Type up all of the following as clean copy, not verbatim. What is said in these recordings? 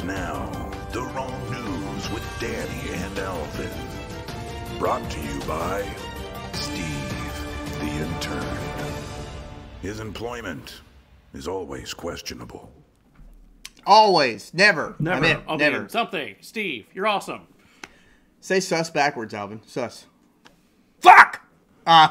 now the Wrong News with Danny and Alvin. Brought to you by Steve, the intern. His employment is always questionable. Always. Never. Never. Never. Something. Steve, you're awesome. Say sus backwards, Alvin. Sus. Fuck! Real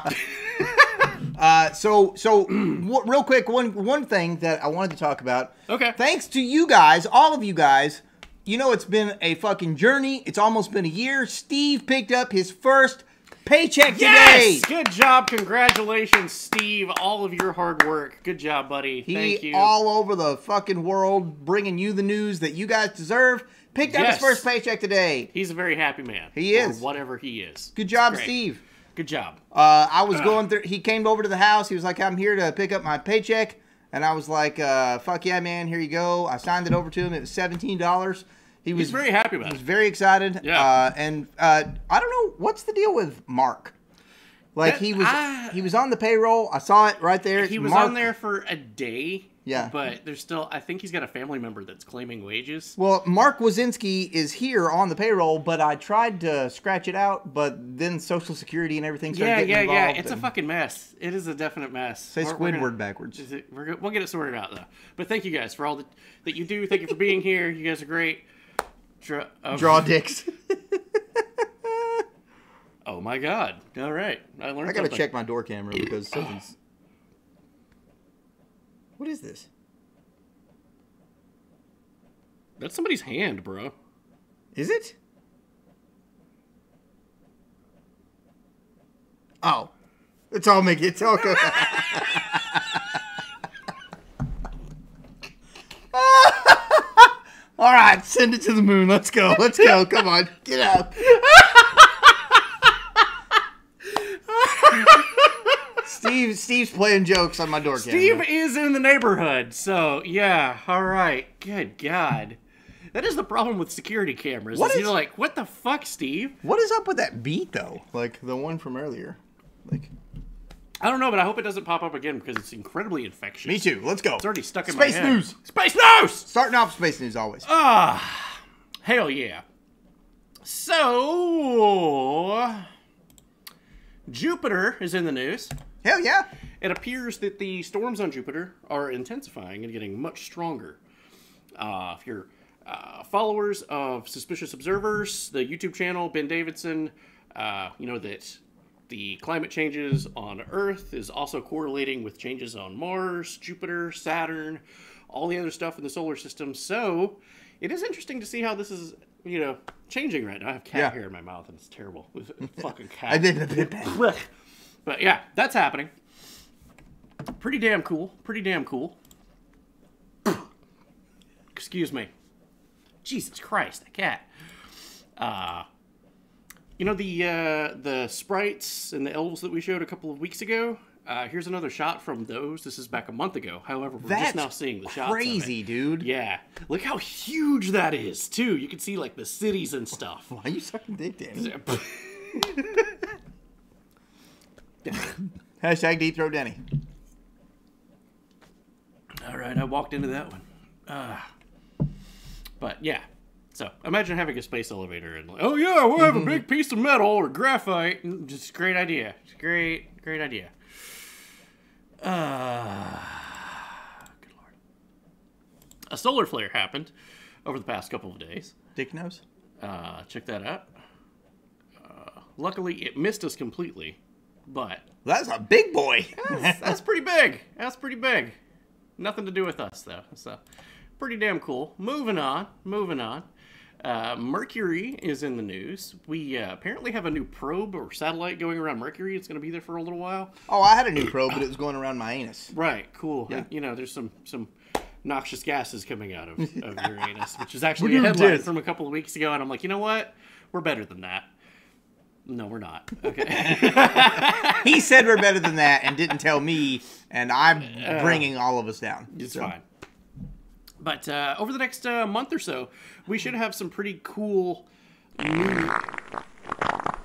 quick, one thing that I wanted to talk about. Okay. Thanks to you guys, all of you guys. You know, it's been a fucking journey. It's almost been a year. Steve picked up his first paycheck today. Yes! Good job. Congratulations, Steve. All of your hard work. Good job, buddy. Thank you. All over the fucking world, bringing you the news that you guys deserve. Picked up his first paycheck today. He's a very happy man. He is. Or whatever he is. Good job, Steve. Good job. I was going through. He came over to the house. He was like, "I'm here to pick up my paycheck," and I was like, "Fuck yeah, man! Here you go." I signed it over to him. It was $17. He's very happy about it. He was very excited. Yeah. I don't know what's the deal with Mark. Like he was on the payroll. I saw it right there. He was on there for a day. Yeah. But there's still, I think he's got a family member that's claiming wages. Well, Mark Wazinski is here on the payroll, but I tried to scratch it out, but then Social Security and everything started getting involved. Yeah. It's a fucking mess. It is a definite mess. Say Squidward backwards. We'll get it sorted out, though. But thank you guys for all that you do. Thank you for being here. You guys are great. Draw dicks. Oh, my God. All right. I learned I got to check my door camera because something's... What is this? That's somebody's hand, bro. Is it? Oh. It's all good. All right, send it to the moon. Let's go. Come on. Get out. Steve's playing jokes on my door camera. Steve is in the neighborhood, so yeah. All right. Good God. That is the problem with security cameras. You're like, what the fuck, Steve? What is up with that beat, though? Like the one from earlier. Like, I don't know, but I hope it doesn't pop up again because it's incredibly infectious. Me too. Let's go. It's already stuck in my head. Space news. Space news! Starting off space news always. Hell yeah. So, Jupiter is in the news. Hell yeah. It appears that the storms on Jupiter are intensifying and getting much stronger. If you're followers of Suspicious Observers, the YouTube channel, Ben Davidson, you know that the climate changes on Earth is also correlating with changes on Mars, Jupiter, Saturn, all the other stuff in the solar system. So it is interesting to see how this is, changing right now. I have cat hair in my mouth and it's terrible. Fucking cat. I did a bit bad. But yeah, that's happening. Pretty damn cool. Excuse me. Jesus Christ, that cat. The sprites and the elves that we showed a couple of weeks ago? Here's another shot from those. This is back a month ago. However, we're just now seeing the shots. Crazy, dude. Yeah. Look how huge that is, too. You can see, like, the cities and stuff. Why are you sucking dick, Danny? Hashtag Deep Throat Danny. All right, I walked into that one. But, yeah. So, imagine having a space elevator and, like, oh, yeah, we'll have a big piece of metal or graphite. Just a great idea. Great idea. Good Lord. A solar flare happened over the past couple of days. Dick nose? Check that out. Luckily, it missed us completely, but... That's a big boy. That's pretty big. Nothing to do with us, though. So, pretty damn cool. Moving on. Mercury is in the news. We apparently have a new probe or satellite going around Mercury. It's going to be there for a little while. Oh, I had a new probe, but it was going around my anus. Right, cool. Yeah. And, there's some noxious gases coming out of Uranus, which is actually a headline from a couple of weeks ago. And I'm like, you know what? We're better than that. No, we're not. Okay. He said we're better than that and didn't tell me, and I'm bringing all of us down. It's fine. But over the next month or so, we should have some pretty cool new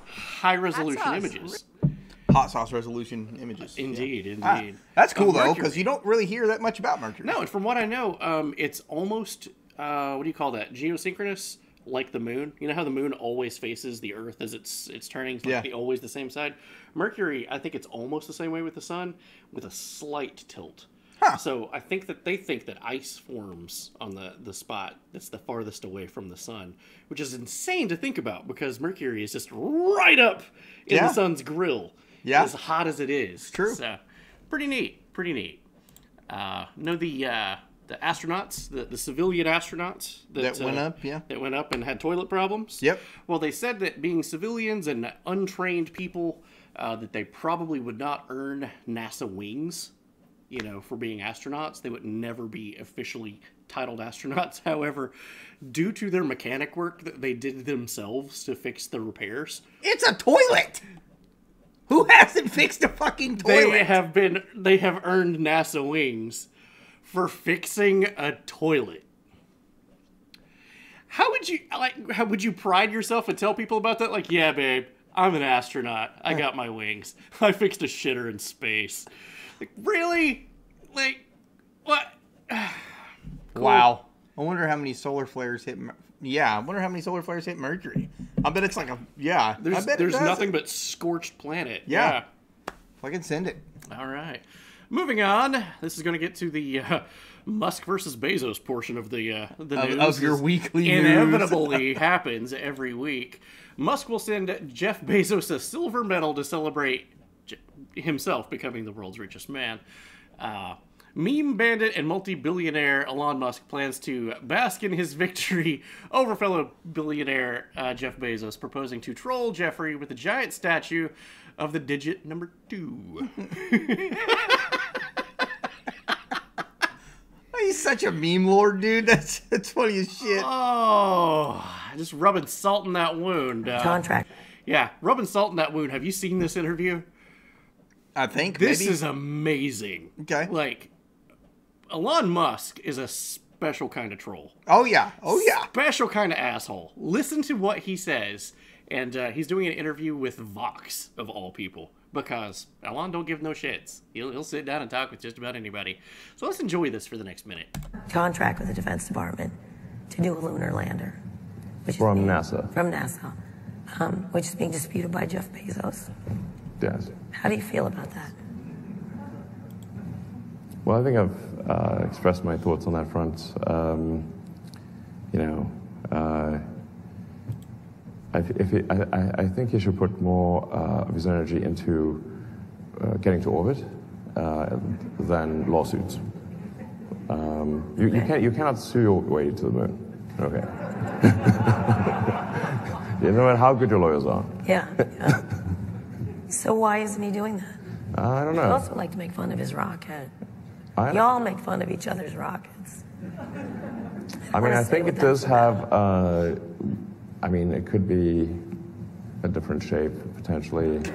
high-resolution images. Hot sauce resolution images. Indeed. That's cool, though, because you don't really hear that much about Mercury. No, and from what I know, it's almost what do you call that? Geosynchronous, like the moon. You know how the moon always faces the Earth as it's turning, always the same side. Mercury, I think it's almost the same way with the sun, with a slight tilt. Huh. So I think that they think that ice forms on the spot that's the farthest away from the sun, which is insane to think about because Mercury is just right up in the sun's grill. Yeah, as hot as it is. True. So, pretty neat. Pretty neat. The astronauts, the civilian astronauts that went up, that went up and had toilet problems. Yep. Well, they said that being civilians and untrained people, that they probably would not earn NASA wings, for being astronauts. They would never be officially titled astronauts. However, due to their mechanic work that they did themselves to fix the repairs, it's a toilet. Who hasn't fixed a fucking toilet? They have earned NASA wings for fixing a toilet. How would you pride yourself and tell people about that? Like, yeah, babe, I'm an astronaut. I got my wings. I fixed a shitter in space. Like, really? Like, what? Cool. Wow. I wonder how many solar flares hit. I wonder how many solar flares hit Mercury. I bet it's like There's nothing but scorched planet. Yeah. Fucking send it. All right. Moving on. This is going to get to the Musk versus Bezos portion of the news. Of your weekly news. Inevitably happens every week. Musk will send Jeff Bezos a silver medal to celebrate himself becoming the world's richest man. Meme bandit and multi-billionaire Elon Musk plans to bask in his victory over fellow billionaire Jeff Bezos, proposing to troll Jeffrey with a giant statue of the digit number 2. He's such a meme lord, dude. That's funny as shit. Oh, just rubbing salt in that wound. Contract. Yeah, rubbing salt in that wound. Have you seen this interview? I think this is amazing. Okay. Like, Elon Musk is a special kind of troll. Oh, yeah. Special kind of asshole. Listen to what he says. And he's doing an interview with Vox, of all people. Because Elon don't give no shits. He'll sit down and talk with just about anybody. So let's enjoy this for the next minute. Contract with the Defense Department to do a lunar lander. From NASA. From NASA. Which is being disputed by Jeff Bezos. Yes. How do you feel about that? Well, I think I've expressed my thoughts on that front. I think he should put more of his energy into getting to orbit than lawsuits. You cannot sue your way to the moon. Okay. You know how good your lawyers are. Yeah. So why isn't he doing that? I don't know. I also like to make fun of his rocket. Y'all make fun of each other's rockets. I think it does have, it could be a different shape, potentially. Jeff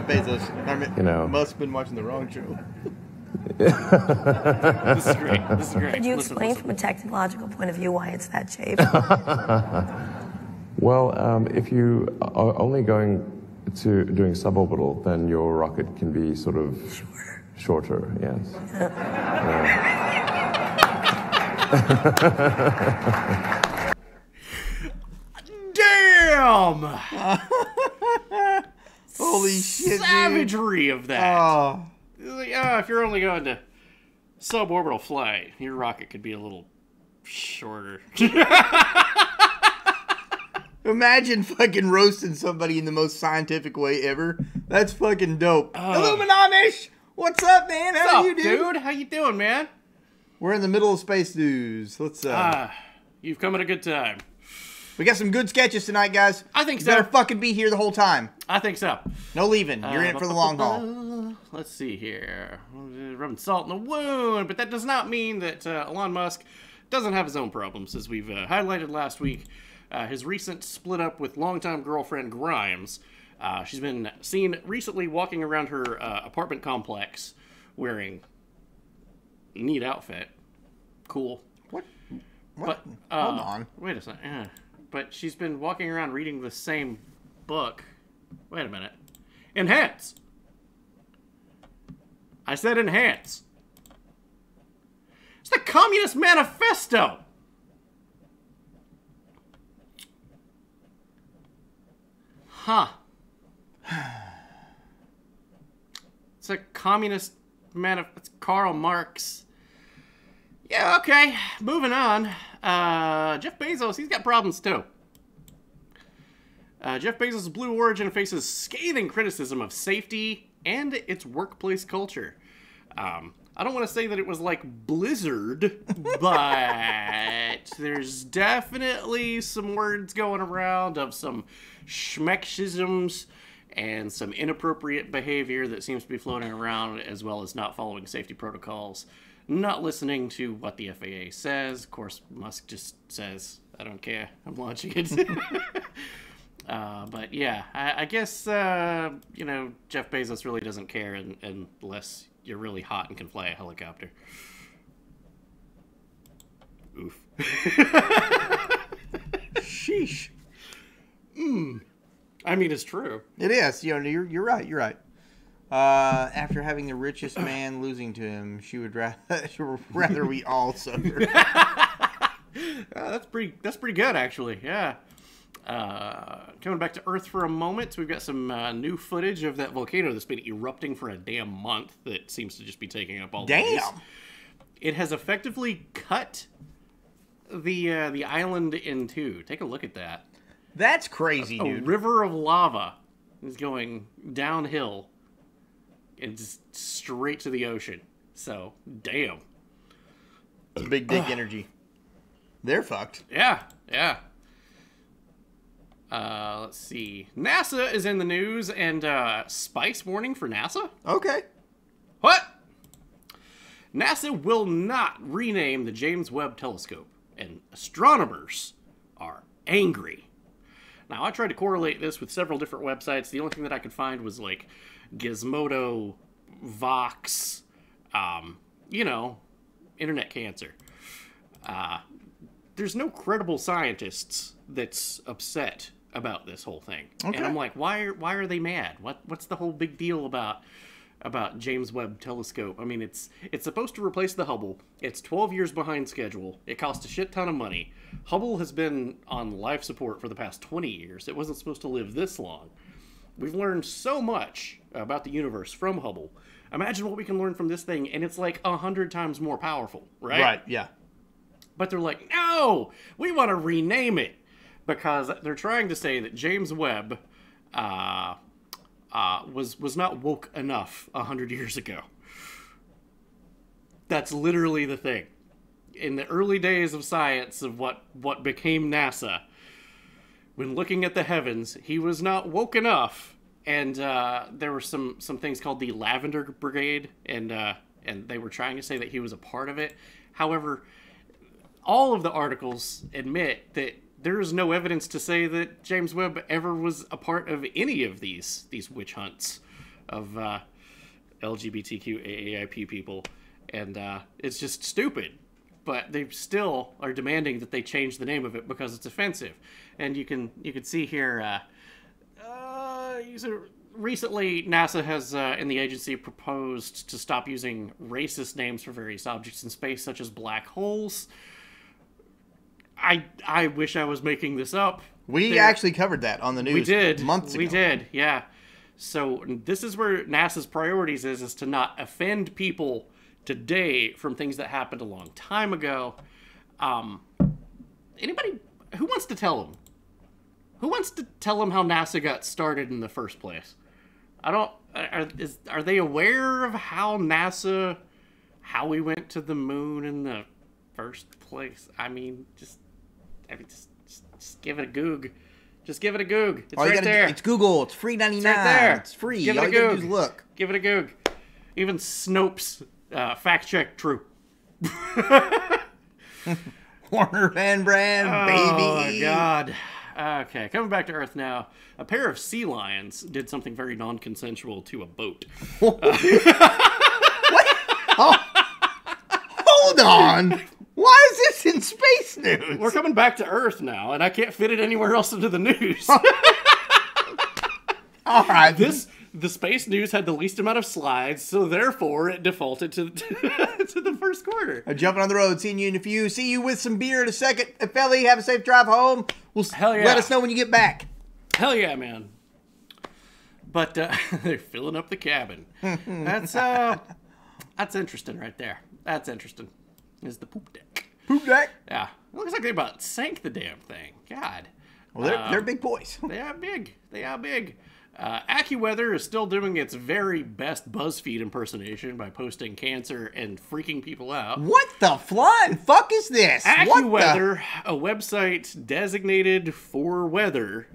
Bezos, must have been watching the wrong show. This is great. Could you explain from a technological point of view why it's that shape? Well, if you are only going to doing suborbital, then your rocket can be sort of shorter, yes. Damn! Holy shit, savagery dude. Of that. Oh. If you're only going to suborbital flight, your rocket could be a little shorter. Imagine fucking roasting somebody in the most scientific way ever. That's fucking dope. Illuminamish! What's up, man? How are you, dude? How you doing, man? We're in the middle of space news. Let's you've come at a good time. We got some good sketches tonight, guys. I think you so. Better fucking be here the whole time. I think so. No leaving. You're in it for the long haul. Let's see here. Rubbing salt in the wound, but that does not mean that Elon Musk doesn't have his own problems, as we've highlighted last week. His recent split up with longtime girlfriend Grimes. She's been seen recently walking around her apartment complex wearing a neat outfit. Cool. What? But, hold on. Wait a second. But she's been walking around reading the same book. Wait a minute. Enhance. I said enhance. It's the Communist Manifesto. Huh. It's a communist it's Karl Marx. Yeah, okay. Moving on. Jeff Bezos, he's got problems too. Jeff Bezos' Blue Origin faces scathing criticism of safety and its workplace culture. I don't want to say that it was like Blizzard, but there's definitely some words going around of some schmexisms and some inappropriate behavior that seems to be floating around, as well as not following safety protocols, not listening to what the FAA says. Of course, Musk just says, I don't care, I'm launching it. But yeah, I guess, you know, Jeff Bezos really doesn't care unless you're really hot and can fly a helicopter. Oof. Sheesh. I mean, it's true. It is. You know, you're right. You're right. After having the richest man losing to him, she would rather we all suffer. That's pretty good, actually. Yeah. Coming back to Earth for a moment, we've got some new footage of that volcano that's been erupting for a damn month that seems to just be taking up all the news. It has effectively cut the island in two. Take a look at that. That's crazy, dude. A river of lava is going downhill and just straight to the ocean. So, damn. Big dick energy. They're fucked. Yeah, yeah. Let's see. NASA is in the news, and spice warning for NASA? Okay. What? NASA will not rename the James Webb Telescope, and astronomers are angry. Now, I tried to correlate this with several different websites. The only thing that I could find was, like, Gizmodo, Vox, you know, internet cancer. There's no credible scientists that's upset about this whole thing. Okay. And I'm like, why are they mad? What's the whole big deal about James Webb Telescope? I mean, it's supposed to replace the Hubble. It's 12 years behind schedule. It cost a shit ton of money. Hubble has been on life support for the past 20 years. It wasn't supposed to live this long. We've learned so much about the universe from Hubble. Imagine what we can learn from this thing, and it's like 100 times more powerful, right? Right, yeah. But they're like, no, we want to rename it, because they're trying to say that James Webb was not woke enough 100 years ago. That's literally the thing. In the early days of science, of what became NASA, when looking at the heavens, he was not woke enough, and there were some things called the Lavender Brigade, and they were trying to say that he was a part of it. However, all of the articles admit that there is no evidence to say that James Webb ever was a part of any of these witch hunts of LGBTQ AAIP people, and it's just stupid. But they still are demanding that they change the name of it because it's offensive. And you can see here, recently NASA has in the agency proposed to stop using racist names for various objects in space, such as black holes. I wish I was making this up. We actually covered that on the news. We did. Months ago. We did, yeah. So this is where NASA's priorities is to not offend people today from things that happened a long time ago. Anybody who wants to tell them? Who wants to tell them how NASA got started in the first place? Are they aware of how we went to the moon in the first place? I mean, just give it a goog. Just give it a goog. It's right there. It's Google. It's free 99. It's right there. It's free. Give it a goog. Look. Give it a goog. Even Snopes fact check true. Warner Van Brand, baby. Oh, God. Okay, coming back to Earth now. A pair of sea lions did something very non-consensual to a boat. What? Oh. Hold on. Why is this in space news? We're coming back to Earth now, and I can't fit it anywhere else into the news. All right. The Space News had the least amount of slides, so therefore it defaulted to to the first quarter. Jumping on the road, seeing you in a few. See you with some beer in a second. Felly, have a safe drive home. Hell yeah. Let us know when you get back. Hell yeah, man. But they're filling up the cabin. That's interesting right there. That's interesting. Is the poop deck. Poop deck? Yeah. It looks like they about sank the damn thing. God. Well, they're big boys. They are big. They are big. AccuWeather is still doing its very best BuzzFeed impersonation by posting cancer and freaking people out. What the flying fuck is this? AccuWeather, a website designated for weather,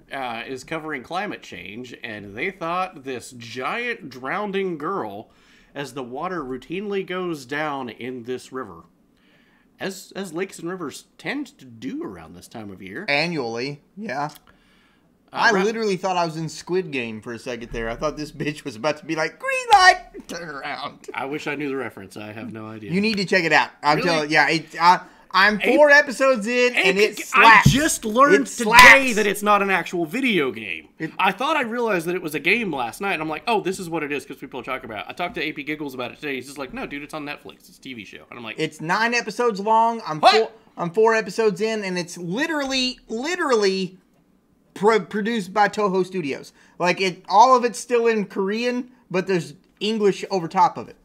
is covering climate change, and they thought this giant drowning girl as the water routinely goes down in this river. As lakes and rivers tend to do around this time of year. Annually, yeah. I literally thought I was in Squid Game for a second there. I thought this bitch was about to be like, green light, turn around. I wish I knew the reference. I have no idea. You need to check it out. I'm telling you, yeah, I'm 4 episodes in, and it slaps. I just learned today that it's not an actual video game. I thought I realized that it was a game last night, and I'm like, oh, this is what it is, because people are talking about it. I talked to AP Giggles about it today. He's just like, no, dude, it's on Netflix. It's a TV show. And I'm like... It's 9 episodes long. I'm 4 episodes in, and it's literally produced by Toho Studios. Like, all of it's still in Korean, but there's English over top of it.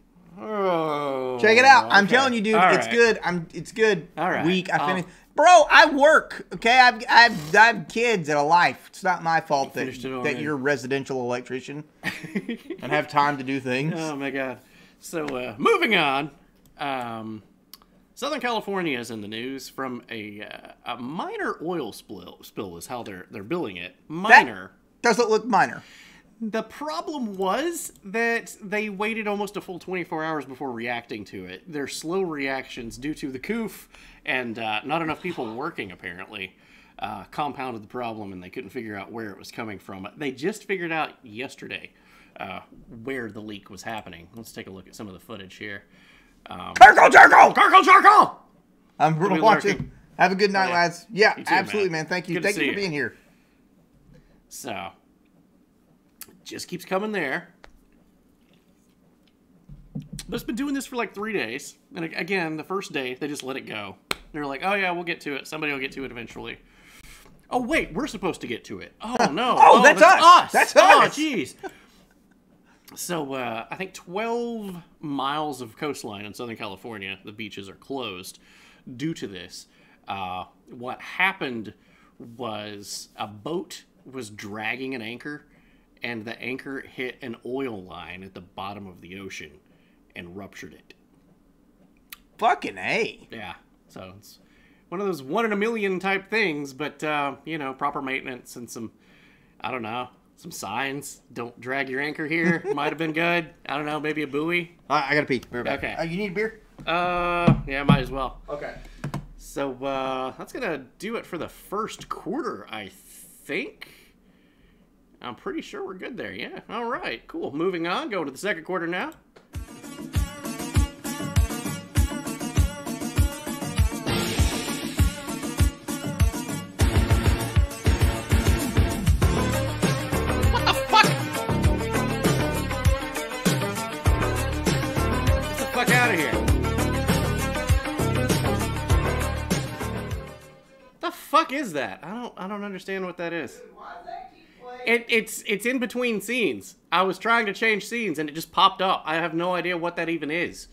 Oh, check it out. I'm okay. telling you, dude, it's good. It's good. All right. Week. I finished. Bro, I work. Okay, I have kids and a life. It's not my fault that you're a residential electrician and have time to do things. Oh my god. So moving on. Southern California is in the news from a minor oil spill is how they're billing it. Minor. That doesn't look minor. The problem was that they waited almost a full 24 hours before reacting to it. Their slow reactions due to the coof and not enough people working, apparently, compounded the problem, and they couldn't figure out where it was coming from. They just figured out yesterday where the leak was happening. Let's take a look at some of the footage here. Charcoal! I'm watching. Have a good night, lads. Yeah, too, absolutely, man. Thank you. Good Thank you for being here. So... just keeps coming there. But it's been doing this for like 3 days. And again, the first day, they just let it go. They're like, oh yeah, we'll get to it. Somebody will get to it eventually. Oh wait, we're supposed to get to it. Oh no. Oh, that's us. That's us. Oh, jeez. So, I think 12 miles of coastline in Southern California, the beaches are closed due to this. What happened was a boat was dragging an anchor, and the anchor hit an oil line at the bottom of the ocean and ruptured it. Fucking A. Yeah. So it's one of those 1 in a million type things, but, you know, proper maintenance and some, I don't know, some signs. Don't drag your anchor here. Might have been good. I don't know, maybe a buoy. I gotta pee. Okay. You need a beer? Yeah, might as well. Okay. So, that's gonna do it for the first quarter, I think. I'm pretty sure we're good there. Yeah. All right. Cool. Moving on. Going to the second quarter now. What the fuck? Get the fuck out of here. The fuck is that? I don't understand what that is. It's in between scenes. I was trying to change scenes and it just popped up. I have no idea what that even is.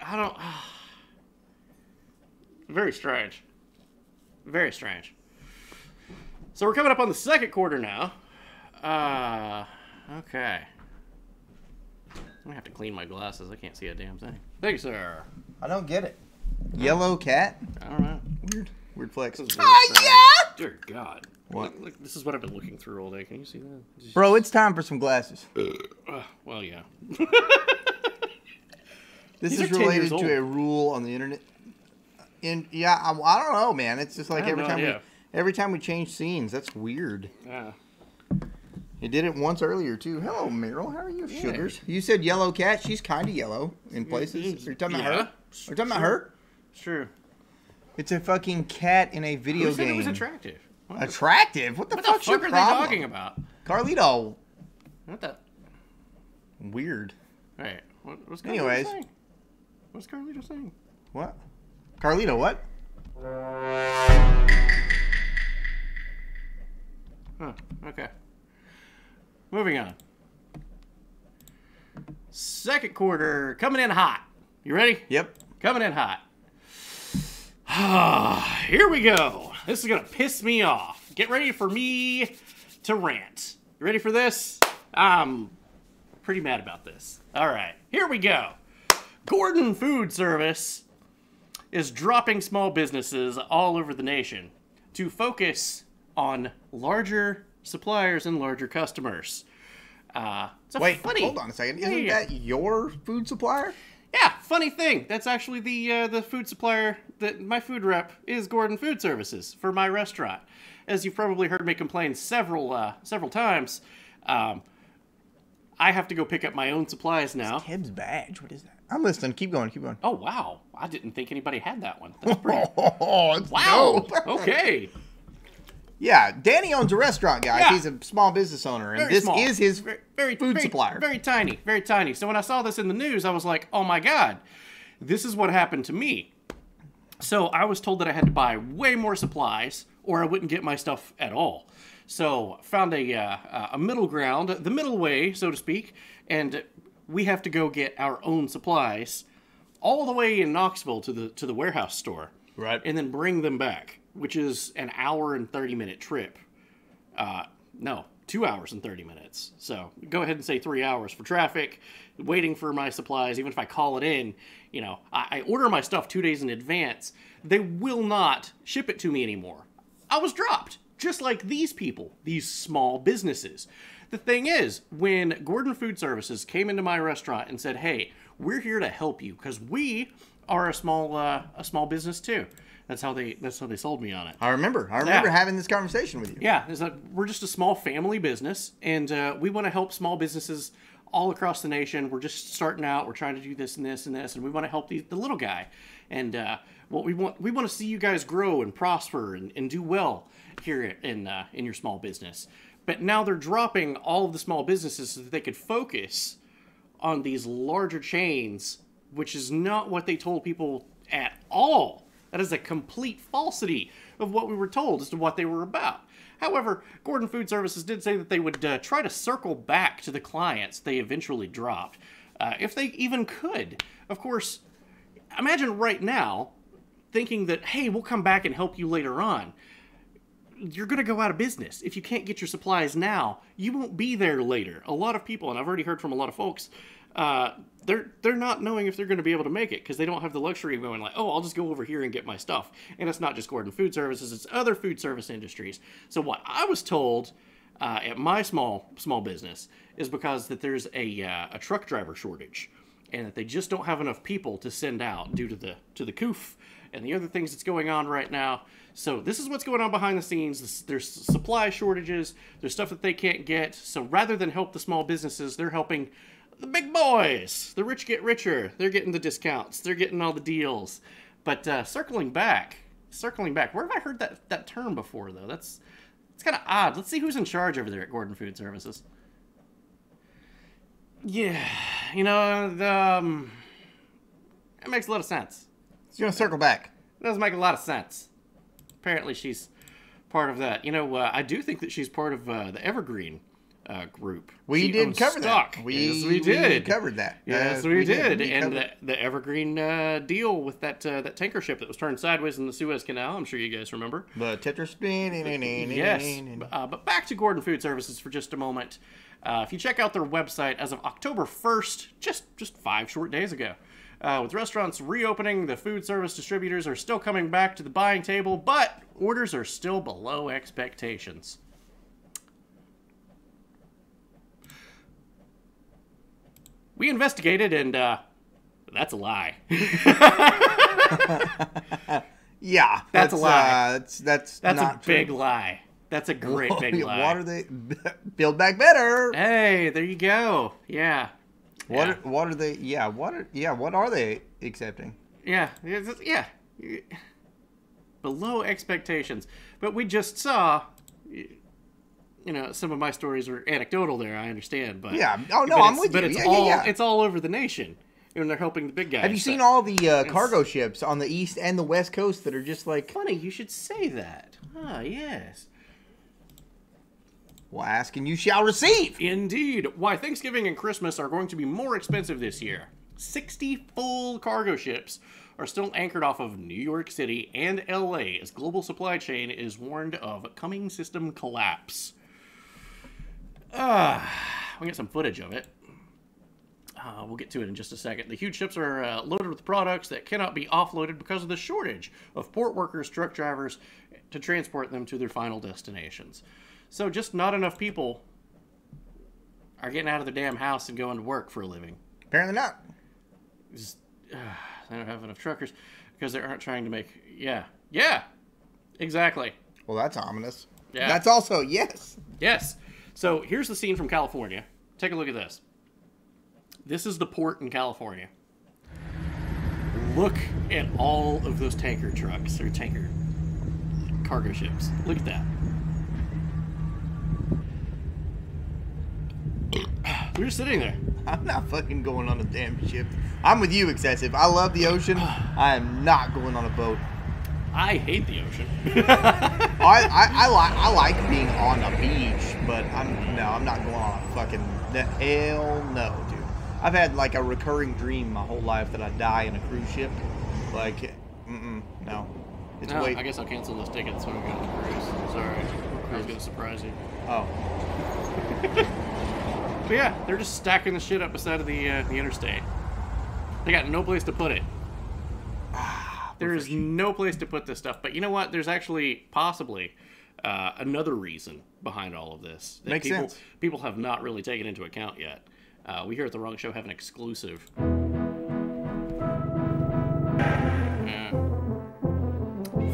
I don't... Very strange. Very strange. So we're coming up on the second quarter now. Okay. I'm gonna have to clean my glasses. I can't see a damn thing. Thank you, sir. I don't get it. Yellow cat? I don't know. Weird flex. Yeah! Dear God. What? Look, this is what I've been looking through all day. Can you see that? Bro, it's time for some glasses. Well, yeah. This is related to a rule on the internet. Yeah, I don't know, man. It's just like every time we change scenes, that's weird. Yeah. You did it once earlier too. Hello, Meryl. How are you, sugars? You said yellow cat. She's kind of yellow in places. Are you talking about her? Are you talking about her? Sure. It's a fucking cat in a video Who said game. It was attractive. Attractive? What the fuck are they talking about? Carlito. What the? Weird. Hey, what's Carlito Anyways. saying? What's Carlito saying? What? Carlito, what? Huh, okay. Moving on. Second quarter coming in hot. You ready? Yep. Coming in hot. Here we go. This is going to piss me off. Get ready for me to rant. You ready for this? I'm pretty mad about this. All right, here we go. Gordon Food Service is dropping small businesses all over the nation to focus on larger suppliers and larger customers. Wait, hold on a second. Isn't that your food supplier? Yeah, funny thing. That's actually the food supplier that my food rep is Gordon Food Services for my restaurant. As you've probably heard me complain several times, I have to go pick up my own supplies now. Tibbs badge. What is that? I'm listening. Keep going. Keep going. Oh wow! I didn't think anybody had that one. That's pretty. It's Wow. dope. Okay. Yeah, Danny owns a restaurant, guys. Yeah. He's a small business owner, and Very this small. is his Very food supplier. Very tiny. Very tiny. So when I saw this in the news, I was like, oh my god, this is what happened to me. So I was told that I had to buy way more supplies, or I wouldn't get my stuff at all. So found a middle ground, the middle way, so to speak, and we have to go get our own supplies all the way in Knoxville to the warehouse store, Right. and then bring them back, which is an hour and 30-minute trip. No, 2 hours and 30 minutes. So go ahead and say 3 hours for traffic, waiting for my supplies. Even if I call it in, you know, I order my stuff 2 days in advance. They will not ship it to me anymore. I was dropped, just like these people, these small businesses. The thing is, when Gordon Food Services came into my restaurant and said, hey, we're here to help you because we are a small business too. That's how they sold me on it. I remember having this conversation with you. Yeah, we're just a small family business, and we want to help small businesses all across the nation. We're just starting out. We're trying to do this and this and this, and we want to help the little guy. And what we want to see you guys grow and prosper and do well here in your small business. But now they're dropping all of the small businesses so that they could focus on these larger chains, which is not what they told people at all. That is a complete falsity of what we were told as to what they were about. However, Gordon Food Services did say that they would try to circle back to the clients they eventually dropped, if they even could. Of course, imagine right now thinking that, hey, we'll come back and help you later on. You're going to go out of business. If you can't get your supplies now, you won't be there later. A lot of people, and I've already heard from a lot of folks, they're not knowing if they're going to be able to make it because they don't have the luxury of going like, oh, I'll just go over here and get my stuff. And it's not just Gordon Food Services, it's other food service industries. So what I was told at my small business is because that there's a truck driver shortage and that they just don't have enough people to send out due to the coof and the other things that's going on right now. So this is what's going on behind the scenes. There's supply shortages. There's stuff that they can't get. So rather than help the small businesses, they're helping the big boys. The rich get richer. They're getting the discounts. They're getting all the deals. But circling back, where have I heard that term before, though? It's kind of odd. Let's see who's in charge over there at Gordon Food Services. Yeah, you know, it makes a lot of sense. So you're going to circle back. It does make a lot of sense. Apparently she's part of that. You know, I do think that she's part of the Evergreen group. We did cover stock. that. Yes, we did. We covered that. Yes, we did. And the Evergreen deal with that tanker ship that was turned sideways in the Suez Canal, I'm sure you guys remember. The Tetris spin. Yes. But back to Gordon Food Services for just a moment. If you check out their website, as of October 1st, just 5 short days ago, with restaurants reopening, the food service distributors are still coming back to the buying table, but orders are still below expectations. We investigated, and that's a lie. Yeah, that's a lie. That's not a big true. lie. That's a great big lie. What are they? Build back better. Hey, there you go. Yeah. What are they? Yeah. What are they accepting? Yeah. Below expectations. But we just saw you know, some of my stories are anecdotal there. I understand, but yeah, oh no, I'm with you. But it's it's all over the nation, and they're helping the big guys. Have you seen all the cargo ships on the east and the west coast that are just like? Funny, you should say that. Ah, yes. Well, ask and you shall receive. Indeed. Why Thanksgiving and Christmas are going to be more expensive this year. 60 full cargo ships are still anchored off of New York City and LA as global supply chain is warned of coming system collapse. We got some footage of it. We'll get to it in just a second. The huge ships are loaded with products that cannot be offloaded because of the shortage of port workers, truck drivers, to transport them to their final destinations. So just not enough people are getting out of their damn house and going to work for a living. Apparently not. They don't have enough truckers because they aren't trying to make... Yeah, exactly. Well, that's ominous. Yeah. That's also, yes. Yes. So here's the scene from California. Take a look at this. This is the port in California. Look at all of those tanker trucks, or tanker cargo ships. Look at that. We're just sitting there. I'm not fucking going on a damn ship. I'm with you, Excessive. I love the ocean. I am not going on a boat. I hate the ocean. I like being on a beach, but I'm not going on a fucking... Hell no, dude. I've had like a recurring dream my whole life that I die in a cruise ship. Like, no. It's I guess I'll cancel those tickets when we go on the cruise. Sorry. I was going to surprise you. Oh. But yeah, they're just stacking the shit up beside of the interstate. They got no place to put it. There is no place to put this stuff. But you know what? There's actually possibly another reason behind all of this that Makes sense. People have not really taken into account yet. We here at The Wrong Show have an exclusive.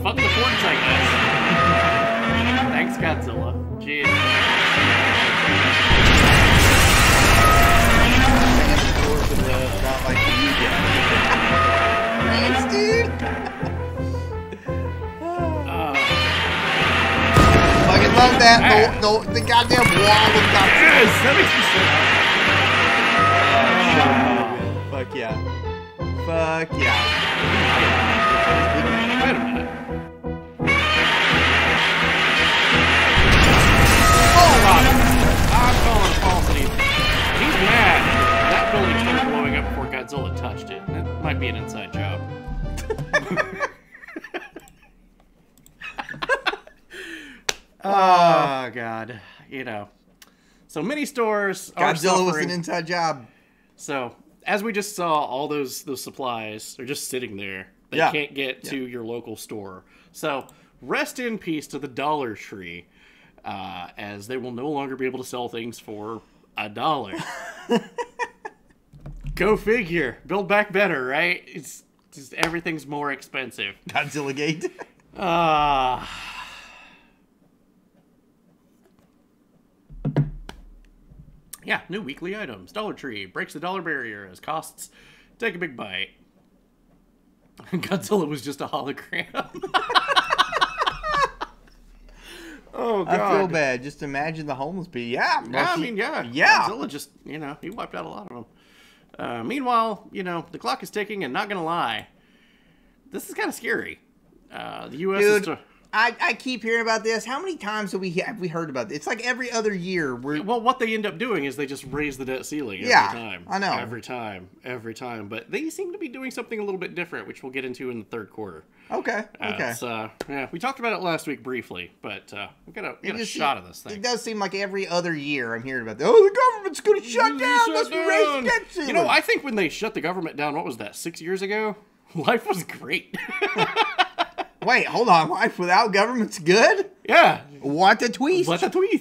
Fuck the porch, I guess. Thanks, Godzilla. Jeez. Not like you guys. Thanks, dude. Fucking love that. The goddamn wall of Yes, that makes me so happy. Fuck yeah. Fuck yeah. Wait a minute. I'm calling a falsity. He's mad. That building started blowing up before Godzilla touched it. That might be an inside job. Oh, God. You know. So many stores are Godzilla was an inside job. So, as we just saw, all those supplies are just sitting there. They can't get to your local store. So, rest in peace to the Dollar Tree, as they will no longer be able to sell things for $1. Go figure. Build back better, right? It's just everything's more expensive. Godzilla Gate. Yeah, new weekly items. Dollar Tree breaks the dollar barrier as costs take a big bite. Godzilla was just a hologram. Oh, God. I feel bad. Just imagine the homeless people. Yeah. Yeah. Godzilla just, he wiped out a lot of them. Meanwhile, the clock is ticking, and not going to lie, this is kind of scary. The U.S. Dude, I keep hearing about this. How many times have we heard about this? It's like every other year. Well, what they end up doing is they just raise the debt ceiling every time. I know. Every time. But they seem to be doing something a little bit different, which we'll get into in the third quarter. Okay. We talked about it last week briefly, but we got a shot of this thing. It does seem like every other year I'm hearing about this. Oh, the government's going to shut down. Let's raise the debt ceiling. I think when they shut the government down, what was that, 6 years ago? Life was great. Wait, hold on. Life without government's good? Yeah. What the tweet?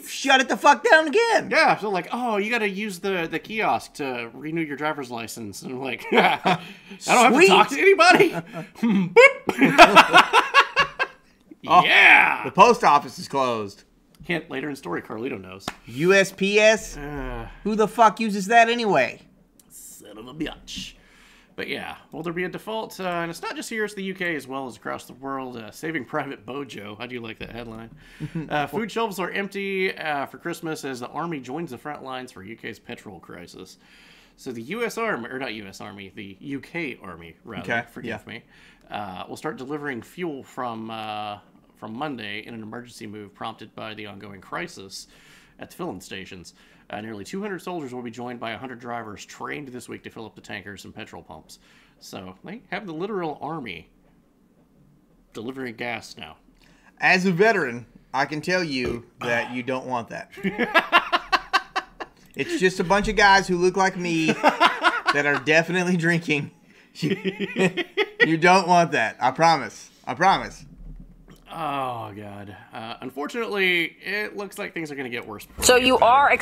Shut it the fuck down again. Yeah. So you got to use the kiosk to renew your driver's license. And I'm like, I don't have to talk to anybody. Yeah. The post office is closed. Hint, later in story, Carlito knows. USPS? Who the fuck uses that anyway? Son of a bitch. But yeah, will there be a default? And it's not just here, it's the UK as well as across the world. Saving Private Bojo. I do like that headline. Food shelves are empty for Christmas as the Army joins the front lines for UK's petrol crisis. So the U.S. Army, or not U.S. Army, the UK Army, rather, forgive me, will start delivering fuel from Monday in an emergency move prompted by the ongoing crisis at the filling stations. Nearly 200 soldiers will be joined by 100 drivers trained this week to fill up the tankers and petrol pumps. So they have the literal army delivering gas now. As a veteran, I can tell you that you don't want that. It's just a bunch of guys who look like me that are definitely drinking. You don't want that. I promise. I promise. Oh, God. Unfortunately, it looks like things are going to get worse. So you are...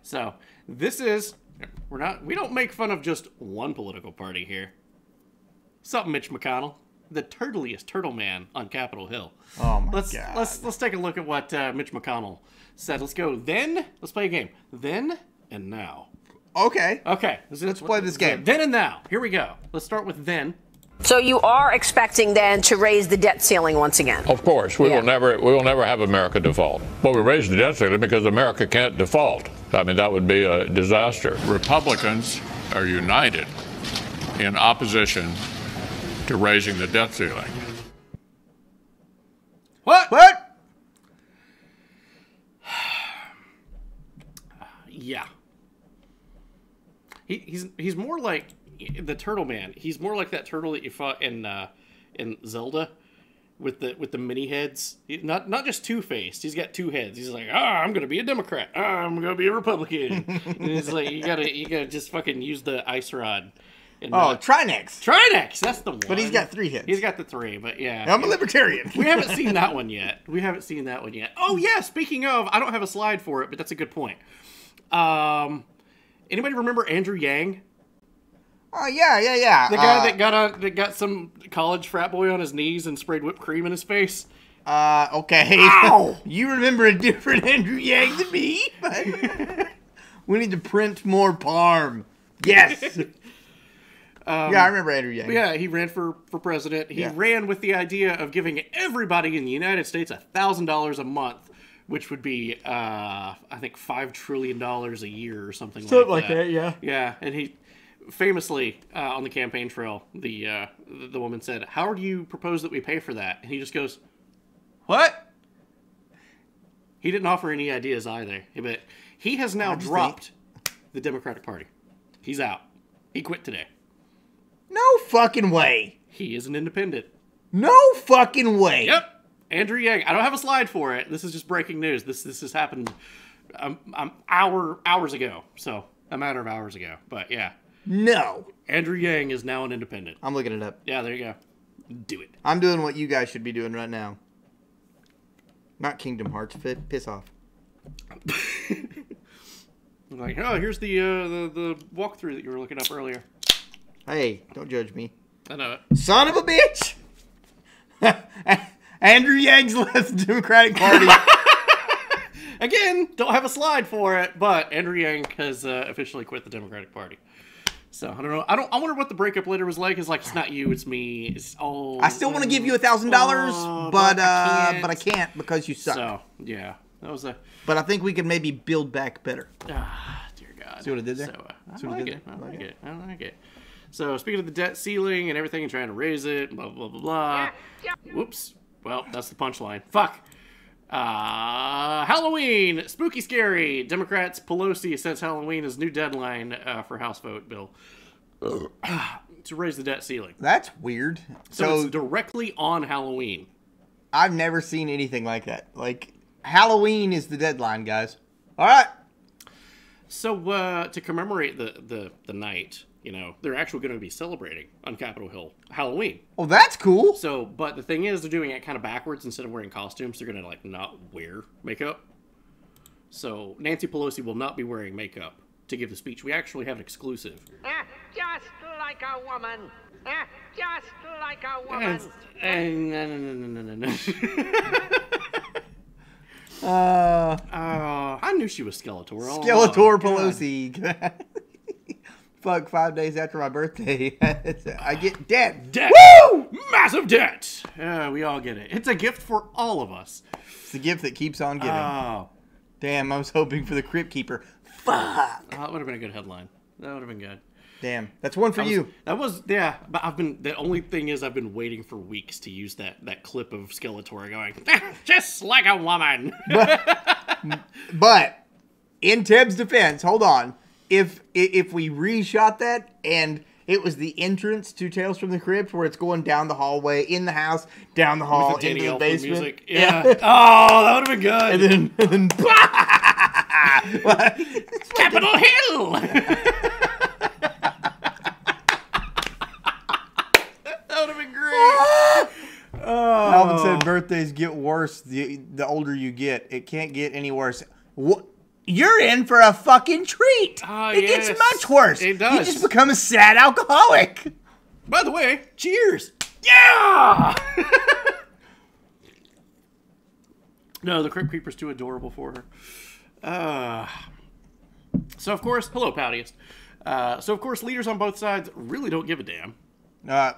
So, this is... We don't make fun of just one political party here. What's up, Mitch McConnell? The turtliest turtle man on Capitol Hill. Oh, my God. Let's take a look at what Mitch McConnell said. Let's go then. Let's play a game. Then and now. Okay. Okay. Let's play this game. Then and now. Here we go. Let's start with then. So you are expecting then to raise the debt ceiling once again? Of course, we will never have America default. Well, we raised the debt ceiling because America can't default. I mean, that would be a disaster. Republicans are united in opposition to raising the debt ceiling. What? Yeah. He's more like the turtle man. He's more like that turtle that you fought in Zelda with the mini heads. Not just two-faced. He's got two heads. He's like, I'm gonna be a Democrat. I'm gonna be a Republican. And it's like you gotta just fucking use the ice rod. Trinex. Trinex, that's the one. But he's got 3 heads. He's got the 3, but yeah. I'm a libertarian. We haven't seen that one yet. Oh yeah, speaking of, I don't have a slide for it, but that's a good point. Anybody remember Andrew Yang? Oh yeah. The guy that got some college frat boy on his knees and sprayed whipped cream in his face. Okay. Ow! You remember a different Andrew Yang than me? But we need to print more Parm. Yes. Yeah, I remember Andrew Yang. Yeah, he ran for president. He ran with the idea of giving everybody in the United States $1,000 a month, which would be, I think, $5 trillion a year or something like that. Yeah. Yeah, and he famously on the campaign trail, the woman said, "How do you propose that we pay for that?" And he just goes, "What?" He didn't offer any ideas either, but he has now dropped the Democratic Party. He's out. He quit today. No fucking way. He is an independent. No fucking way. Yep. Andrew Yang. I don't have a slide for it. This is just breaking news. This has happened hours ago. So a matter of hours ago. But yeah. No. Andrew Yang is now an independent. I'm looking it up. Yeah, there you go. Do it. I'm doing what you guys should be doing right now. Not Kingdom Hearts. Piss off. Like, oh, here's the walkthrough that you were looking up earlier. Hey, don't judge me. I know it. Son of a bitch! Andrew Yang's left the Democratic Party. Again, don't have a slide for it, but Andrew Yang has officially quit the Democratic Party. So I don't know. I wonder what the breakup letter was like. It's like, it's not you, it's me. It's I still want to give you $1,000, but I can't because you suck. So yeah, that was a. But I think we could maybe build back better. Dear God. See what I did there? So, I like it. So speaking of the debt ceiling and everything and trying to raise it, blah, blah, blah, blah. Whoops. Well, that's the punchline. Fuck. Halloween. Spooky scary. Democrats Pelosi sets Halloween as new deadline for House vote bill to raise the debt ceiling. That's weird. So it's directly on Halloween. I've never seen anything like that. Like, Halloween is the deadline, guys. All right. So to commemorate the night, you know, they're actually going to be celebrating on Capitol Hill Halloween. Oh, that's cool. So, but the thing is, they're doing it kind of backwards. Instead of wearing costumes, they're going to, like, not wear makeup. So, Nancy Pelosi will not be wearing makeup to give the speech. We actually have an exclusive. Just like a woman. Just like a woman. I knew she was Skeletor. Skeletor Pelosi. fuck 5 days after my birthday. I get debt. Debt. Woo! Massive debt. We all get it. It's a gift for all of us. It's the gift that keeps on giving. Oh. Damn, I was hoping for the Crypt Keeper. Fuck. That would have been a good headline. That would have been good. Damn, that's one for you. That was, but the only thing is I've been waiting for weeks to use that clip of Skeletor going, just like a woman. But in Teb's defense, hold on. If we reshot that and it was the entrance to Tales from the Crypt where it's going down the hallway, in the house, down the hall, into the basement. Music. Yeah. Oh, that would have been good. And then Capitol Hill. Alvin said birthdays get worse the older you get. It can't get any worse. You're in for a fucking treat. It gets much worse. It does. You just become a sad alcoholic. By the way, cheers. Yeah! No, the Crypt Keeper's too adorable for her. So, of course, hello, Poutyist. So, of course, leaders on both sides really don't give a damn.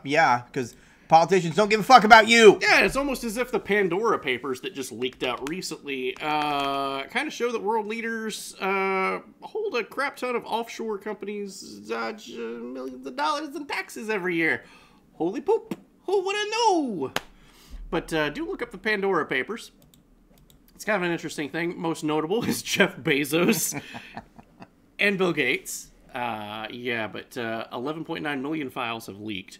Yeah, because politicians don't give a fuck about you. Yeah, it's almost as if the Pandora Papers that just leaked out recently kind of show that world leaders hold a crap ton of offshore companies, dodge millions of dollars in taxes every year. Holy poop. Who would have known? But do look up the Pandora Papers. It's kind of an interesting thing. Most notable is Jeff Bezos and Bill Gates. But 11.9 million files have leaked.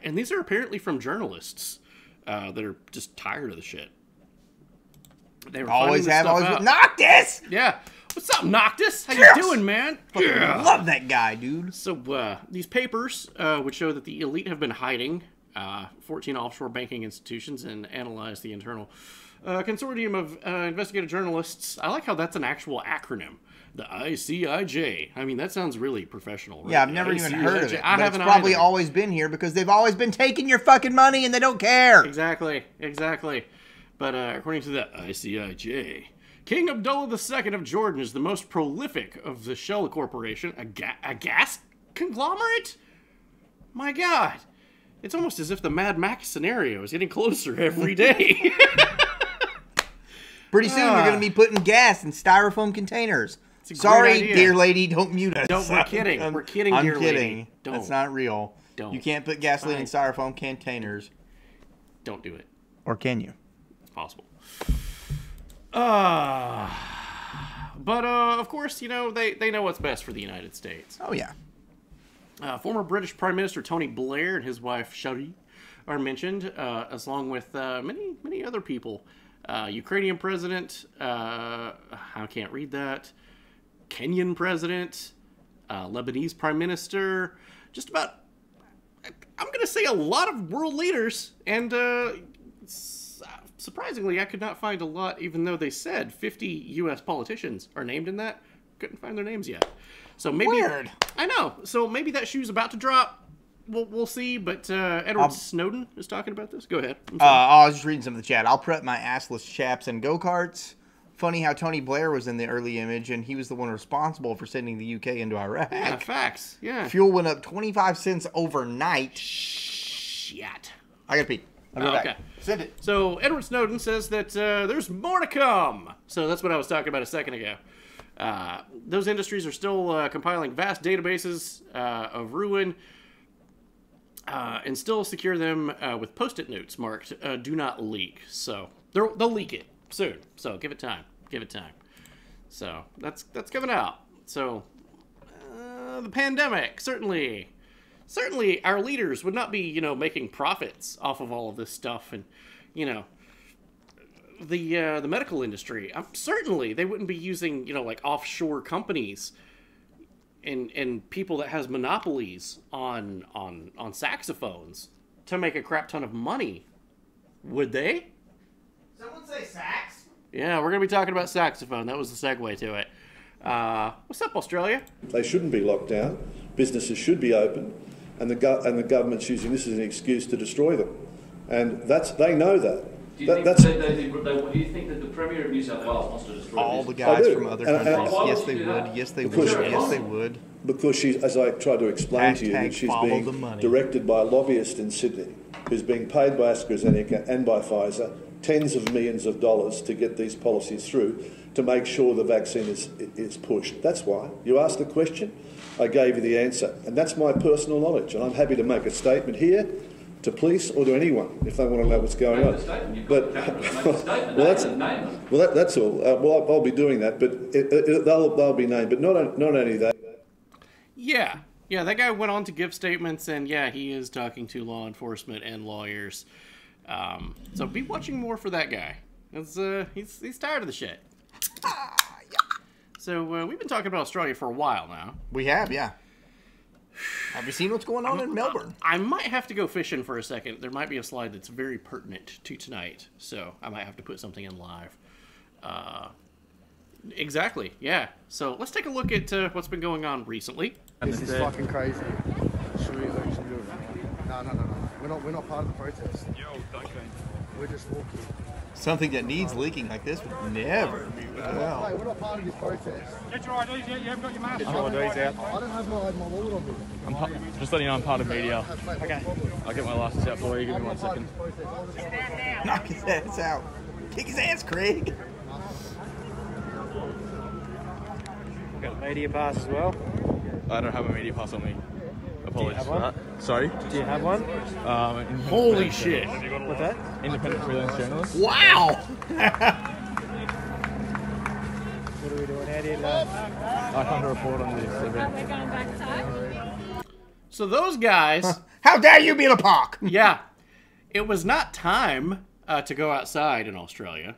And these are apparently from journalists that are just tired of the shit. They were always have, always out. Noctis! Yeah. What's up, Noctis? How you doing, man? Yeah. Love that guy, dude. So, these papers would show that the elite have been hiding 14 offshore banking institutions and analyzed the internal consortium of investigative journalists. I like how that's an actual acronym. The ICIJ. I mean, that sounds really professional. Right? Yeah, I've never even heard of it. It's probably always been here because they've always been taking your fucking money and they don't care. Exactly. But according to the ICIJ, King Abdullah II of Jordan is the most prolific of the Shell Corporation, a gas conglomerate? My God. It's almost as if the Mad Max scenario is getting closer every day. Pretty soon we're going to be putting gas in styrofoam containers. Sorry, dear lady, don't mute us. We're kidding. We're kidding, dear lady. I'm kidding. That's not real. Don't. You can't put gasoline in styrofoam containers. Don't do it. Or can you? It's possible. But of course, you know, they know what's best for the United States. Oh, yeah. Former British Prime Minister Tony Blair and his wife Shari are mentioned, as along with many other people. Ukrainian president, I can't read that. Kenyan president, Lebanese prime minister, just about, I'm going to say a lot of world leaders. And surprisingly, I could not find a lot, even though they said 50 U.S. politicians are named in that. Couldn't find their names yet. So maybe, weird. I know. So maybe that shoe's about to drop. We'll see, but Edward Snowden is talking about this. Go ahead. I was just reading some of the chat. I'll prep my assless chaps and go-karts. Funny how Tony Blair was in the early image, and he was the one responsible for sending the UK into Iraq. Yeah, facts. Yeah. Fuel went up 25 cents overnight. Shit. I gotta pee. I'll be back. Okay. Send it. So Edward Snowden says that there's more to come. So that's what I was talking about a second ago. Those industries are still compiling vast databases of ruin. And still secure them with post-it notes marked "Do not leak." So they'll leak it soon. So give it time. So that's coming out. So the pandemic certainly our leaders would not be making profits off of all of this stuff, and the medical industry. Certainly they wouldn't be using like offshore companies. And people that has monopolies on saxophones to make a crap ton of money, would they? Someone say sax? Yeah, we're gonna be talking about saxophone. That was the segue to it. What's up, Australia? They shouldn't be locked down. Businesses should be open, and the government's using this as an excuse to destroy them, and they know that. Do you think that the Premier of New South Wales wants to destroy all the guys from other countries? Yes, they would. Yes, they would. Yes, they would. Because she, as I tried to explain to you, that she's being directed by a lobbyist in Sydney who's being paid by AstraZeneca and by Pfizer tens of millions of dollars to get these policies through to make sure the vaccine is pushed. That's why. You asked the question, I gave you the answer. And that's my personal knowledge. And I'm happy to make a statement here to police or to anyone if they want to know what's going on. But that's all. Well, I'll be doing that, but they'll be named. But not only that. Yeah, that guy went on to give statements, and yeah, he is talking to law enforcement and lawyers. So be watching more for that guy. He's tired of the shit. So we've been talking about Australia for a while now. We have, yeah. Have you seen what's going on in Melbourne? I might have to go fishing for a second. There might be a slide that's very pertinent to tonight, so I might have to put something in live. Exactly, yeah. So let's take a look at what's been going on recently. This is fucking crazy. Should we do it? No. We're not part of the protest. We're just walking. Something that needs leaking like this would never be well. Hey, we're not part of this protest. Get your IDs out. You haven't got your mask. Get your IDs out. I don't have my wallet on me. I'm just letting you know I'm part of media. Okay. I'll get my license out for you. Give me 1 second. Knock his ass out. Kick his ass, Craig. Got a media pass as well. I don't have a media pass on me. Apologies for that. Sorry? Do you have one? Holy shit. What's that? Independent freelance journalist. Wow! What are we doing out here today? I can't report on this event. We're going backside. So those guys... How dare you be in a park? Yeah. It was not time to go outside in Australia.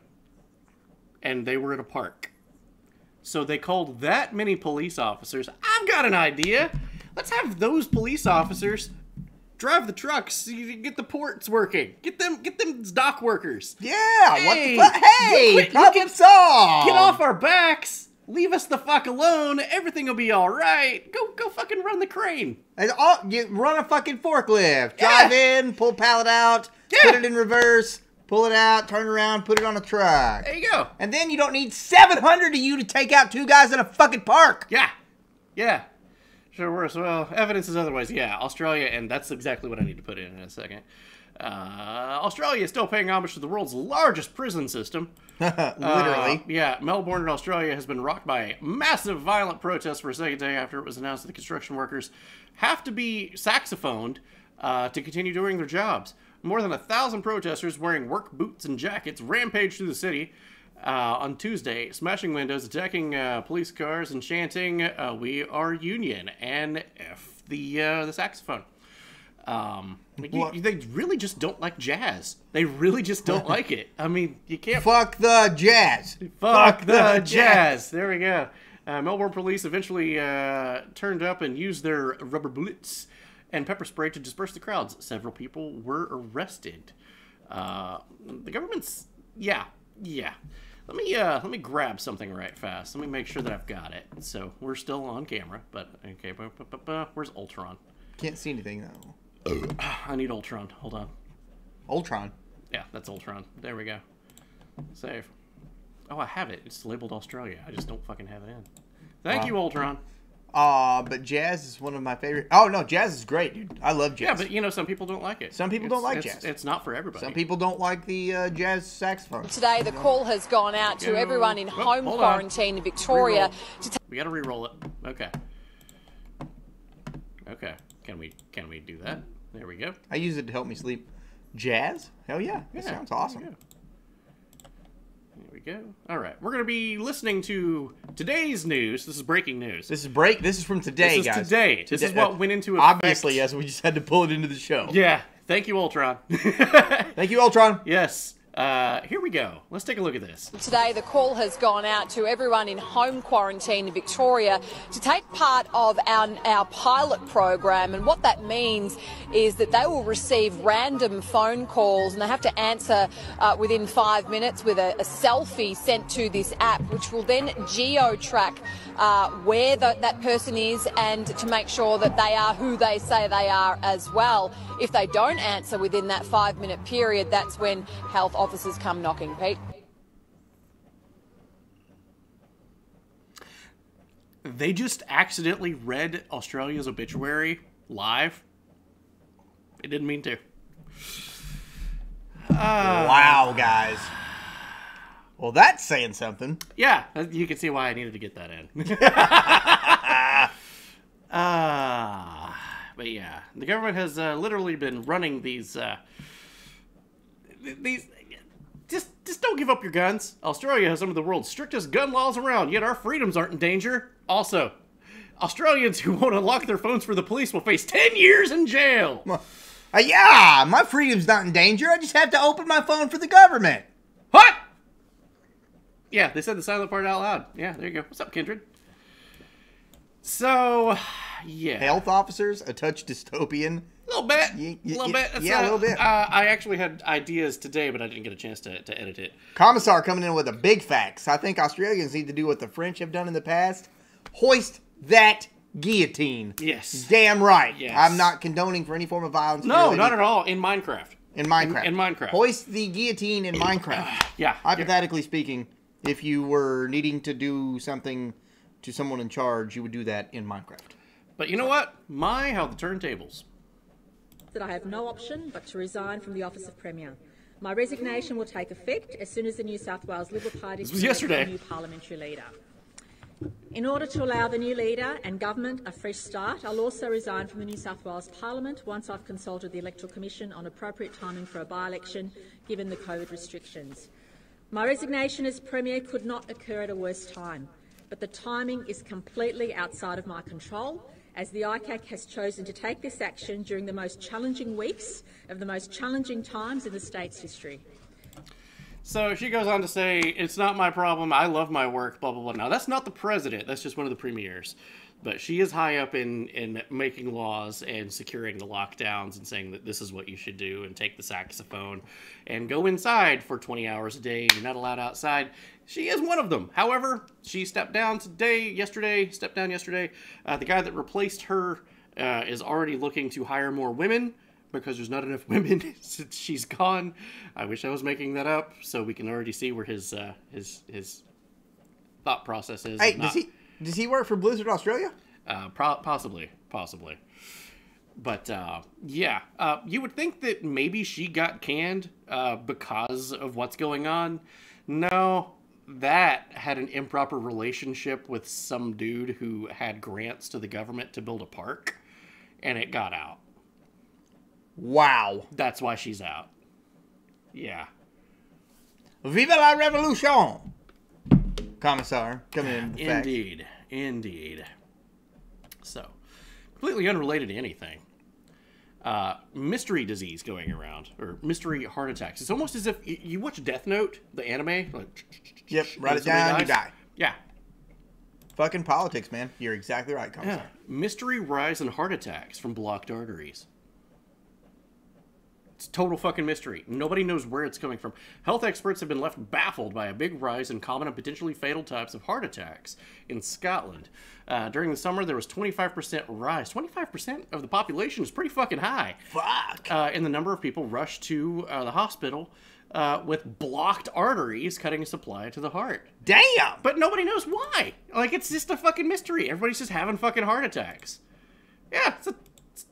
And they were at a park. So they called that many police officers. I've got an idea. Let's have those police officers drive the trucks. Get the ports working. Get them dock workers. Yeah. Hey, what the fuck? Hey, problem solved. Get off our backs. Leave us the fuck alone. Everything will be all right. Go fucking run the crane. You run a fucking forklift. Drive in, pull pallet out, put it in reverse. Pull it out, turn around, put it on a truck. There you go. And then you don't need 700 of you to take out 2 guys in a fucking park. Yeah. Sure worse. Well, evidence is otherwise. Yeah, Australia, and that's exactly what I need to put in a second. Australia is still paying homage to the world's largest prison system. Literally. Yeah, Melbourne in Australia has been rocked by massive violent protests for a second day after it was announced that the construction workers have to be saxophoned to continue doing their jobs. More than 1,000 protesters wearing work boots and jackets rampaged through the city on Tuesday, smashing windows, attacking police cars, and chanting, "We are union," and F the saxophone. They really just don't like jazz. They really just don't like it. I mean, you can't... Fuck the jazz. Fuck the jazz. There we go. Melbourne police eventually turned up and used their rubber bullets and pepper spray to disperse the crowds. Several people were arrested. The government's... Yeah. Let me grab something right fast. Let me make sure that I've got it. So, we're still on camera, but... Okay, where's Ultron? Can't see anything, though. I need Ultron. Hold on. Ultron? Yeah, that's Ultron. There we go. Save. Oh, I have it. It's labeled Australia. I just don't fucking have it in. Thank you, Ultron. But jazz is one of my favorite. Oh, no, jazz is great, dude. I love jazz. Yeah, but, some people don't like it. Some people don't like jazz. It's not for everybody. Some people don't like the jazz saxophone. Today, the call has gone out to everyone in home quarantine in Victoria. We got to re-roll it. Okay. Okay. Can we do that? There we go. I use it to help me sleep. Jazz? Hell yeah. That sounds awesome. There we go. All right. We're going to be listening to today's news. This is breaking news. This is from today, guys. This is today. This is what went into effect. Obviously, yes. We just had to pull it into the show. Yeah. Thank you, Ultron. Thank you, Ultron. Yes. Here we go. Let's take a look at this. Today, the call has gone out to everyone in home quarantine in Victoria to take part of our pilot program. And what that means is that they will receive random phone calls and they have to answer within 5 minutes with a selfie sent to this app, which will then geo-track where that person is and to make sure that they are who they say they are as well. If they don't answer within that 5-minute period, that's when health officers come knocking, Pete. They just accidentally read Australia's obituary live. They didn't mean to. Wow, guys. Well, that's saying something. Yeah, you can see why I needed to get that in. But yeah, the government has literally been running these. Just don't give up your guns. Australia has some of the world's strictest gun laws around, yet our freedoms aren't in danger. Also, Australians who won't unlock their phones for the police will face 10 years in jail. Yeah, my freedom's not in danger. I just have to open my phone for the government. What? Yeah, they said the silent part out loud. Yeah, there you go. What's up, Kindred? So, yeah. Health officers, a touch dystopian. A little bit. A little bit. Yeah, a little bit. I actually had ideas today, but I didn't get a chance to edit it. Commissar coming in with a big facts. I think Australians need to do what the French have done in the past. Hoist that guillotine. Yes. Damn right. Yes. I'm not condoning for any form of violence. No, not at all. In Minecraft. In Minecraft. In Minecraft. Hoist the guillotine in Minecraft. Yeah. Hypothetically speaking, if you were needing to do something to someone in charge, you would do that in Minecraft. But you know what? How the turntables. That I have no option but to resign from the office of Premier. My resignation will take effect as soon as the New South Wales Liberal Party selects a new parliamentary leader. In order to allow the new leader and government a fresh start, I'll also resign from the New South Wales Parliament once I've consulted the Electoral Commission on appropriate timing for a by-election, given the COVID restrictions. My resignation as Premier could not occur at a worse time, but the timing is completely outside of my control, as the ICAC has chosen to take this action during the most challenging weeks of the most challenging times in the state's history. So she goes on to say, it's not my problem, I love my work, blah, blah, blah. Now, that's not the president, that's just one of the premiers. But she is high up in making laws and securing the lockdowns and saying that this is what you should do and take the saxophone and go inside for 20 hours a day. You're not allowed outside. She is one of them. However, she stepped down yesterday. The guy that replaced her is already looking to hire more women because there's not enough women since she's gone. I wish I was making that up, so we can already see where his thought process is. Hey, does he work for Blizzard Australia? Possibly. But, yeah. You would think that maybe she got canned because of what's going on. No, that had an improper relationship with some dude who had grants to the government to build a park, and it got out. Wow. That's why she's out. Yeah. Viva la revolution! Commissar, coming in with the facts. Indeed. So, completely unrelated to anything. Mystery disease going around, or mystery heart attacks. It's almost as if you watch Death Note, the anime. Like, yep, write it down, you die. Yeah. Fucking politics, man. You're exactly right, Commissar. Yeah. Mystery rise in heart attacks from blocked arteries. It's total fucking mystery. Nobody knows where it's coming from. Health experts have been left baffled by a big rise in common and potentially fatal types of heart attacks in Scotland. During the summer, there was 25% rise. 25% of the population is pretty fucking high. Fuck! And the number of people rushed to the hospital with blocked arteries cutting a supply to the heart. Damn! But nobody knows why. Like, it's just a fucking mystery. Everybody's just having fucking heart attacks. Yeah, it's a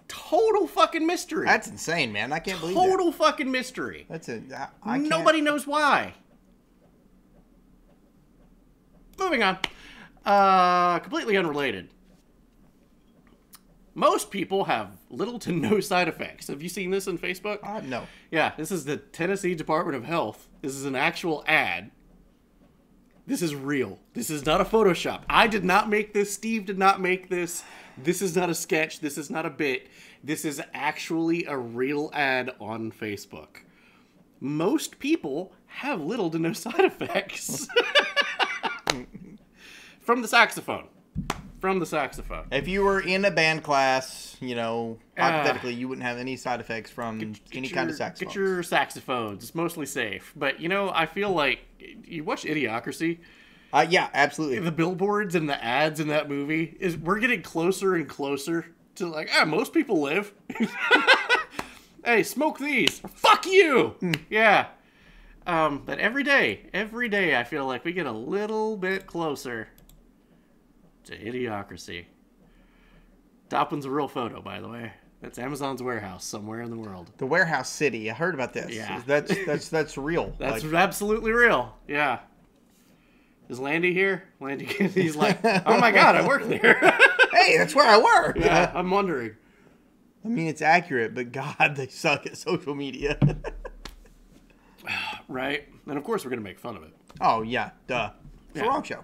total fucking mystery. That's insane, man. I can't believe that. Total fucking mystery. That's Nobody knows why. Moving on. Completely unrelated. Most people have little to no side effects. Have you seen this on Facebook? No. Yeah, this is the Tennessee Department of Health. This is an actual ad. This is real. This is not a Photoshop. I did not make this. Steve did not make this. This is not a sketch. This is not a bit. This is actually a real ad on Facebook. Most people have little to no side effects. From the saxophone. If you were in a band class, hypothetically, you wouldn't have any side effects from any kind of saxophone. Get your saxophones. It's mostly safe. But, I feel like... You watch Idiocracy? Yeah, absolutely. The billboards and the ads in that movie, we're getting closer and closer to most people live. Hey, smoke these. Fuck you! Yeah. But every day, I feel like we get a little bit closer to idiocracy. Top one's a real photo, by the way. That's Amazon's warehouse somewhere in the world. The warehouse city. I heard about this. Yeah. That's real. That's absolutely real. Yeah. Is Landy here? Landy, he's like, oh my God, I work there. Hey, that's where I work. Yeah, I'm wondering. I mean, it's accurate, but God, they suck at social media. Right. And of course, we're going to make fun of it. Oh, yeah. Duh. It's the wrong show.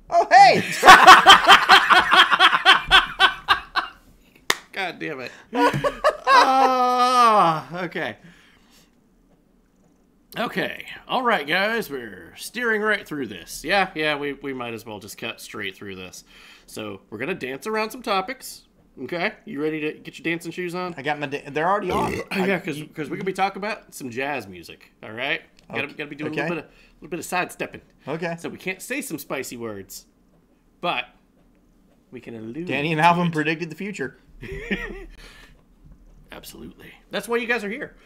Oh, hey! God damn it. Okay. Okay. All right, guys. We're steering right through this. Yeah, we might as well just cut straight through this. So we're going to dance around some topics. Okay? You ready to get your dancing shoes on? I got my... They're already on. Yeah, because we're going to be talking about some jazz music. All right? Got to be doing a little bit of sidestepping. Okay. So we can't say some spicy words, but we can allude. Danny and Alvin predicted the future. Absolutely. That's why you guys are here.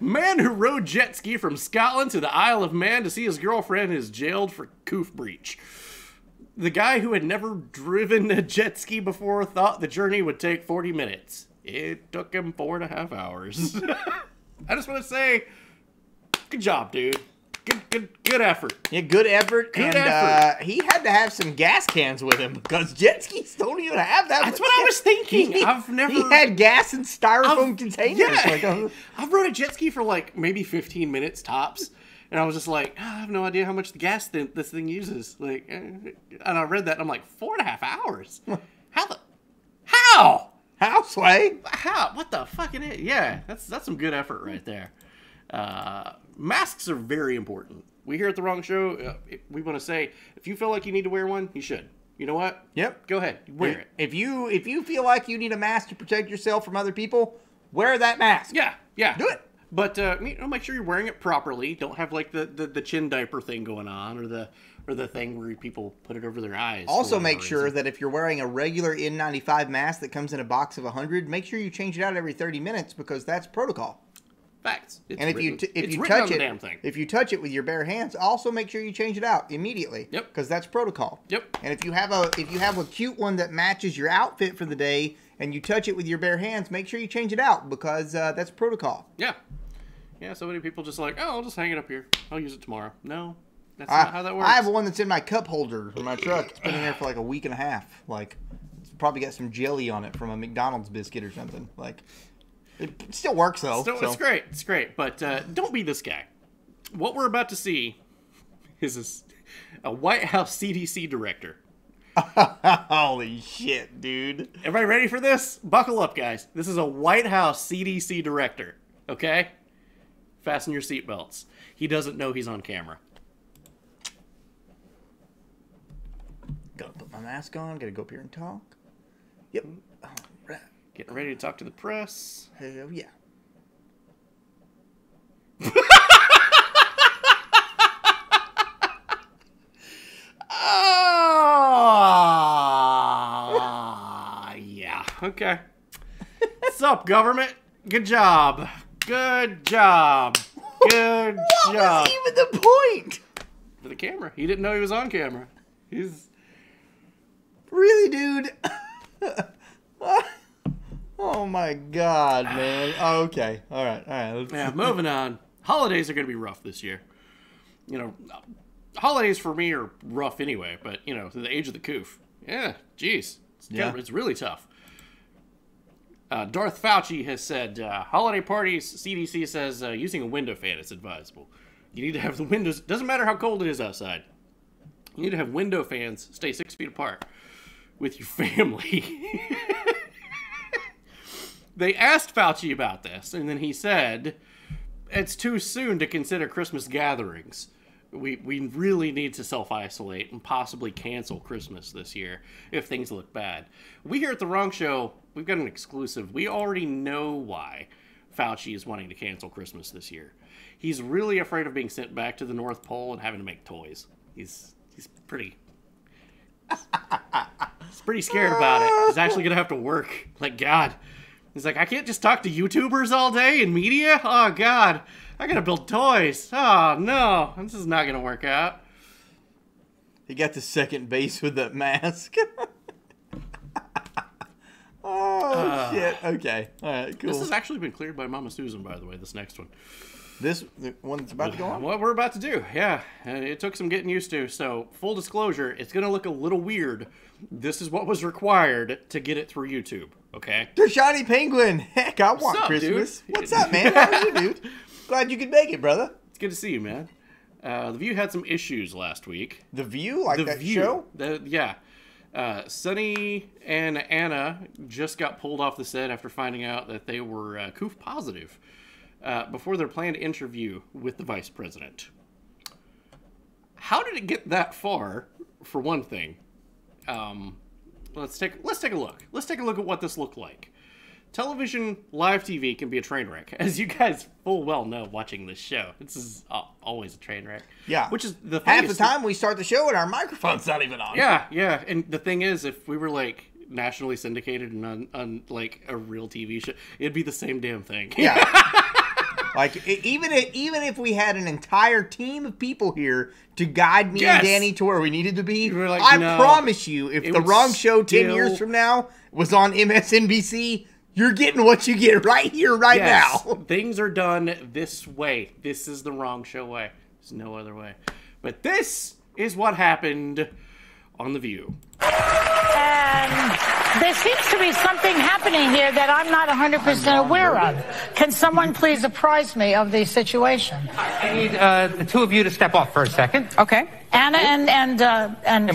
Man who rode jet ski from Scotland to the Isle of Man to see his girlfriend is jailed for coof breach. The guy who had never driven a jet ski before thought the journey would take 40 minutes. It took him 4.5 hours. I just want to say, good job, dude. Good effort. Yeah, good effort. Good effort. He had to have some gas cans with him because jet skis don't even have that. That's what I was thinking. He had gas in styrofoam containers. Yeah. I've rode a jet ski for like maybe 15 minutes tops. And I was just like, I have no idea how much the gas this thing uses. Like, and I read that and I'm like, 4.5 hours? How? How, Sway? How? What the fucking is? Yeah, that's some good effort right there. Masks are very important. We here at The Wrong Show, we want to say, if you feel like you need to wear one, you should. You know what? Yep. Go ahead. Wear it. If you feel like you need a mask to protect yourself from other people, wear that mask. Yeah. Do it. But make sure you're wearing it properly. Don't have like the chin diaper thing going on, or the thing where people put it over their eyes. Also, make sure that if you're wearing a regular N95 mask that comes in a box of 100, make sure you change it out every 30 minutes because that's protocol. Facts. And if you touch it with your bare hands, also make sure you change it out immediately. Yep. Because that's protocol. Yep. And if you have a cute one that matches your outfit for the day and you touch it with your bare hands, make sure you change it out because that's protocol. Yeah. Yeah, so many people just like, oh, I'll just hang it up here. I'll use it tomorrow. No, that's not how that works. I have one that's in my cup holder in my truck. It's been in there for like a week and a half. Like, it's probably got some jelly on it from a McDonald's biscuit or something. Like, it still works though. It's great. It's great. But don't be this guy. What we're about to see is a White House CDC director. Holy shit, dude. Everybody ready for this? Buckle up, guys. This is a White House CDC director. Okay? Fasten your seatbelts. He doesn't know he's on camera. Gotta put my mask on. Gotta go up here and talk. Yep. All right. Getting ready to talk to the press. Hell yeah. Yeah. Okay. What's up, government? Good job. Good job. Good job. What was even the point? For the camera. He didn't know he was on camera. He's... Really, dude? Oh my god, man. Oh, okay. All right. Yeah, moving on. Holidays are going to be rough this year. You know, holidays for me are rough anyway, but, you know, the age of the coof. Yeah, geez. It's really tough. Darth Fauci has said, holiday parties, CDC says, using a window fan is advisable. You need to have the windows, doesn't matter how cold it is outside. You need to have window fans stay 6 feet apart with your family. They asked Fauci about this, and then he said, it's too soon to consider Christmas gatherings. We really need to self-isolate and possibly cancel Christmas this year if things look bad. We here at The Wrong Show, we've got an exclusive. We already know why Fauci is wanting to cancel Christmas this year. He's really afraid of being sent back to the North Pole and having to make toys. He's pretty... He's pretty scared about it. He's actually going to have to work. Like, God, He's like, I can't just talk to YouTubers all day in media? Oh, God. I gotta build toys. Oh, no. This is not gonna work out. He got to second base with that mask. Oh, shit. Okay. All right, cool. This has actually been cleared by Mama Susan, by the way, this next one. The one that's about to go on? What we're about to do, yeah. It took some getting used to. So, full disclosure, it's going to look a little weird. This is what was required to get it through YouTube, okay? The shiny penguin. Heck, I want Christmas. Dude? What's up, man? How are you, dude? Glad you could make it, brother. It's good to see you, man. The View had some issues last week. The View? Like that show? Yeah. Sunny and Anna just got pulled off the set after finding out that they were COOF positive before their planned interview with the vice president. How did it get that far, for one thing? Let's take a look. Let's take a look at what this looked like. Television, live TV can be a train wreck, as you guys full well know watching this show. This is always a train wreck. Yeah. Which is the half the time we start the show and our microphone's not even on. Yeah, yeah. And the thing is, if we were like nationally syndicated and on like a real TV show, it'd be the same damn thing. Yeah. Like even if we had an entire team of people here to guide me and Danny to where we needed to be, like, I no, promise you, if the wrong show 10 years from now was on MSNBC, you're getting what you get right here, right now. Things are done this way. This is the wrong show way. There's no other way. But this is what happened on The View. And there seems to be something happening here that I'm not 100% aware of. Can someone please apprise me of the situation? I need the two of you to step off for a second. Okay. Anna and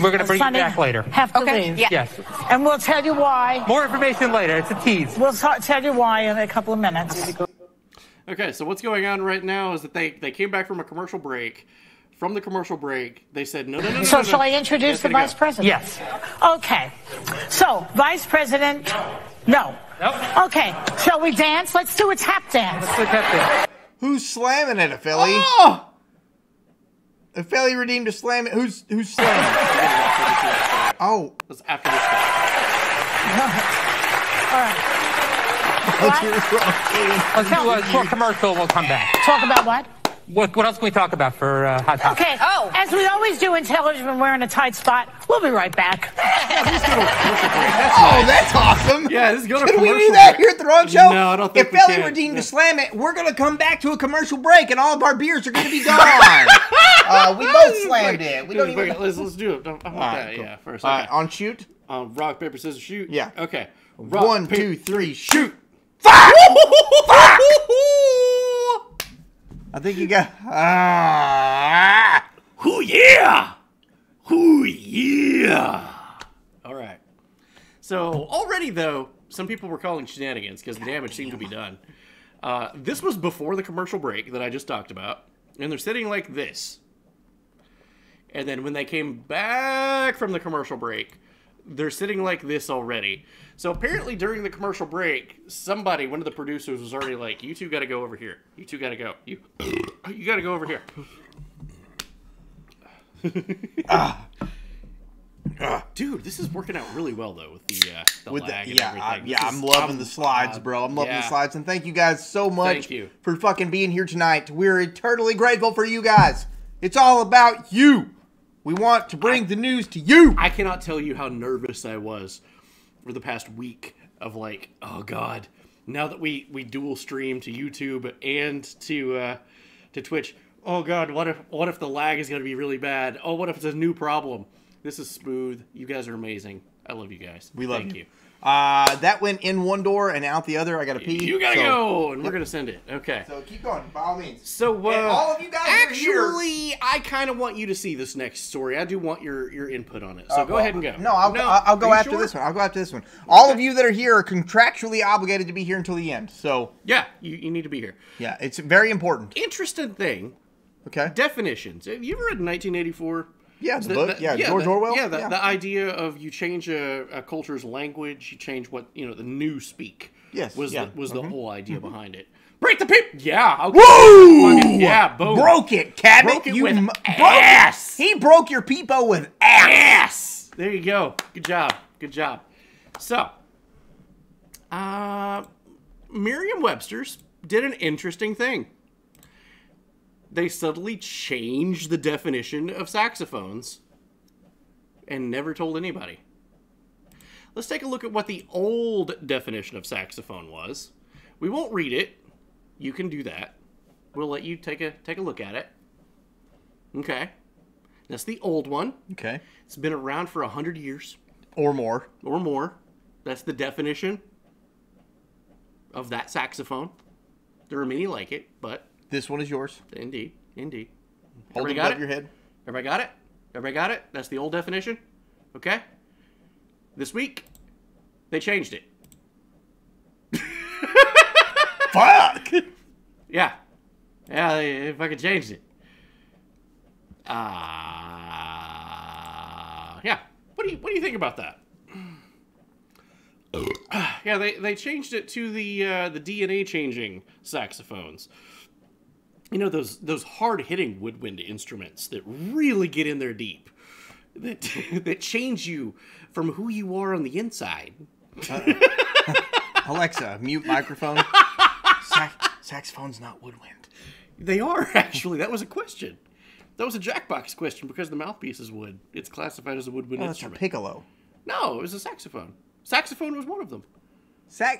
we're going to bring Sunny you back later. Have to leave. Yeah. Yes. And we'll tell you why. More information later. It's a tease. We'll tell you why in a couple of minutes. Okay, so what's going on right now is that they came back from a commercial break. From the commercial break, they said, no. So shall I introduce the Vice President? Yes. Okay. So, Vice President, no. Nope. Okay. Shall we dance? Let's do a tap dance. Let's do a tap dance. Who's slamming it, Ophelia? Oh! Ophelia redeemed to slam it. Who's slamming it? Oh. That's after this All right. Let's do a short commercial. We'll come back. Talk about what? What else can we talk about for Hot Topic? Okay. Oh. As we always do in television when we're in a tight spot, we'll be right back. That's awesome. Yeah, this is going to Can commercial we do that break. here at the wrong show? No, I don't think if we Ellie can. redeemed to slam it, we're going to come back to a commercial break and all of our beers are going to be gone. We both slammed it. We don't even... Let's do it. All right, cool. yeah, first. All right, on shoot? Rock, paper, scissors, shoot. Yeah. Okay. Rock, 1, 2, 3, shoot. Fuck! I think you got... Hoo yeah! Hoo yeah! All right. So, already, though, some people were calling shenanigans because the damage seemed to be done. This was before the commercial break that I just talked about. And they're sitting like this. And then when they came back from the commercial break, they're sitting like this already. So apparently during the commercial break, somebody, one of the producers was already like, you two got to go over here. You two got to go. You got to go over here. Dude, this is working out really well, though, with the lag and everything. I'm loving the slides, bro. I'm loving the slides. And thank you guys so much for fucking being here tonight. We're eternally grateful for you guys. It's all about you. We want to bring the news to you. I cannot tell you how nervous I was for the past week of like, oh God, now that we dual stream to YouTube and to Twitch, oh God, what if the lag is going to be really bad? Oh, what if it's a new problem? This is smooth. You guys are amazing. I love you guys. We love Thank you. That went in one door and out the other. I got to pee. You got to go, and we're going to send it. Okay. So keep going, by all means. So, and all of you guys actually, I kind of want you to see this next story. I do want your input on it. So go ahead and go. No, I'll go after this one. I'll go after this one. All of you that are here are contractually obligated to be here until the end. So yeah, you need to be here. Yeah, it's very important. Interesting thing. Okay. Definitions. Have you ever read 1984? Yeah, the book. George Orwell. Yeah, the idea of you change a culture's language, you change what the new speak. Yes, was the whole idea behind it. Break the paper. Yeah. Okay. Woo! Yeah. Boom. Broke it, Cabot. Broke it with ass. He broke your peepo with ass. There you go. Good job. Good job. So, Merriam-Webster's did an interesting thing. They subtly changed the definition of saxophones and never told anybody. Let's take a look at what the old definition of saxophone was. We won't read it. You can do that. We'll let you take a look at it. Okay. That's the old one. Okay. It's been around for 100 years. Or more. Or more. That's the definition of that saxophone. There are many like it, but... This one is yours. Indeed. Indeed. Hold it above your head. Everybody got it? Everybody got it? That's the old definition? Okay. This week, they changed it. Fuck! Yeah. Yeah, they fucking changed it. Yeah. What do you think about that? Yeah, they changed it to the DNA changing saxophones. You know, those hard hitting woodwind instruments that really get in there deep, that change you from who you are on the inside. Alexa, mute microphone. Saxophone's not woodwind. They are, actually. That was a question. That was a Jackbox question because the mouthpiece is wood. It's classified as a woodwind instrument. That's a piccolo. No, it was a saxophone. Saxophone was one of them.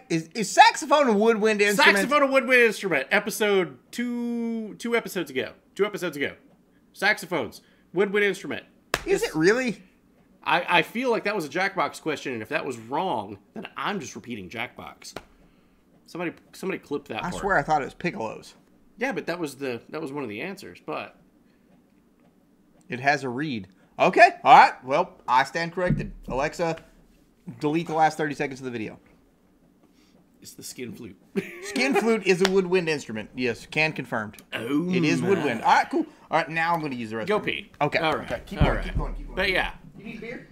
Is saxophone a woodwind instrument? Saxophone a woodwind instrument. Episode two episodes ago. 2 episodes ago. Saxophones. Woodwind instrument. Is it really? I feel like that was a Jackbox question, and if that was wrong, then I'm just repeating Jackbox. Somebody clip that part. I swear I thought it was piccolos. Yeah, but that was one of the answers, but it has a read. Okay, all right. Well, I stand corrected. Alexa, delete the last 30 seconds of the video. It's the skin flute. Skin flute is a woodwind instrument. Yes, can confirmed. Oh, it is woodwind. All right, cool. All right, now I'm going to use the rest. Go of it. pee. Okay. All right. Okay. Keep All going. right. Keep going. Keep going. But yeah. You need beer?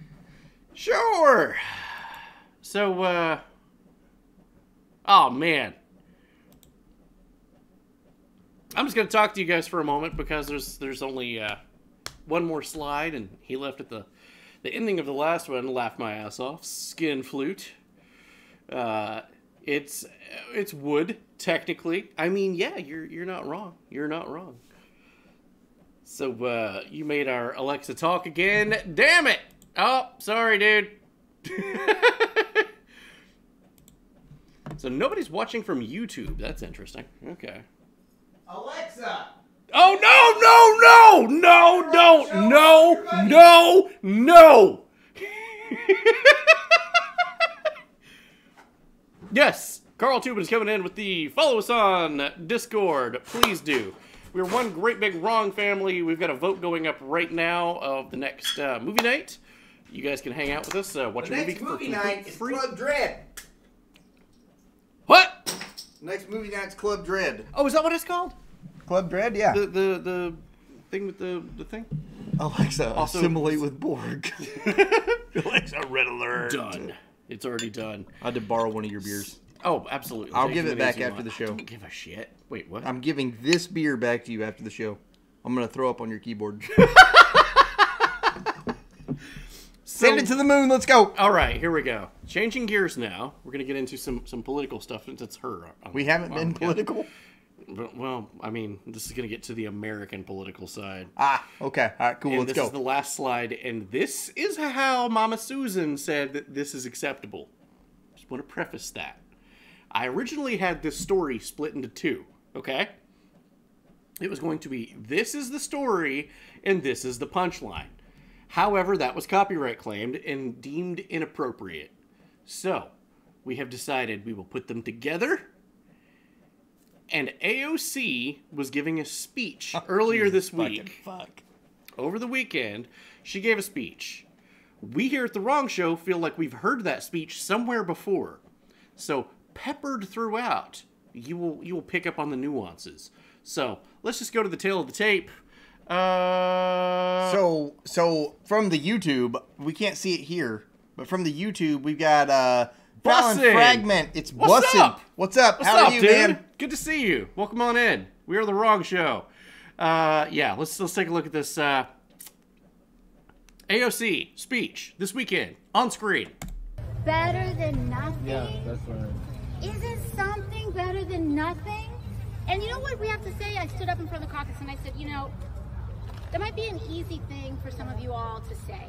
Sure. So, oh man, I'm just going to talk to you guys for a moment because there's only one more slide, and he left at the ending of the last one. Laughed my ass off. Skin flute. It's wood technically. I mean, yeah, you're not wrong. You're not wrong. So you made our Alexa talk again. Damn it! Oh, sorry, dude. So nobody's watching from YouTube. That's interesting. Okay. Alexa. Oh no! No! Yes, Carl Tubin is coming in with the follow us on Discord. Please do. We're one great big wrong family. We've got a vote going up right now of the next movie night. You guys can hang out with us. Watch a movie. Next movie night is Club Dread. What? Next movie night's Club Dread. Oh, is that what it's called? Club Dread, yeah. The thing with the thing. Alexa, also, assimilate with Borg. Alexa, red alert. Done. It's already done. I had to borrow one of your beers. Oh, absolutely. I'll give it back after the show. I don't give a shit. Wait, what? I'm giving this beer back to you after the show. I'm going to throw up on your keyboard. Send it to the moon. Let's go. All right, here we go. Changing gears now. We're going to get into some political stuff since it's her. We haven't been political? But, well, I mean, this is going to get to the American political side. Ah, okay. All right, cool. And Let's go. This is the last slide, and this is how Mama Susan said that this is acceptable. Just want to preface that. I originally had this story split into 2, okay? It was going to be, this is the story, and this is the punchline. However, that was copyright claimed and deemed inappropriate. So, we have decided we will put them together. And AOC was giving a speech earlier this week. Over the weekend, she gave a speech. We here at The Wrong Show feel like we've heard that speech somewhere before. So, peppered throughout, you will pick up on the nuances. So, let's just go to the tail of the tape. So from the YouTube, we can't see it here, but from the YouTube, we've got Fallon Fragment. It's What's Bussin'. up? What's up? What's How up, are you, dude? man? Good to see you. Welcome on in. We are The Wrong Show. Yeah, let's take a look at this AOC speech this weekend on screen. Better than nothing. Yeah, that's right. isn't something better than nothing? And you know what we have to say? I stood up in front of the caucus and I said, you know, that might be an easy thing for some of you all to say.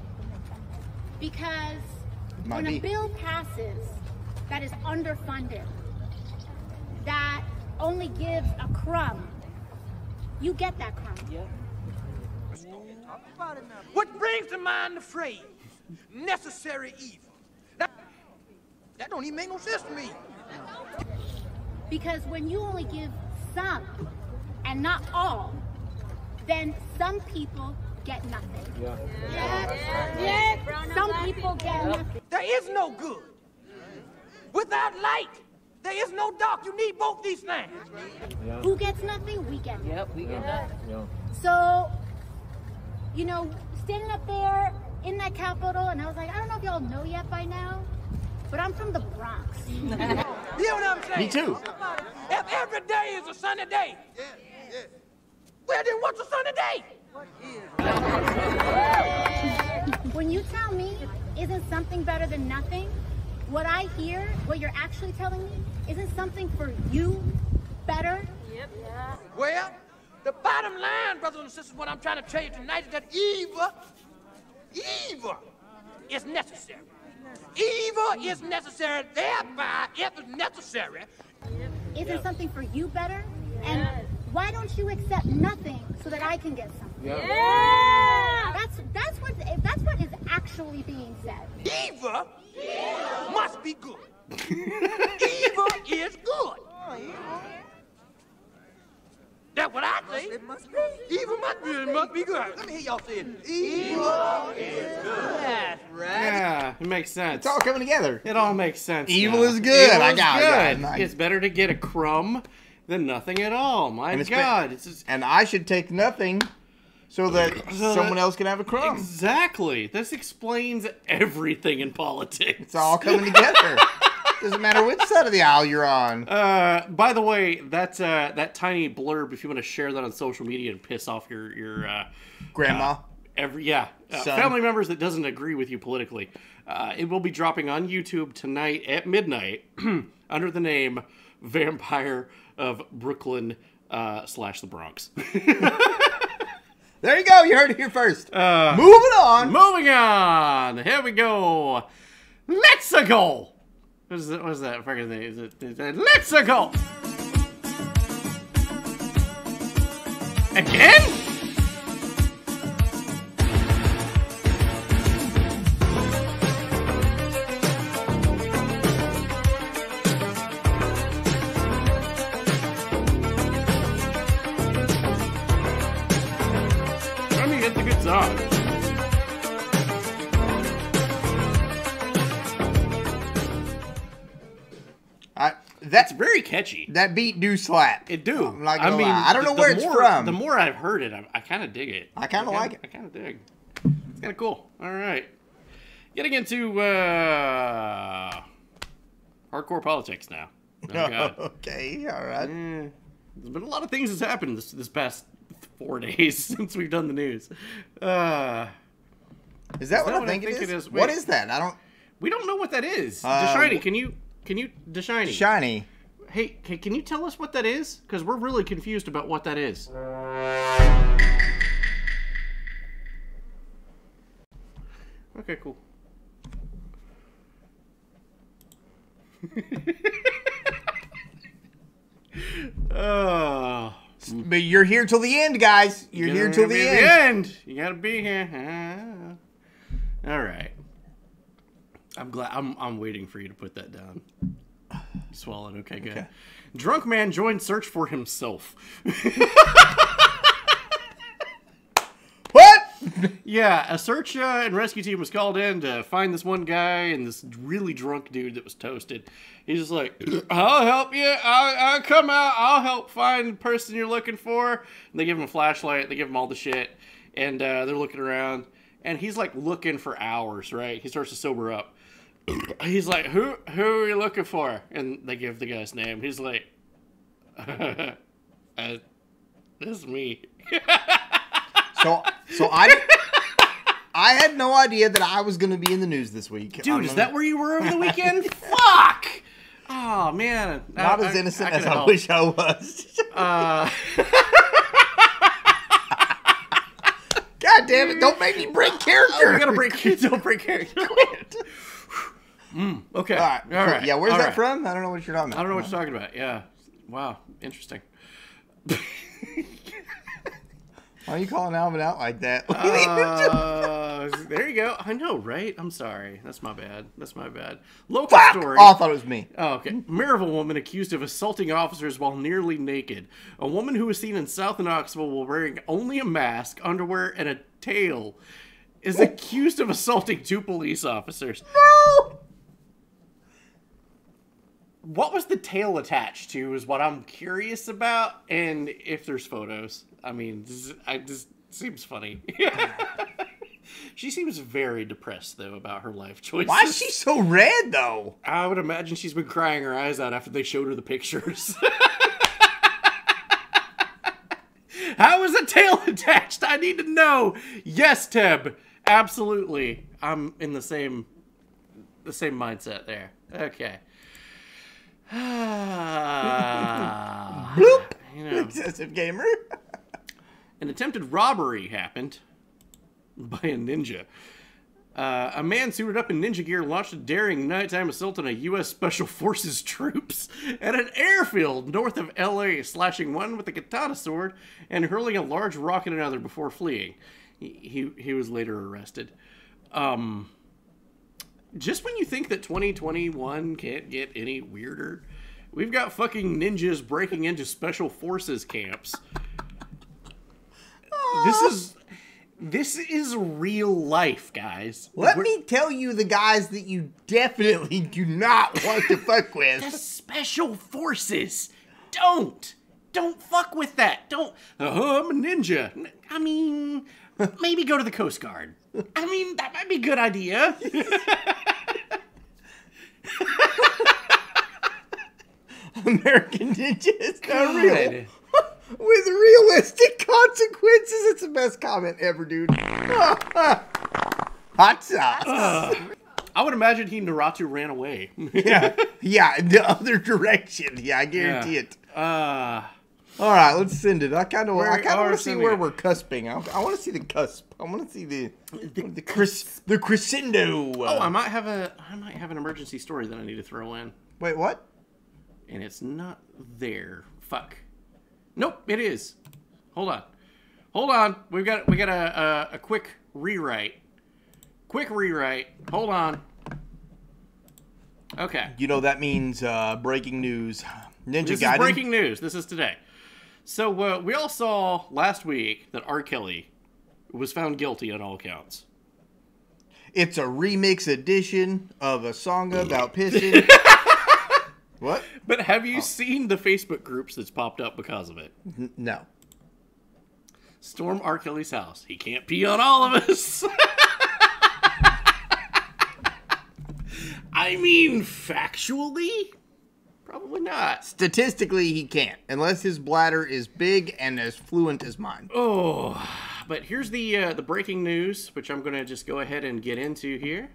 Because when a bill passes that is underfunded, that only gives a crumb, you get that crumb. Yeah. What brings to mind the phrase, necessary evil? That don't even make no sense to me. Because when you only give some and not all, then some people get nothing. Yeah. Some people get nothing. There is no good. Without light, there is no dark. You need both these things. Yeah. Who gets nothing? We get nothing. Yep, we get nothing. Yeah. So, you know, standing up there in that Capitol, and I was like, I don't know if y'all know yet by now, but I'm from the Bronx. You know what I'm saying? Me too. If every day is a sunny day, well then what's a sunny day? When you tell me isn't something better than nothing, what I hear, what you're actually telling me, isn't something for you better? Yep. Yeah. Well, the bottom line, brothers and sisters, what I'm trying to tell you tonight is that evil is necessary. Evil is necessary, thereby, if it's necessary. Isn't something for you better? And why don't you accept nothing so that I can get something? Yeah. That's what is actually being said. Evil must be good. Evil is good. That's what I say. It must be. Evil must be good. Let me hear y'all say it. Evil is good. That's right. Yeah, it makes sense. It's all coming together. It all makes sense. Evil is good. Evil I is got good. it. It's better to get a crumb than nothing at all. My God. It's just... And I should take nothing so that someone else can have a crumb. Exactly. This explains everything in politics. It's all coming together. Doesn't matter which side of the aisle you're on. By the way, that tiny blurb, if you want to share that on social media and piss off your grandma, family members that doesn't agree with you politically, it will be dropping on YouTube tonight at midnight under the name Vampire of Brooklyn / the Bronx. There you go. You heard it here first. Moving on. Moving on. Here we go. Let's go. What is that fucking thing? Is it let's go. Again? I mean, it's a good song. That's very catchy. That beat do slap. It do. I'm not gonna lie. I don't know where it's from. The more I've heard it, I kind of dig it. I kind of like it. I kind of dig. It's kind of cool. All right. Getting into hardcore politics now. Oh, God. Okay. All right. There's been a lot of things that's happened this past 4 days since we've done the news. Is that what I think it is? What is that? We don't know what that is. Deshiny, can you Deshiny? Shiny. Hey, can you tell us what that is? Because we're really confused about what that is. Okay, cool. But you're here till the end, guys. You're here till the end. You gotta be here. All right. I'm glad. I'm waiting for you to put that down. Swallow it. Okay, good. Okay. Drunk man joined search for himself. What? Yeah, a search and rescue team was called in to find this one guy and this really drunk dude that was toasted. He's just like, I'll help you. I'll come out. I'll help find the person you're looking for. And they give him a flashlight. They give him all the shit. And they're looking around. And he's like looking for hours, right? He starts to sober up. He's like, who are you looking for? And they give the guy's name. He's like, this is me. So I had no idea that I was going to be in the news this week. Dude, is that where you were over the weekend? Fuck! Oh man, not as innocent as I wish I was. God damn it! Don't make me break character. We gotta don't break character. Okay. All right. All right. Yeah, where's that from? I don't know what you're talking about. I don't know what you're talking about. Yeah. Wow. Interesting. Why are you calling Alvin out like that? There you go. I know, right? I'm sorry. That's my bad. Local story. Oh, I thought it was me. Oh, okay. Maryville woman accused of assaulting officers while nearly naked. A woman who was seen in South Knoxville while wearing only a mask, underwear, and a tail is accused of assaulting 2 police officers. No! What was the tail attached to is what I'm curious about, and if there's photos. I mean, this seems funny. She seems very depressed, though, about her life choices. Why is she so red, though? I would imagine she's been crying her eyes out after they showed her the pictures. How is a tail attached? I need to know. Yes, Teb. Absolutely. I'm in the same mindset there. Okay. Bloop. You know, excessive gamer. An attempted robbery happened by a ninja. A man suited up in ninja gear launched a daring nighttime assault on a U.S. Special Forces troops at an airfield north of L.A., slashing one with a katana sword and hurling a large rock at another before fleeing. He was later arrested. Just when you think that 2021 can't get any weirder, we've got fucking ninjas breaking into Special Forces camps. This is real life, guys. Let me tell you the guys that you definitely do not want to fuck with. The Special Forces. Don't fuck with that. Don't. I'm a ninja. I mean, maybe go to the Coast Guard. I mean, that might be a good idea. American ninjas are real. With realistic consequences. It's the best comment ever, dude. Hot sauce. I would imagine Naruto ran away. Yeah, the other direction. Yeah, I guarantee it. All right, let's send it. I kind of want to see where we're cusping. I want to see the cusp. I want to see the crescendo. Oh, I might have an emergency story that I need to throw in. Wait, what? And it's not there. Fuck. Nope, it is. Hold on. We got a quick rewrite. Hold on. Okay. You know that means breaking news. This is breaking news. This is today. So we all saw last week that R. Kelly was found guilty on all counts. It's a remix edition of a song about pissing. What? But have you seen the Facebook groups that's popped up because of it? No. Storm R. Kelly's house. He can't pee on all of us. I mean, factually, probably not. Statistically, he can't, unless his bladder is big and as fluent as mine. Oh, but here's the breaking news, which I'm going to just go ahead and get into here.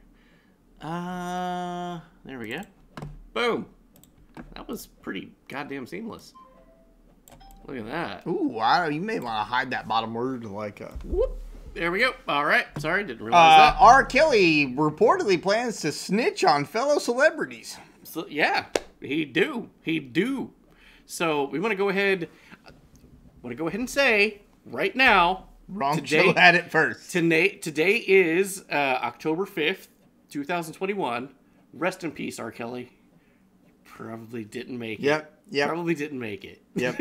There we go. Boom. That was pretty goddamn seamless. Look at that. Ooh, you may want to hide that bottom word like a... Whoop. There we go. All right. Sorry, didn't realize that. R. Kelly reportedly plans to snitch on fellow celebrities. So, yeah, he do. So we want to go ahead and say right now. Wrong show had it first. Today is October 5th, 2021. Rest in peace, R. Kelly. Probably didn't make it. Yep. Probably didn't make it. Yep.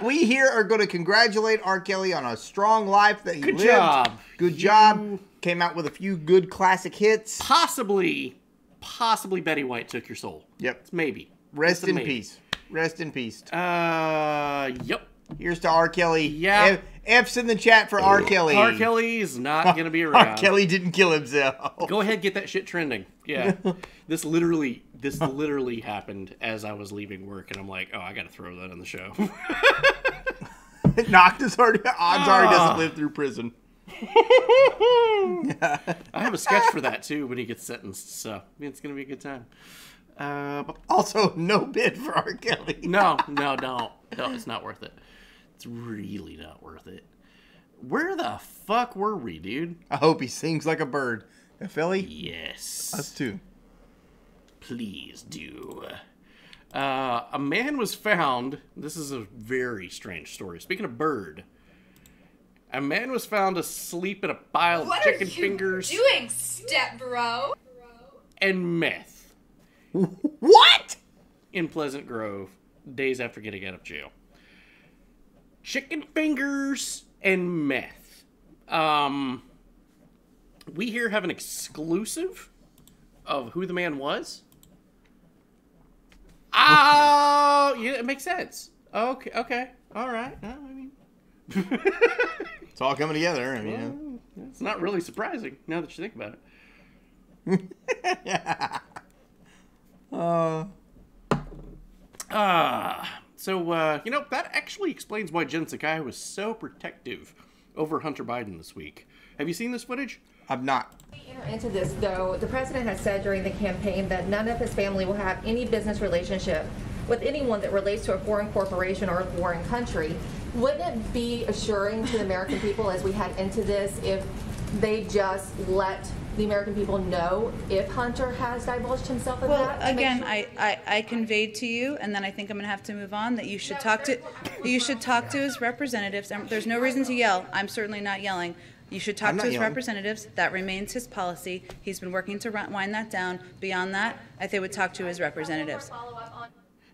We here are going to congratulate R. Kelly on a strong life that he lived. Good job. Came out with a few good classic hits. Possibly Betty White took your soul. Yep. Maybe. Rest in peace. Rest in peace. Yep. Here's to R. Kelly. Yeah. F's in the chat for R. Kelly. R. Kelly is not going to be around. R. Kelly didn't kill himself. Go ahead, get that shit trending. Yeah. This literally happened as I was leaving work, and I'm like, oh, I got to throw that on the show. Odds already doesn't live through prison. I have a sketch for that, too, when he gets sentenced, so it's going to be a good time. Also, no bid for R. Kelly. No, it's not worth it. It's really not worth it. Where the fuck were we, dude? I hope he sings like a bird. And Philly? Yes. Us too. Please do. A man was found. This is a very strange story. Speaking of bird, a man was found asleep in a pile of chicken fingers. What are you doing, step bro? And meth. What? In Pleasant Grove, days after getting out of jail. Chicken fingers and meth. We here have an exclusive of who the man was. Oh, yeah, it makes sense. Okay, all right. I mean, it's all coming together. I mean, it's not really surprising now that you think about it. So that actually explains why Jen Sakai was so protective over Hunter Biden this week. Have you seen this footage? I've not. Into this, though, the president has said during the campaign that none of his family will have any business relationship with anyone that relates to a foreign corporation or a foreign country. Wouldn't it be assuring to the American people as we head into this if they just let the American people know if Hunter has divulged himself in that? Well, again, I conveyed to you, and then I think I'm going to have to move on, that you should talk to his representatives. And there's no reason to yell. I'm certainly not yelling. You should talk to his representatives. That remains his policy. He's been working to wind that down. Beyond that, I think would talk to his representatives.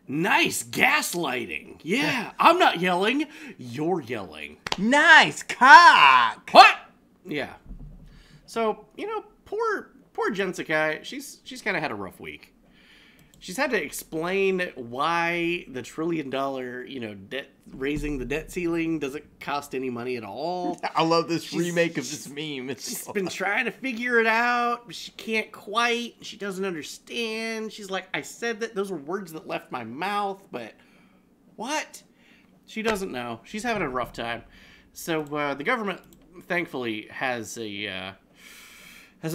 Nice gaslighting. Yeah, I'm not yelling. You're yelling. Nice cock. What? Yeah. So, poor Jen Sakai, she's kind of had a rough week. She's had to explain why the $1 trillion, debt, raising the debt ceiling doesn't cost any money at all. I love this remake of this meme. She's been trying to figure it out, but she can't quite. She doesn't understand. She's like, I said that those were words that left my mouth, but what? She doesn't know. She's having a rough time. So the government, thankfully, has a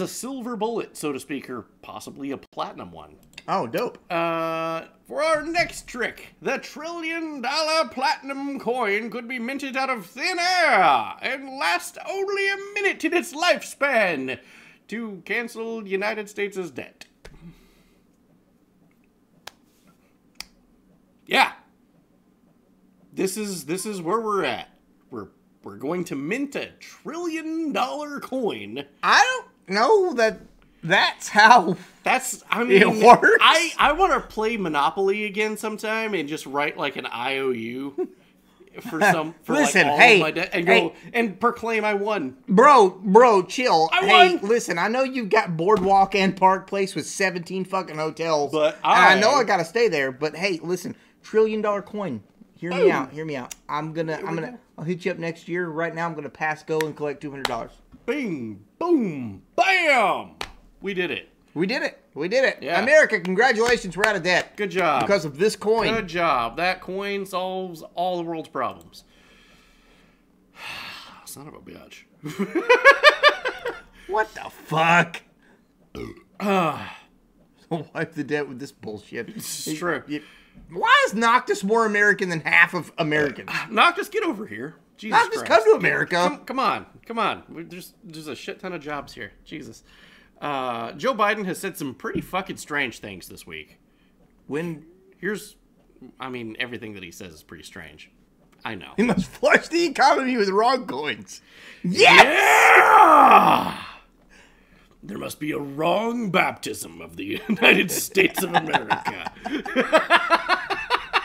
silver bullet, so to speak, or possibly a platinum one. Oh, dope. For our next trick, the $1 trillion platinum coin could be minted out of thin air and last only a minute in its lifespan to cancel the United States' debt. Yeah. This is where we're at. We're going to mint a $1 trillion coin. I don't know that's how it works. I want to play Monopoly again sometime and just write like an IOU for listen, all hey, of my debt and go and proclaim I won. Bro, chill. I won. Listen, I know you've got Boardwalk and Park Place with 17 fucking hotels, but I know I gotta stay there. But hey, listen, $1 trillion coin. Hear me out. I'll hit you up next year. Right now, I'm gonna pass go and collect $200. Bing, boom, bam. We did it. Yeah. America, congratulations. We're out of debt. Good job. Because of this coin. Good job. That coin solves all the world's problems. Son of a bitch. What the fuck? Wipe the debt with this bullshit. It's true. Why is Noctis more American than half of Americans? Noctis, get over here. Jesus Noctis, Christ. come to America. Come on. There's a shit ton of jobs here. Jesus. Joe Biden has said some pretty fucking strange things this week. Everything that he says is pretty strange. I know. He must flush the economy with wrong coins. Yes! Yeah! There must be a wrong baptism of the United States of America.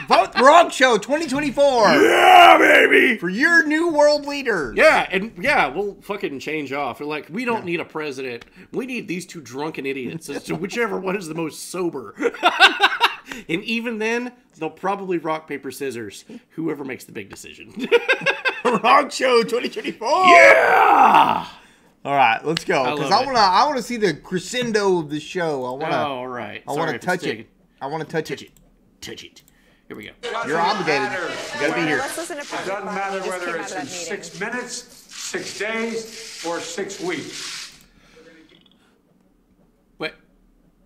Vote the Wrong Show 2024. Yeah, baby! For your new world leader. Yeah, we'll fucking change off. We're like, we don't need a president. We need these two drunken idiots as to whichever one is the most sober. And even then, they'll probably rock, paper, scissors, whoever makes the big decision. Wrong Show 2024. Yeah! All right, let's go. Because I want to see the crescendo of the show. All right. I want to touch it. I want to touch it. Touch it. Here we go. You're obligated. You got to be here. It doesn't matter whether it's in 6 minutes, 6 days, or 6 weeks.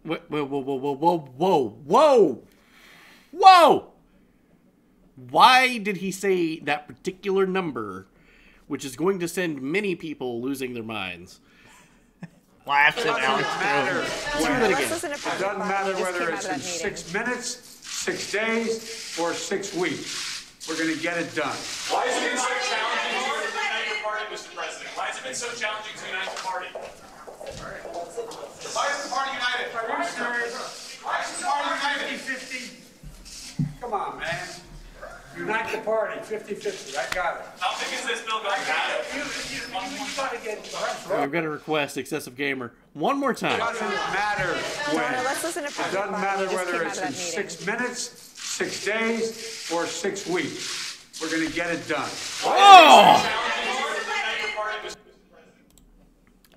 Whoa, whoa, whoa, whoa, whoa, whoa, whoa, whoa! Why did he say that particular number, which is going to send many people losing their minds? Laughs at Alex. It doesn't matter whether it's in 6 minutes, 6 days, or 6 weeks. We're going to get it done. Why has it been so challenging to unite the party, Mr. President? Why has it been so challenging to unite the party? Why is the party united? Why is the party united? 50-50. Come on, man. Unite the party. 50-50. I got it. How big is this bill going to have? You got to get... I've got a request, Excessive Gamer. One more time. It doesn't matter when. Let's listen to It doesn't matter whether it's in 6 minutes, 6 days, or 6 weeks. We're going to get it done. Oh!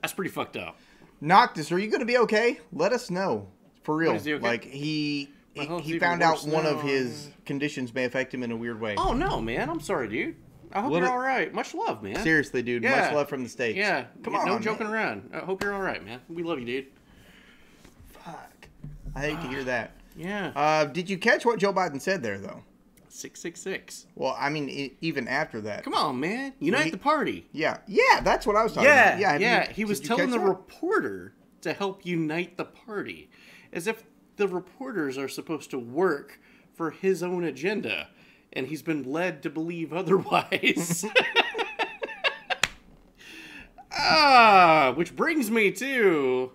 That's pretty fucked up. Noctis, are you going to be okay? Let us know. For real. Is he okay? Like, he found out one of his conditions may affect him in a weird way. Oh, no, man. I'm sorry, dude. I hope you're all right. Much love, man. Seriously, dude. Yeah. Much love from the States. Yeah. Come on, no joking around. I hope you're all right, man. We love you, dude. Fuck. I hate to hear that. Yeah. Did you catch what Joe Biden said there, though? 666. Well, I mean, even after that. Come on, man. Unite the party. Yeah. Yeah, that's what I was talking about. Yeah. He was telling the reporter to help unite the party. As if the reporters are supposed to work for his own agenda. And he's been led to believe otherwise. Which brings me to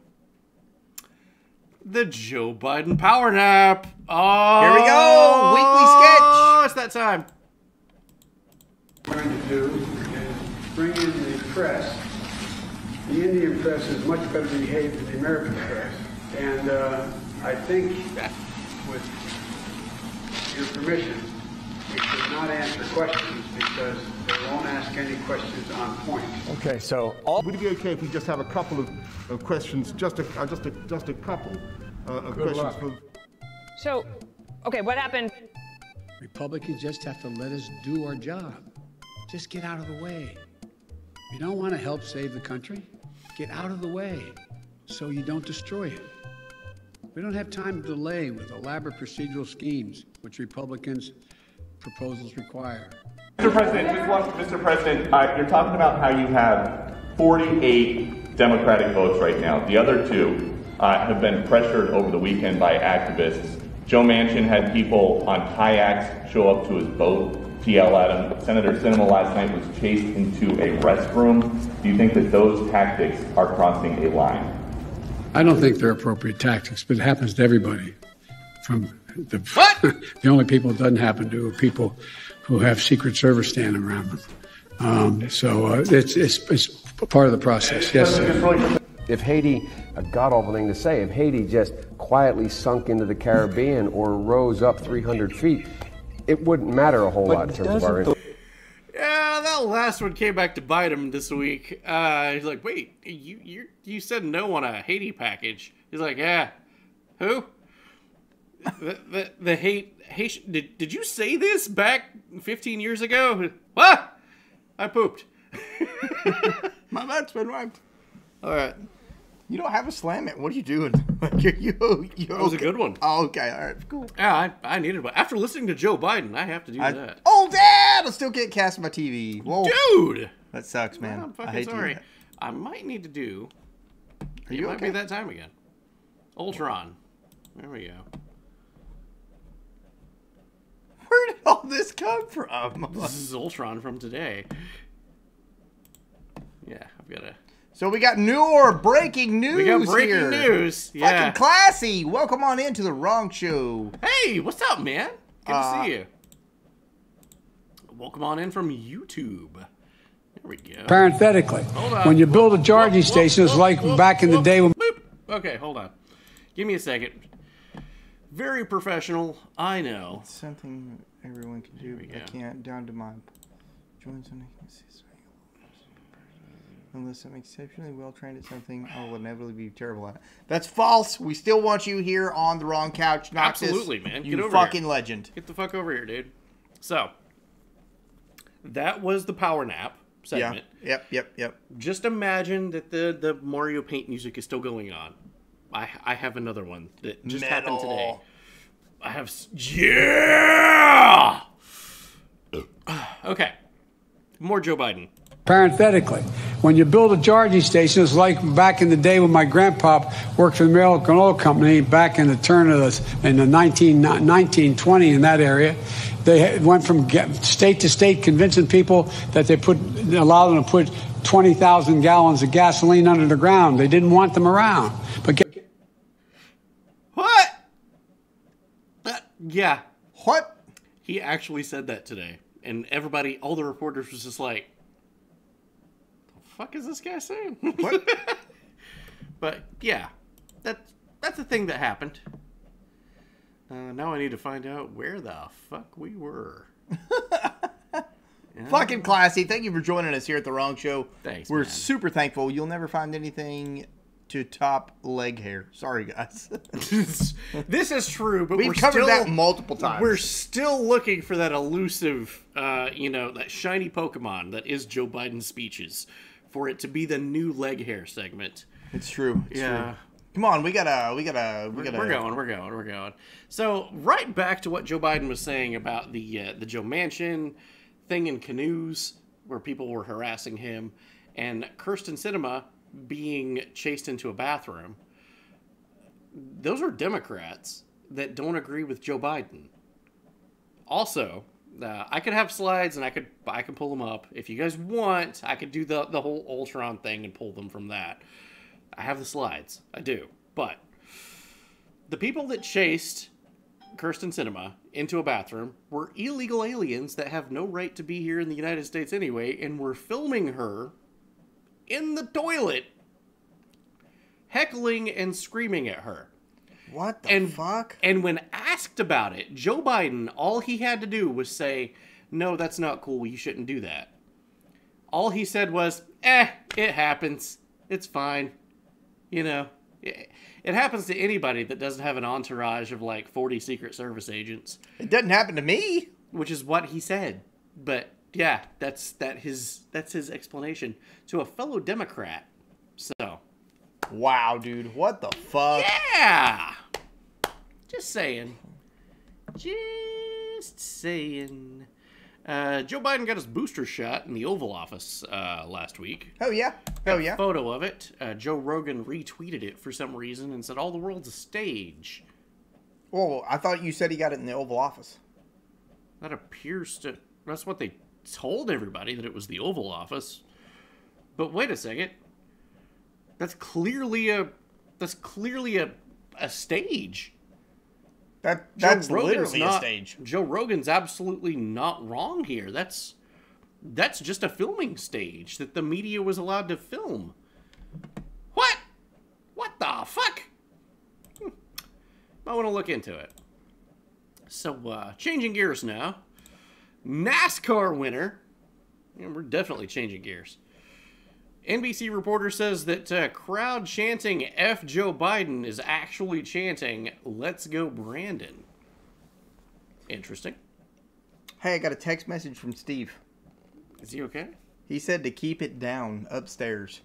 the Joe Biden power nap. Oh, here we go. Weekly sketch. Oh, it's that time. What we're going to do is bring in the press. The Indian press is much better behaved than the American press. And I think, with your permission, we should not answer questions because they won't ask any questions on point. Okay, so would it be okay if we just have a couple of questions, just a couple of questions for... So, okay, what happened? Republicans just have to let us do our job. Just get out of the way. You don't want to help save the country? Get out of the way so you don't destroy it. We don't have time to delay with elaborate procedural schemes, which Republicans' proposals require. Mr. President, you're talking about how you have 48 Democratic votes right now. The other two have been pressured over the weekend by activists. Joe Manchin had people on kayaks show up to his boat to yell at him. Senator Sinema last night was chased into a restroom. Do you think that those tactics are crossing a line? I don't think they're appropriate tactics, but it happens to everybody. From the only people it doesn't happen to are people who have Secret Service standing around them. It's part of the process. Yes. If Haiti, a god-awful thing to say, if Haiti just quietly sunk into the Caribbean or rose up 300 feet, it wouldn't matter a whole lot in terms of our interest. Yeah, that last one came back to bite him this week. He's like, wait, you said no on a Haiti package. He's like, yeah. Who? The Haitian. Did you say this back 15 years ago? What? I pooped. My butt's been wiped. All right. You don't have a slam it. What are you doing? That was a good one. Oh, okay. All right. Cool. Yeah, I needed one. After listening to Joe Biden, I have to do that. Oh, Dad! I still can't cast my TV. Whoa. Dude! That sucks, man. I'm fucking I hate sorry. To do I might need to do... Are you might okay? be that time again. Ultron. There we go. Where did all this come from? This is Ultron from today. Yeah, I've got to... So we got new or breaking news. We got breaking here. news. Yeah. Fucking classy. Welcome on into the Wrong Show. Hey, what's up, man? Good to see you. Welcome on in from YouTube. There we go. Parenthetically, Hold on. when you build a charging station, it's like back in the day when... Okay, hold on. Give me a second. Very professional, I know. It's something everyone can do. I can't. Down to my... Join something. Unless I'm exceptionally well trained at something, I will inevitably be terrible at it. That's false. We still want you here on the Wrong Couch. Noctis, Absolutely, man. Get you over fucking here. legend. Get the fuck over here, dude. So, that was the power nap segment. Yeah. Yep. Just imagine that the Mario Paint music is still going on. I have another one that just Metal. happened today. I have... Yeah! Okay. More Joe Biden. Parenthetically, when you build a charging station, it's like back in the day when my grandpa worked for the American Oil Company back in the turn of in the 1920 in that area. They went from state to state convincing people that they allow them to put 20,000 gallons of gasoline under the ground. They didn't want them around. But What? Yeah. What? He actually said that today. And everybody, all the reporters was just like, the fuck is this guy saying? What? But yeah, that's a thing that happened. Now I need to find out where the fuck we were. Fucking classy. Thank you for joining us here at The Wrong Show. Thanks, We're man. super thankful. You'll never find anything to top leg hair. Sorry, guys. This is true, but we've covered that multiple times. We're still looking for that elusive, that shiny Pokemon that is Joe Biden's speeches, for it to be the new leg hair segment. It's true. It's yeah. true. Come on, we gotta. We're going. So right back to what Joe Biden was saying about the Joe Manchin thing in canoes, where people were harassing him, and Kirsten Sinema being chased into a bathroom. Those are Democrats that don't agree with Joe Biden. Also, I could have slides and I can pull them up. If you guys want, I could do the whole Ultron thing and pull them from that. I have the slides. I do. But the people that chased Kirsten Sinema into a bathroom were illegal aliens that have no right to be here in the United States anyway, and were filming her in the toilet, heckling and screaming at her. What the fuck? And when asked about it, Joe Biden, all he had to do was say, no, that's not cool. You shouldn't do that. All he said was, it happens. It's fine. You know, it happens to anybody that doesn't have an entourage of like 40 Secret Service agents. It doesn't happen to me. Which is what he said. But yeah, that's his explanation to a fellow Democrat. So, wow, dude, what the fuck? Yeah, just saying. Joe Biden got his booster shot in the Oval Office last week. Oh yeah, hell yeah. Photo of it. Joe Rogan retweeted it for some reason and said, "All the world's a stage." Well, I thought you said he got it in the Oval Office. That appears to. That's what they told everybody, that it was the Oval Office. But wait a second. That's clearly a stage. That's literally a stage. Joe Rogan's absolutely not wrong here. That's just a filming stage that the media was allowed to film. What? What the fuck? I want to look into it. So, changing gears now. NASCAR winner. Yeah, we're definitely changing gears. NBC reporter says that crowd chanting F Joe Biden is actually chanting Let's Go Brandon. Interesting. Hey, I got a text message from Steve. Is he okay? He said to keep it down upstairs.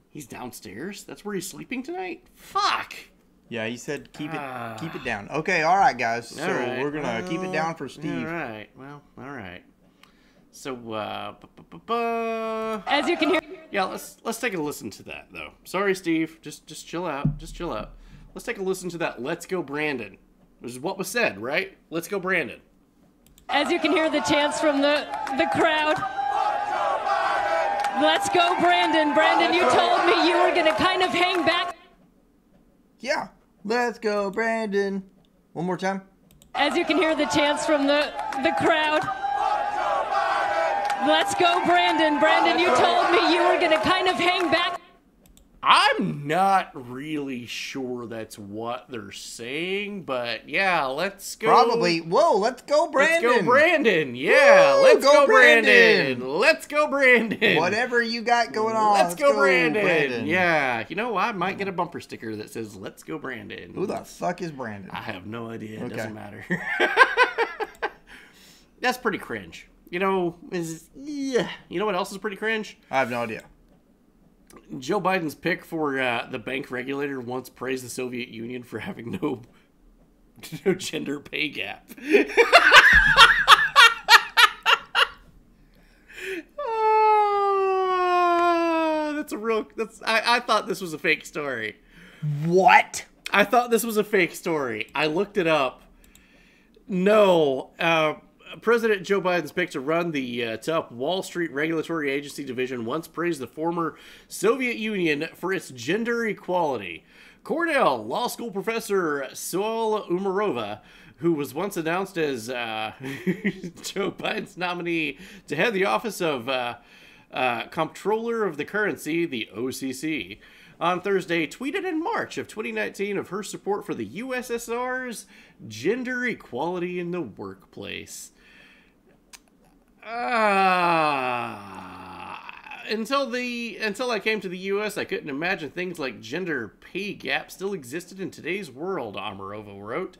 He's downstairs? That's where he's sleeping tonight? Fuck! Yeah, he said keep it down. Okay, all right, guys. So right. we're gonna keep it down for Steve. All right. Well, all right. So, as you can hear, yeah, let's take a listen to that though. Sorry, Steve. Just chill out. Just chill out. Let's take a listen to that. Let's go, Brandon. This is what was said, right? Let's go, Brandon. as you can hear the chants from the crowd. Let's go, Brandon. Brandon, you told me you were gonna kind of hang back. Yeah. Let's go, Brandon. One more time. As you can hear the chants from the crowd. Let's go, Brandon. Brandon, you told me you were going to kind of hang back. I'm not really sure that's what they're saying, but yeah, let's go. Probably. Whoa, let's go, Brandon. Let's go, Brandon. Yeah, woo, let's go, Brandon. Let's go, Brandon. Whatever you got going on. Let's go, Brandon. Yeah, you know, I might get a bumper sticker that says, let's go, Brandon. Who the fuck is Brandon? I have no idea. It Okay. doesn't matter. That's pretty cringe. You know, you know what else is pretty cringe? I have no idea. Joe Biden's pick for the bank regulator once praised the Soviet Union for having no gender pay gap. I thought this was a fake story. What? I thought this was a fake story. I looked it up. No. President Joe Biden's pick to run the top Wall Street Regulatory Agency division once praised the former Soviet Union for its gender equality. Cornell Law School professor Sol Umarova, who was once announced as Joe Biden's nominee to head the office of Comptroller of the Currency, the OCC, on Thursday tweeted in March of 2019 of her support for the USSR's gender equality in the workplace. Until I came to the U.S., I couldn't imagine things like gender pay gap still existed in today's world, Omarova wrote.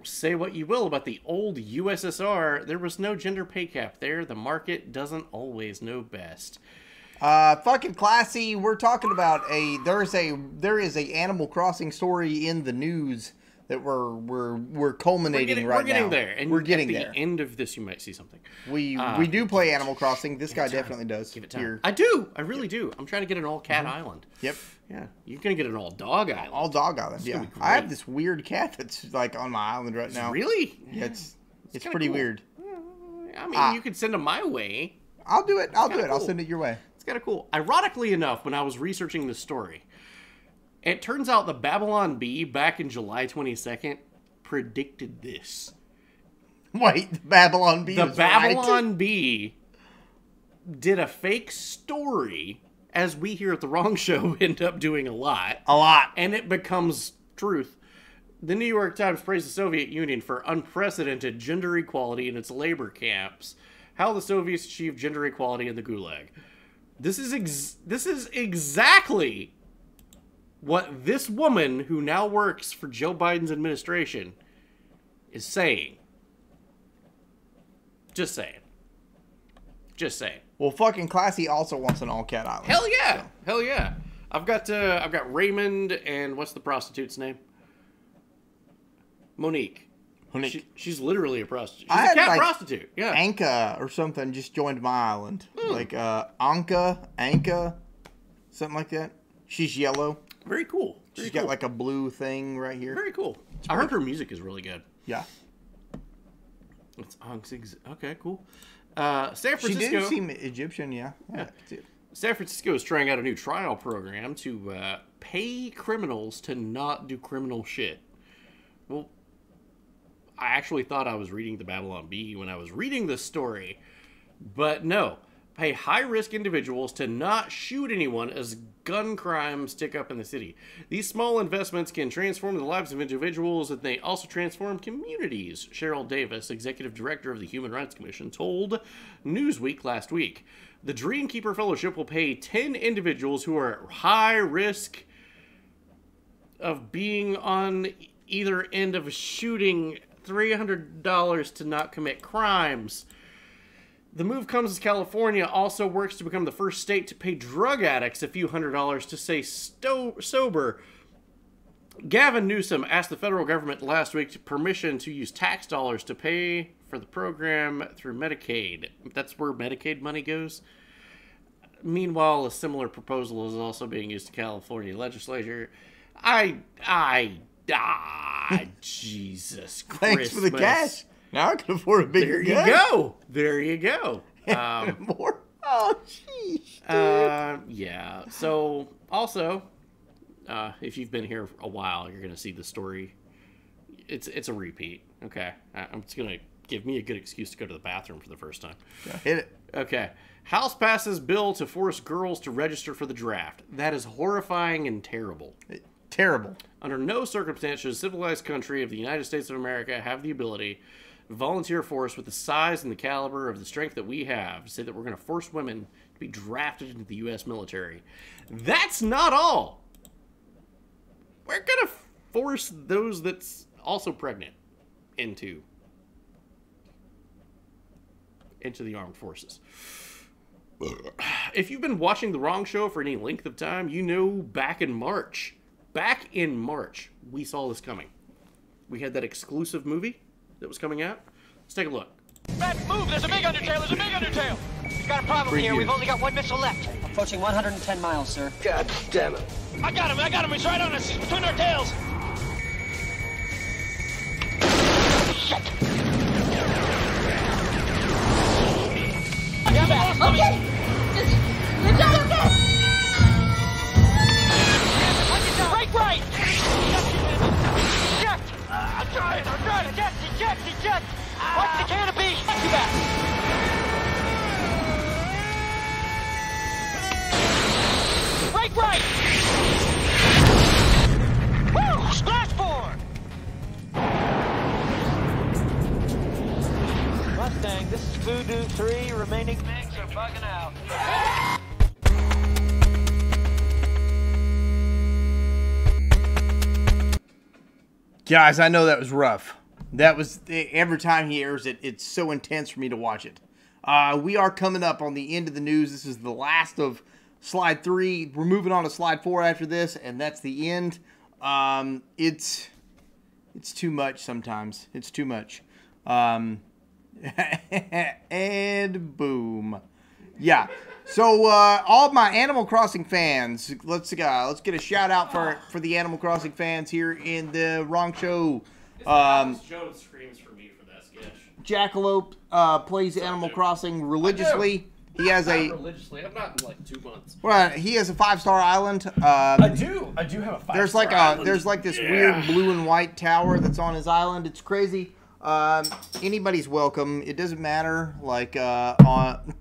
Say what you will about the old USSR, there was no gender pay gap there. The market doesn't always know best. Fucking classy. We're talking about there is a Animal Crossing story in the news that we're culminating right now. We're getting there, and we're getting at there. the end of this, you might see something. We do play Animal Crossing. This guy definitely does. Give it time. I do. I really do. I'm trying to get an all cat island. Yep. Yeah. You're gonna get an all dog island. All dog island. Yeah. I have this weird cat that's like on my island right now. Really? Yeah. It's pretty cool. weird. I mean, you could send them my way. I'll do it. I'll do it. Cool. I'll send it your way. It's kind of cool. Ironically enough, when I was researching this story, it turns out the Babylon Bee back in July 22nd predicted this. Wait, the Babylon Bee. The Babylon Bee did a fake story, as we here at the Wrong Show end up doing a lot. And it becomes truth. The New York Times praised the Soviet Union for unprecedented gender equality in its labor camps. How the Soviets achieved gender equality in the Gulag. This is exactly what this woman who now works for Joe Biden's administration is saying. Just saying. Just saying. Well, fucking classy also wants an all-cat island. Hell yeah. So. Hell yeah. I've got Raymond and what's the prostitute's name? Monique. She's literally a prostitute. She's a cat prostitute. Yeah. Anka or something just joined my island. Like Anka, something like that. She's yellow. Very cool. She's got like a blue thing right here. Very cool. I heard her music is really good. Yeah. It's okay, cool. San Francisco. She did seem Egyptian, yeah. San Francisco is trying out a new trial program to pay criminals to not do criminal shit. Well, I actually thought I was reading the Babylon Bee when I was reading this story, but no. Pay high-risk individuals to not shoot anyone as gun crimes tick up in the city. These small investments can transform the lives of individuals, and they also transform communities, Cheryl Davis, executive director of the Human Rights Commission, told Newsweek last week. The Dreamkeeper Fellowship will pay 10 individuals who are at high risk of being on either end of a shooting $300 to not commit crimes. The move comes as California also works to become the first state to pay drug addicts a few $100s to stay sober. Gavin Newsom asked the federal government last week for permission to use tax dollars to pay for the program through Medicaid. That's where Medicaid money goes. Meanwhile, a similar proposal is also being used to California legislature. Jesus Christ. Thanks for the cash. Now I can afford a bigger gun. There you go. More? Oh, jeez. Yeah. So, also, if you've been here for a while, you're going to see the story. It's a repeat. Okay. It's going to give me a good excuse to go to the bathroom for the first time. Yeah, hit it. Okay. House passes bill to force girls to register for the draft. That is horrifying and terrible. Terrible. Under no circumstance should a civilized country of the United States of America have the ability volunteer force with the size and the caliber of the strength that we have to say that we're going to force women to be drafted into the U.S. military. That's not all. We're going to force those that's also pregnant into the armed forces. if you've been watching The Wrong Show for any length of time, you know back in March, we saw this coming. We had that exclusive movie that was coming out. Let's take a look. Red, move! There's a big undertail! There's a big undertail! We've got a problem here. We've only got one missile left. Approaching 110 miles, sir. God damn it. I got him! I got him! He's right on us! He's between our tails! Shit! Okay. Just lift up, okay? Break right! Eject! I'm trying! Eject! Eject! Eject! Watch the canopy! Too bad! Break right! Woo! Splashboard! Mustang, this is Voodoo 3. Remaining things are bugging out. Guys, I know that was rough. That was, every time he airs it, it's so intense for me to watch it. We are coming up on the end of the news. This is the last of slide 3. We're moving on to slide 4 after this, and that's the end. It's too much sometimes. It's too much. And boom. Yeah. So all my Animal Crossing fans, let's get a shout out for the Animal Crossing fans here in the Wrong Show. Joe screams for me for that sketch. Jackalope plays Animal Crossing religiously. He has not religiously. I'm not in like 2 months. Well, he has a 5-star island. I do have a 5-star island. There's like this weird blue and white tower that's on his island. It's crazy. Anybody's welcome. It doesn't matter. Like on.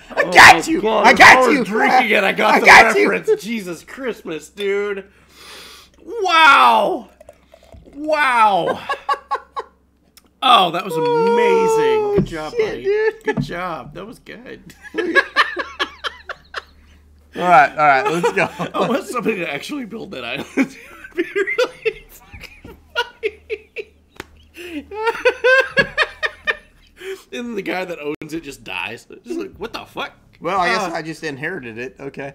I got you. God, I got you. Drinking it. I got the reference. You. Jesus Christmas, dude. Wow. Wow. Oh, that was amazing. Good job, buddy. Dude. Good job. That was good. All right, let's go. I want somebody to actually build that island. It would be really fucking funny. And the guy that owns it just dies. Just like, what the fuck? Well, I guess I just inherited it. Okay.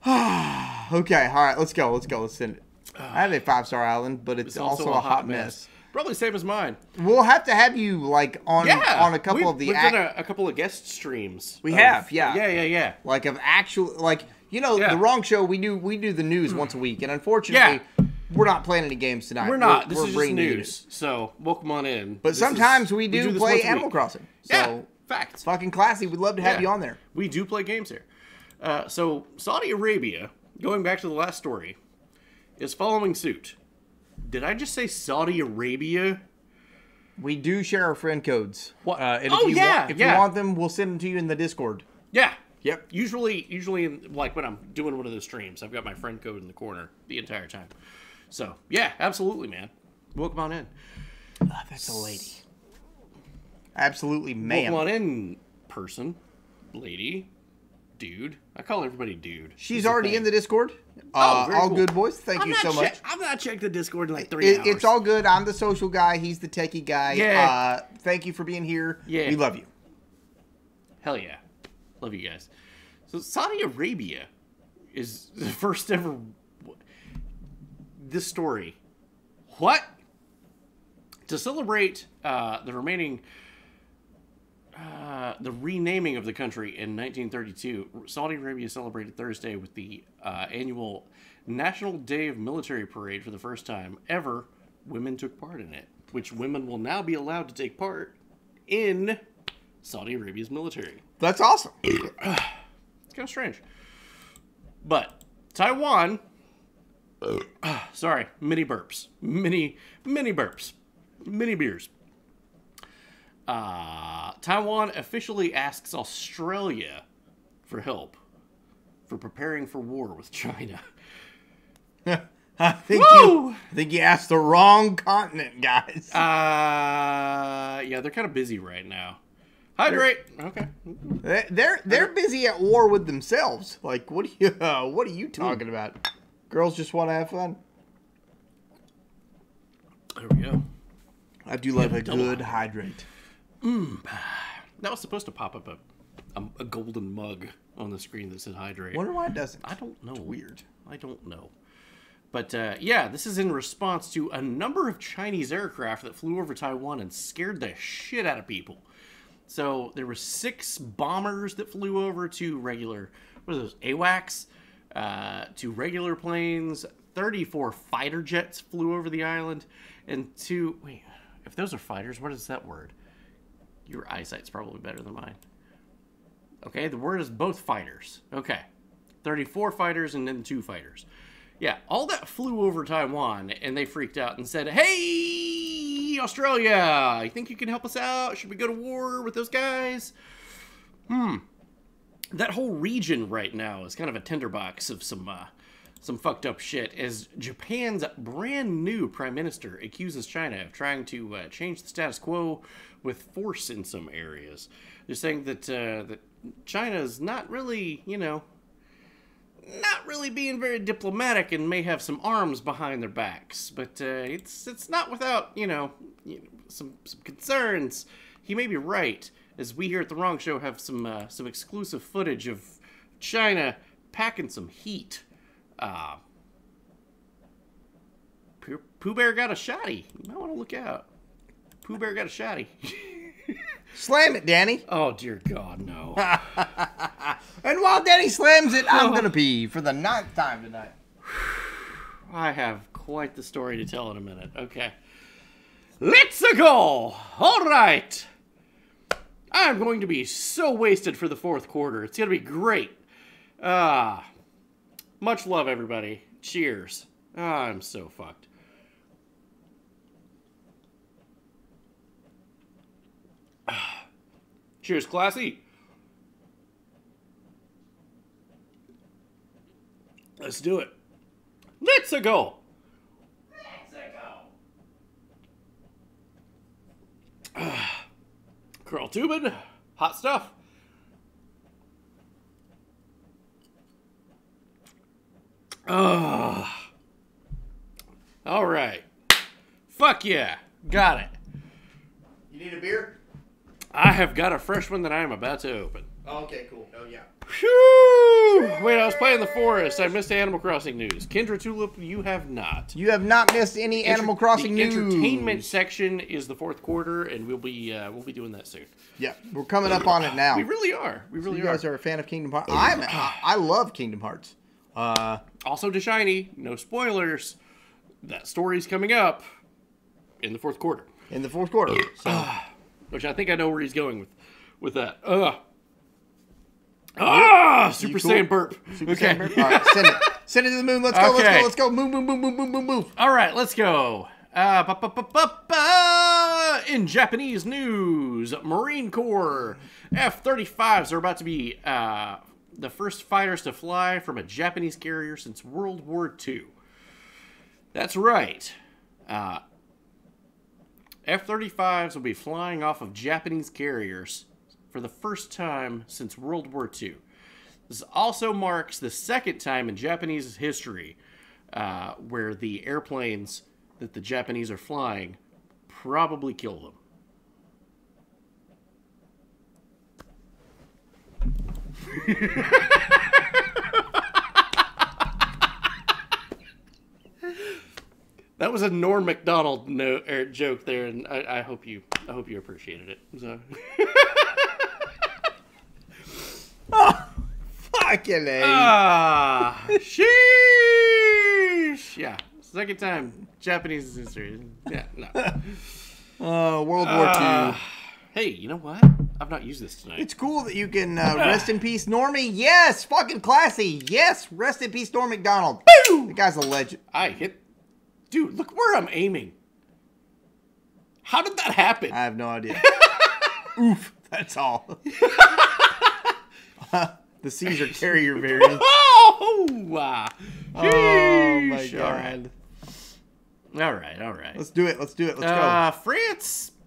Okay, all right, let's go. Let's send it. I have a 5-star island, but it's also a hot mess. Probably same as mine. We'll have to have you like on a couple of the. We've done a couple of guest streams. We have, yeah. Yeah. Like of actual, like the Wrong Show. We do the news once a week, and unfortunately, we're not playing any games tonight. We're not. This is just news. So welcome on in. But sometimes we do play Animal Crossing. So yeah, facts. Fucking classy. We'd love to have you on there. We do play games here. So Saudi Arabia, going back to the last story, is following suit. Did I just say Saudi Arabia? We do share our friend codes. What? And if you want them, we'll send them to you in the Discord. Yeah. Yep. Usually, like when I'm doing one of those streams, I've got my friend code in the corner the entire time. So yeah, absolutely, man. Welcome on in. That's a lady. Absolutely, ma'am. Welcome on in, person, lady, dude. I call everybody dude. She's already in the Discord. All cool. Good, boys. Thank you so much. I've not checked the Discord in like 3 hours. It's all good. I'm the social guy. He's the techie guy. Yeah. Thank you for being here. Yeah. We love you. Hell yeah. Love you guys. So Saudi Arabia is the first ever... This story. What? To celebrate the renaming of the country in 1932, Saudi Arabia celebrated Thursday with the annual National Day of Military Parade. For the first time ever, women took part in it, which women will now be allowed to take part in Saudi Arabia's military. That's awesome. It's kind of strange. But Taiwan... sorry, mini burps. Mini burps. Mini beers. Taiwan officially asks Australia for help for preparing for war with China. I think you asked the wrong continent, guys. Yeah, they're kind of busy right now. Hydrate. Okay. They're busy at war with themselves. Like, what are you talking about? Girls just want to have fun. There we go. I do love a good hydrate. That was supposed to pop up a golden mug on the screen that said hydrate. Wonder why it doesn't. I don't know. It's weird. I don't know. But yeah, this is in response to a number of Chinese aircraft that flew over Taiwan and scared the shit out of people. So there were 6 bombers that flew over to regular, what are those, AWACS, to regular planes. 34 fighter jets flew over the island, and wait, if those are fighters, what is that word? Your eyesight's probably better than mine. Okay, the word is both fighters. Okay, 34 fighters and then 2 fighters. Yeah, all that flew over Taiwan, and they freaked out and said, "Hey, Australia, you think you can help us out? Should we go to war with those guys?" That whole region right now is kind of a tinderbox of some fucked up shit, as Japan's brand new prime minister accuses China of trying to change the status quo with force in some areas. They're saying that that China's not really, not really being very diplomatic and may have some arms behind their backs, but it's not without some concerns. He may be right, as we here at The Wrong Show have some exclusive footage of China packing some heat. Pooh Bear got a shotty. You might want to look out. Pooh Bear got a shotty. Slam it, Danny. Oh, dear God, no. And while Danny slams it, I'm going to pee for the 9th time tonight. I have quite the story to tell in a minute. Okay. Let's go! All right. I'm going to be so wasted for the 4th quarter. It's going to be great. Much love, everybody. Cheers. I'm so fucked. Cheers, classy. Let's do it. Let's go. Carl Tubin, hot stuff. All right. Fuck yeah. Got it. You need a beer? I have got a fresh one that I am about to open. Oh, okay, cool. Oh, yeah. Whew. Wait, I was playing the forest. I missed Animal Crossing news. Kendra Tulip, you have not. You have not missed any Animal Crossing news. The entertainment section is the 4th quarter, and we'll be doing that soon. Yeah, we're coming up on it now. We really are. We really so you guys are a fan of Kingdom Hearts? I love Kingdom Hearts. Also to Shiny, no spoilers. That story's coming up in the 4th quarter. In the 4th quarter. So. Which I think I know where he's going with that. Super Saiyan burp. Super Saiyan burp? All right, send it. Send it to the moon. Let's go, okay. Let's go. Move, move, move, move, move, move, move. All right, let's go. In Japanese news, Marine Corps F-35s are about to be the first fighters to fly from a Japanese carrier since World War II. That's right. F-35s will be flying off of Japanese carriers for the first time since World War II. This also marks the 2nd time in Japanese history where the airplanes that the Japanese are flying probably kill them. That was a Norm Macdonald joke there, and I hope you appreciated it. So. Oh, fucking A. Sheesh. Yeah, 2nd time Japanese history. Yeah, no. World War II. Hey, you know what? I've not used this tonight. It's cool that you can rest in peace, Normie. Yes, fucking classy. Yes, rest in peace, Norm Macdonald. Boom! The guy's a legend. Dude, look where I'm aiming. How did that happen? I have no idea. Oof, that's all. The Caesar carrier variant. Oh my God. All right. Let's do it. Let's go.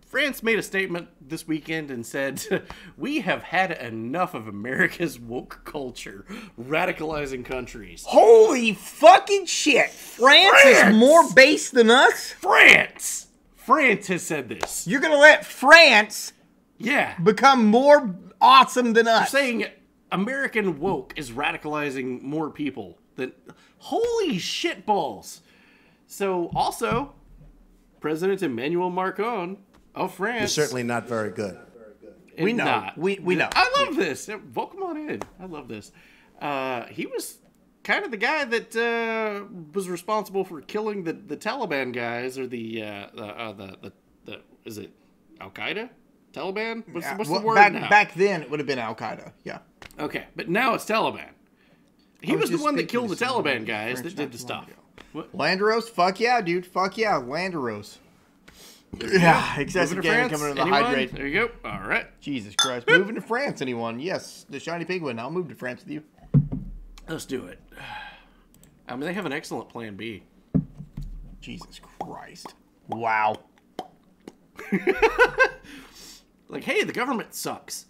France made a statement this weekend and said, "We have had enough of America's woke culture radicalizing countries." Holy fucking shit! France is more base than us? France has said this. You're gonna let France Yeah. become more awesome than us. They're saying American woke is radicalizing more people than... Holy shitballs. So, also, President Emmanuel Macron of France... You're certainly not very good. We know. We know. I love this. Welcome on in. I love this. He was kind of the guy that was responsible for killing the Taliban guys, or the is it Al Qaeda? Taliban? What's the word now? Back then, it would have been Al Qaeda. Yeah. Okay, but now it's Taliban. He was the one that killed the Taliban guys that did the stuff. Landeros? Fuck yeah, dude. Fuck yeah, Landeros. Yeah, excessive gaming coming in the hydrate. There you go. All right. Jesus Christ. Moving to France, anyone? Yes, the shiny penguin. I'll move to France with you. Let's do it. I mean, they have an excellent plan B. Jesus Christ. Wow. Like, hey, the government sucks.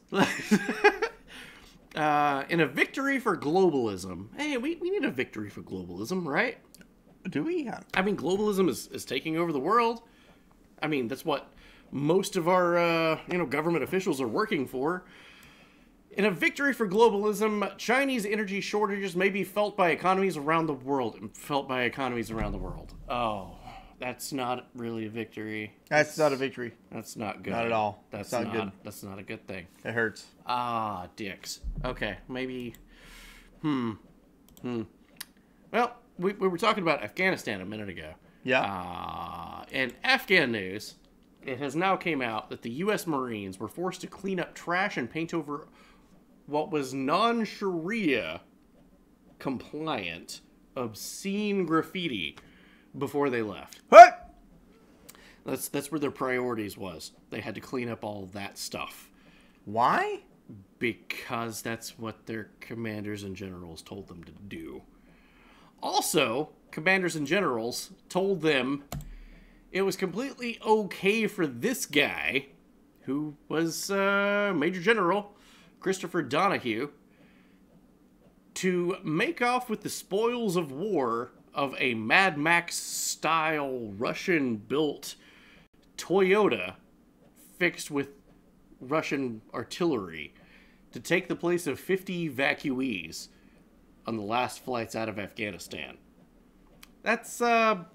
In a victory for globalism. Hey, we need a victory for globalism, right? Do we? I mean, globalism is taking over the world. I mean, that's what most of our, government officials are working for. In a victory for globalism, Chinese energy shortages may be felt by economies around the world. Oh, that's not really a victory. That's not a victory. That's not good. Not at all. That's not good. That's not a good thing. It hurts. Ah, dicks. Okay, maybe... Well, we were talking about Afghanistan a minute ago. Yeah. In Afghan news, it has now came out that the U.S. Marines were forced to clean up trash and paint over what was non-Sharia compliant, obscene graffiti before they left. What? That's where their priorities was. They had to clean up all that stuff. Why? Because that's what their commanders and generals told them to do. Also, commanders and generals told them it was completely okay for this guy, who was Major General Christopher Donahue, to make off with the spoils of war of a Mad Max-style Russian-built Toyota fixed with Russian artillery to take the place of 50 evacuees on the last flights out of Afghanistan. That's a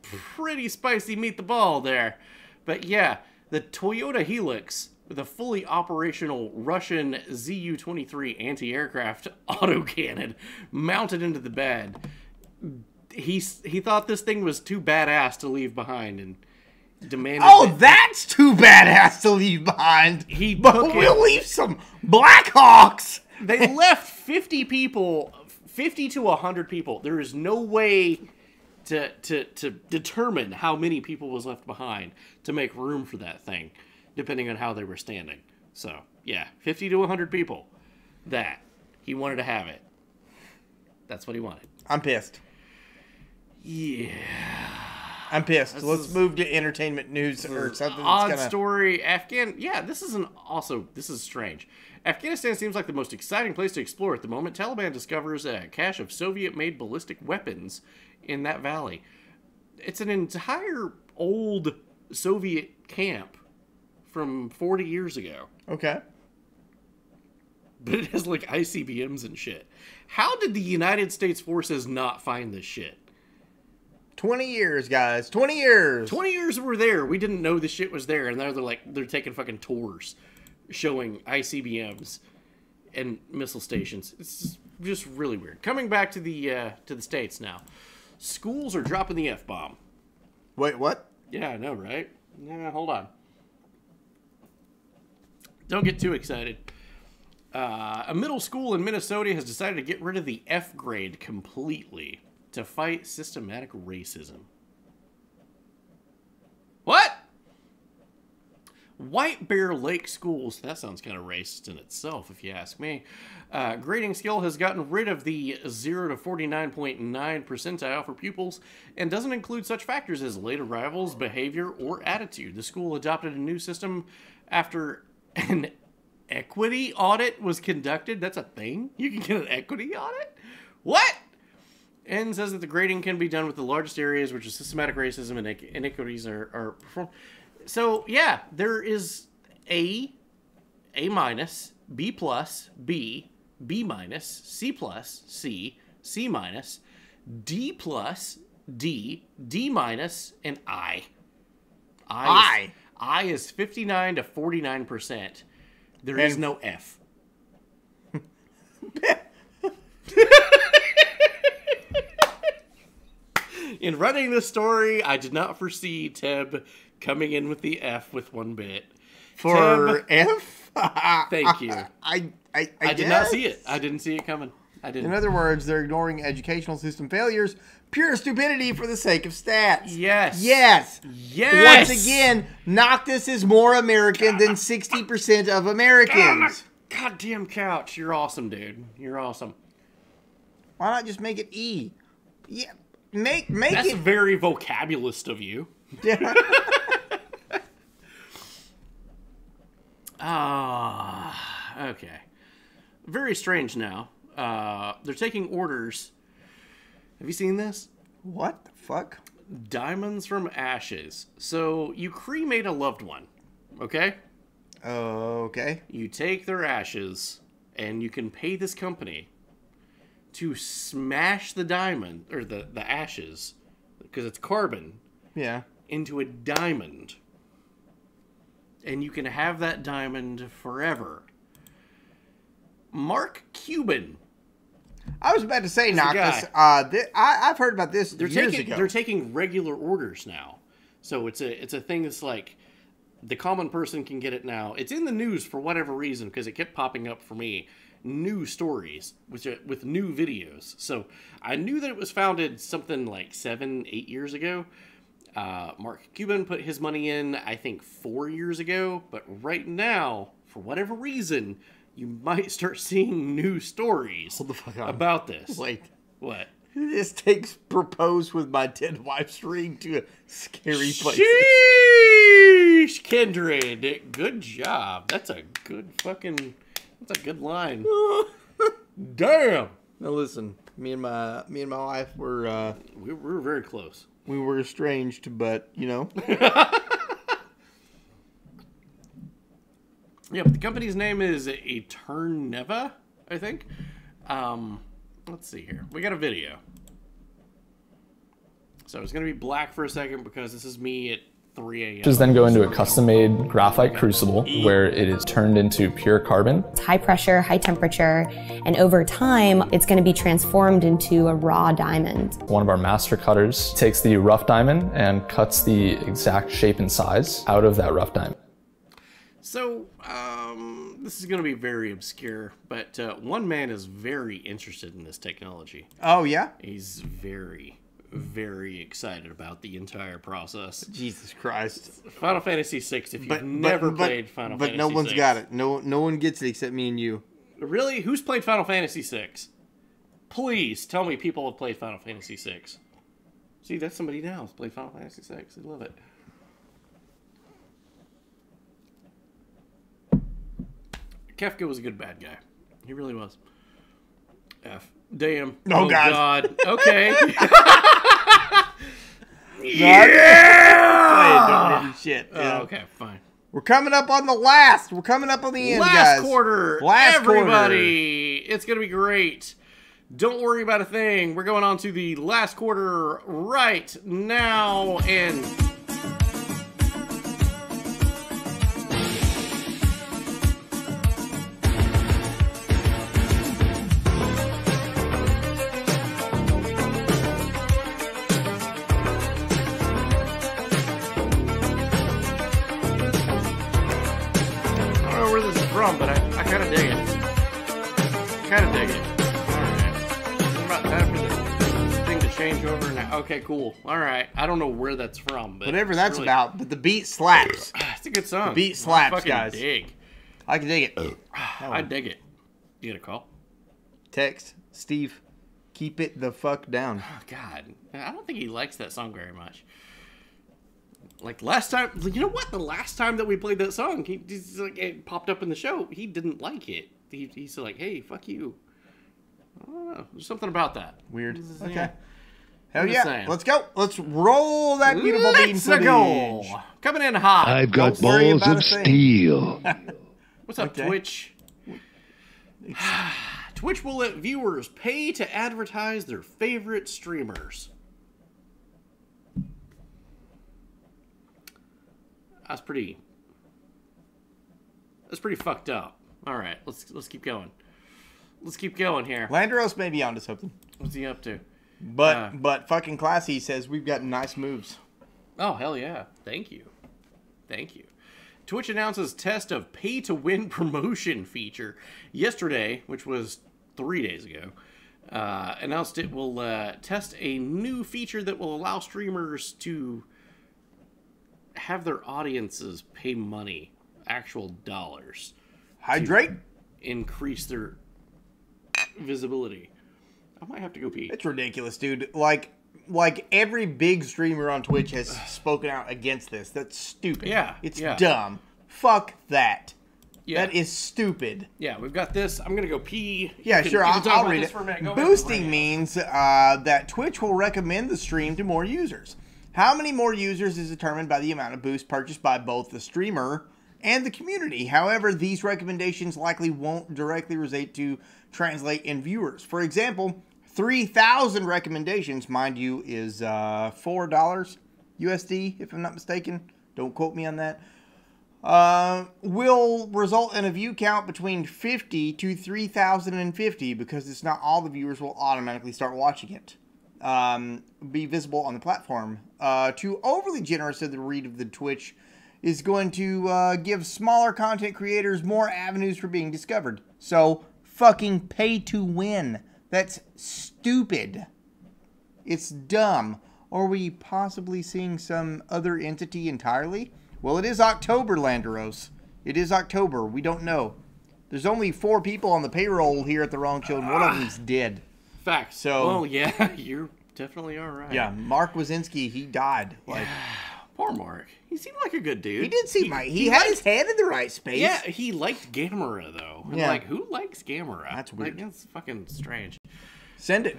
pretty spicy meat the ball there. But yeah, the Toyota Helix with a fully operational Russian Zu-23 anti-aircraft autocannon mounted into the bed. He thought this thing was too badass to leave behind and demanded... Oh, that's too badass to leave behind! But we'll leave some Blackhawks! They left 50 people, 50 to 100 people. There is no way to determine how many people was left behind to make room for that thing, depending on how they were standing. So, yeah, 50 to 100 people. That. He wanted to have it. That's what he wanted. I'm pissed. Yeah. I'm pissed. Let's move to entertainment news or something. Odd story. Yeah, this is strange. Afghanistan seems like the most exciting place to explore at the moment. Taliban discovers a cache of Soviet-made ballistic weapons in that valley. It's an entire old Soviet camp from 40 years ago. Okay. But it has, like, ICBMs and shit. How did the United States forces not find this shit? 20 years, guys. 20 years. 20 years we're there. We didn't know this shit was there. And now they're taking fucking tours showing ICBMs and missile stations. It's just really weird. Coming back to the States now. Schools are dropping the F-bomb. Wait, what? Yeah, I know, right? Yeah, hold on. Don't get too excited. A middle school in Minnesota has decided to get rid of the F grade completely to fight systematic racism. What? White Bear Lake Schools, that sounds kind of racist in itself, if you ask me. Grading scale has gotten rid of the 0 to 49.9 percentile for pupils and doesn't include such factors as late arrivals, behavior, or attitude. The school adopted a new system after an equity audit was conducted. That's a thing? You can get an equity audit? What? And says that the grading can be done with the largest areas, which is systematic racism and inequities are performed. So yeah, there is A minus, B plus, B minus, C plus, C minus, D plus, D minus, and I. I is 59 to 49%. There is no F. In running this story, I did not foresee Teb coming in with the F with one bit. For Teb, F? Thank you. I did not see it. I didn't see it coming. I didn't. In other words, they're ignoring educational system failures. Pure stupidity for the sake of stats. Yes. Yes. Yes. Once again, Noctis is more American than 60% of Americans. Goddamn couch. You're awesome, dude. You're awesome. Why not just make it E? Yeah. Make That's it. very vocabulist of you. Yeah. Okay. Very strange now. They're taking orders. Have you seen this? What the fuck? Diamonds from ashes. So you cremate a loved one, okay? Okay. You take their ashes, and you can pay this company to smash the diamond, or the ashes, because it's carbon, Yeah. into a diamond. And you can have that diamond forever. Mark Cuban. I was about to say, He's the Noctis. guy. I've heard about this years ago. They're taking regular orders now. So it's a thing that's like the common person can get it now. It's in the news for whatever reason because it kept popping up for me. New stories with new videos. So I knew that it was founded something like 7-8 years ago. Mark Cuban put his money in, I think, 4 years ago. But right now, for whatever reason, you might start seeing new stories about this. Wait. What? This takes propose with my dead wife's ring to a scary place. Sheesh, Kindred. Good job. That's a good line. Damn. Now listen, me and my wife were we were very close. We were estranged, but you know. Yeah, but the company's name is Eterneva, I think. Let's see here. We got a video. So it's going to be black for a second because this is me at 3 a.m. Just then go into a custom-made graphite crucible where it is turned into pure carbon. It's high pressure, high temperature, and over time, it's going to be transformed into a raw diamond. One of our master cutters takes the rough diamond and cuts the exact shape and size out of that rough diamond. So, this is going to be very obscure, but one man is very interested in this technology. Oh, yeah? He's very, very excited about the entire process. Jesus Christ. Final Fantasy VI, if you've never played Final Fantasy VI. But no one's got it. No one gets it except me and you. Really? Who's played Final Fantasy VI? Please tell me people have played Final Fantasy VI. See, that's somebody now who's played Final Fantasy VI. I love it. Kefka was a good bad guy. He really was. F. Damn. Oh, God. Okay. Yeah! Shit. Yeah. Okay, fine. We're coming up on the last. We're coming up on the end, guys. Last quarter. Last Everybody. It's going to be great. Don't worry about a thing. We're going on to the last quarter right now. And... but I kind of dig it. Alright. It's about time for the thing to change over now. Okay, cool. Alright. I don't know where that's from, but whatever that's really... about, but the beat slaps. It's a good song. The beat slaps, I guys. I can dig it. I dig it. You get a call? Text. Steve, keep it the fuck down. Oh, God. I don't think he likes that song very much. Like last time, you know what? The last time that we played that song, he's like, it popped up in the show. He didn't like it. He's like, "Hey, fuck you." I don't know. There's something about that. Weird. Okay. Hell yeah. Let's go. Let's roll that beautiful bean footage. Go. Coming in hot. I've got balls of steel. What's up, Twitch? Twitch will let viewers pay to advertise their favorite streamers. That's pretty fucked up. All right, let's keep going. Let's keep going here. Landros may be onto something. What's he up to? But fucking Classy says we've got nice moves. Oh, hell yeah. Thank you. Thank you. Twitch announces test of pay-to-win promotion feature yesterday, which was 3 days ago. Announced it will test a new feature that will allow streamers to have their audiences pay money, actual dollars. Hydrate? Increase their visibility. I might have to go pee. It's ridiculous, dude. Like every big streamer on Twitch has spoken out against this. That's stupid. Yeah. It's dumb. Fuck that. Yeah. That is stupid. Yeah, we've got this. I'm going to go pee. Yeah, sure. I'll read it. For a minute. Go Boosting means that Twitch will recommend the stream to more users. How many more users is determined by the amount of boost purchased by both the streamer and the community. However, these recommendations likely won't directly translate in viewers. For example, 3,000 recommendations, mind you, is $4 USD, if I'm not mistaken. Don't quote me on that. Will result in a view count between 50 to 3,050 because it's not all the viewers will automatically start watching it. Be visible on the platform. Too overly generous of the read of the Twitch is going to give smaller content creators more avenues for being discovered. So, fucking pay to win. That's stupid. It's dumb. Are we possibly seeing some other entity entirely? Well, it is October, Landeros. It is October. We don't know. There's only 4 people on the payroll here at The Wrong Show, and one of them's dead. Fact. So, well, yeah, you definitely are right. Yeah, Mark Wazinski, he died. Like, poor Mark. He seemed like a good dude. He did seem like he had his head in the right space. Yeah, he liked Gamera, though. Yeah. Like, who likes Gamera? That's weird. Like, that's fucking strange. Send it.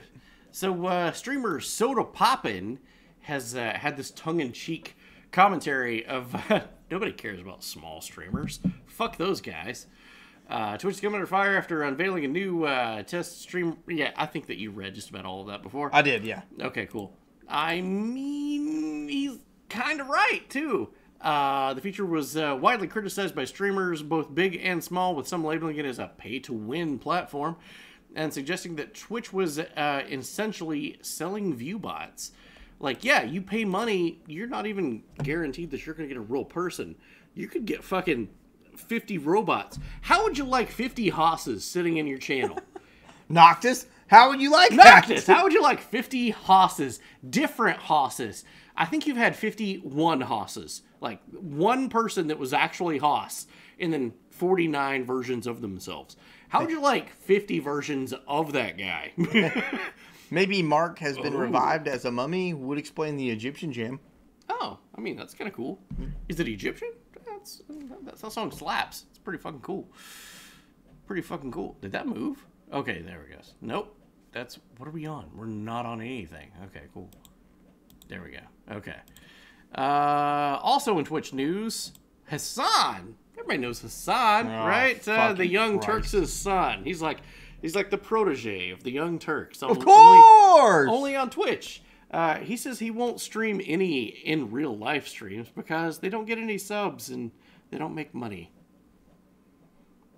So, streamer Soda Poppin' has had this tongue-in-cheek commentary of nobody cares about small streamers. Fuck those guys. Twitch is coming under fire after unveiling a new test stream. Yeah, I think that you read just about all of that before. I did, yeah. Okay, cool. I mean, he's kind of right, too. The feature was widely criticized by streamers, both big and small, with some labeling it as a pay-to-win platform, and suggesting that Twitch was essentially selling view bots. Like, yeah, you pay money, you're not even guaranteed that you're going to get a real person. You could get fucking 50 robots. How would you like 50 hosses sitting in your channel? Noctis, how would you like Noctis, that? how would you like 50 hosses? Different hosses. I think you've had 51 hosses. Like, one person that was actually hoss, and then 49 versions of themselves. How would you like 50 versions of that guy? Maybe Mark has been revived as a mummy. Would explain the Egyptian gem. Oh, I mean, that's kind of cool. Is it Egyptian? That song slaps. It's pretty fucking cool. Pretty fucking cool. Did that move? Okay, there we go. Nope. That's... What are we on? We're not on anything. Okay, cool. There we go. Okay. Also in Twitch news, Hassan. Everybody knows Hassan, right? The Young Turks' son. He's like the protege of the Young Turks. Of course! Only on Twitch. He says he won't stream any in real life streams because they don't get any subs and they don't make money.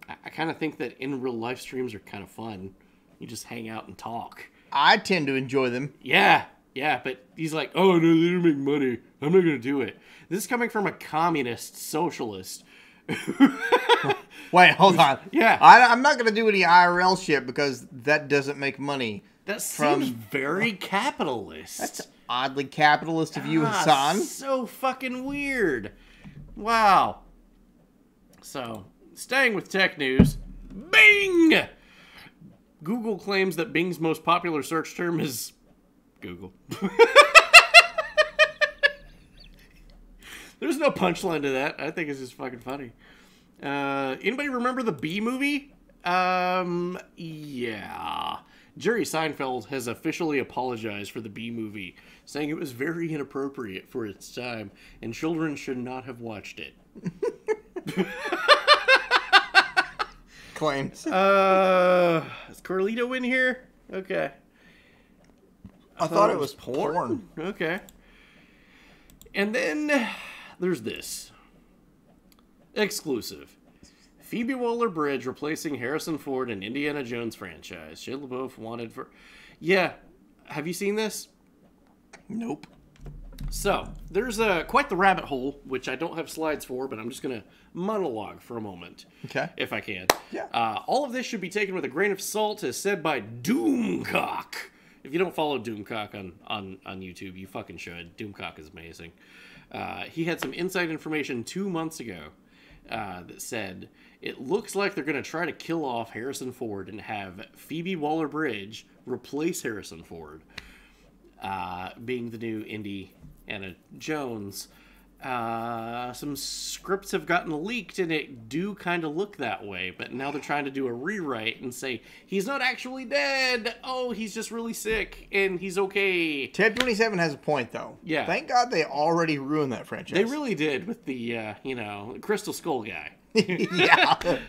I kind of think that in real life streams are kind of fun. You just hang out and talk. I tend to enjoy them. Yeah, but he's like, oh no, they don't make money. I'm not going to do it. This is coming from a communist socialist. Wait, hold on. Yeah. I'm not going to do any IRL shit because that doesn't make money. That seems very capitalist. That's oddly capitalist of you, Hassan. So fucking weird. Wow. So, staying with tech news, Bing! Google claims that Bing's most popular search term is Google. There's no punchline to that. I think it's just fucking funny. Anybody remember the Bee movie? Yeah. Jerry Seinfeld has officially apologized for the B movie, saying it was very inappropriate for its time, and children should not have watched it. Claims. Is Carlito in here? Okay. I thought it was porn. Okay. And then there's this. Exclusive. Phoebe Waller-Bridge replacing Harrison Ford in Indiana Jones franchise. Shia LaBeouf wanted for... Yeah. Have you seen this? Nope. So, there's quite the rabbit hole, which I don't have slides for, but I'm just going to monologue for a moment. Okay. If I can. Yeah. All of this should be taken with a grain of salt, as said by Doomcock. If you don't follow Doomcock on YouTube, you fucking should. Doomcock is amazing. He had some inside information 2 months ago that said it looks like they're going to try to kill off Harrison Ford and have Phoebe Waller-Bridge replace Harrison Ford, being the new Indiana Jones. Some scripts have gotten leaked and it do kind of look that way, but now they're trying to do a rewrite and say he's not actually dead. Oh, he's just really sick and he's okay. Ted 27 has a point though. Yeah. Thank God they already ruined that franchise. They really did with the Crystal Skull guy. Yeah.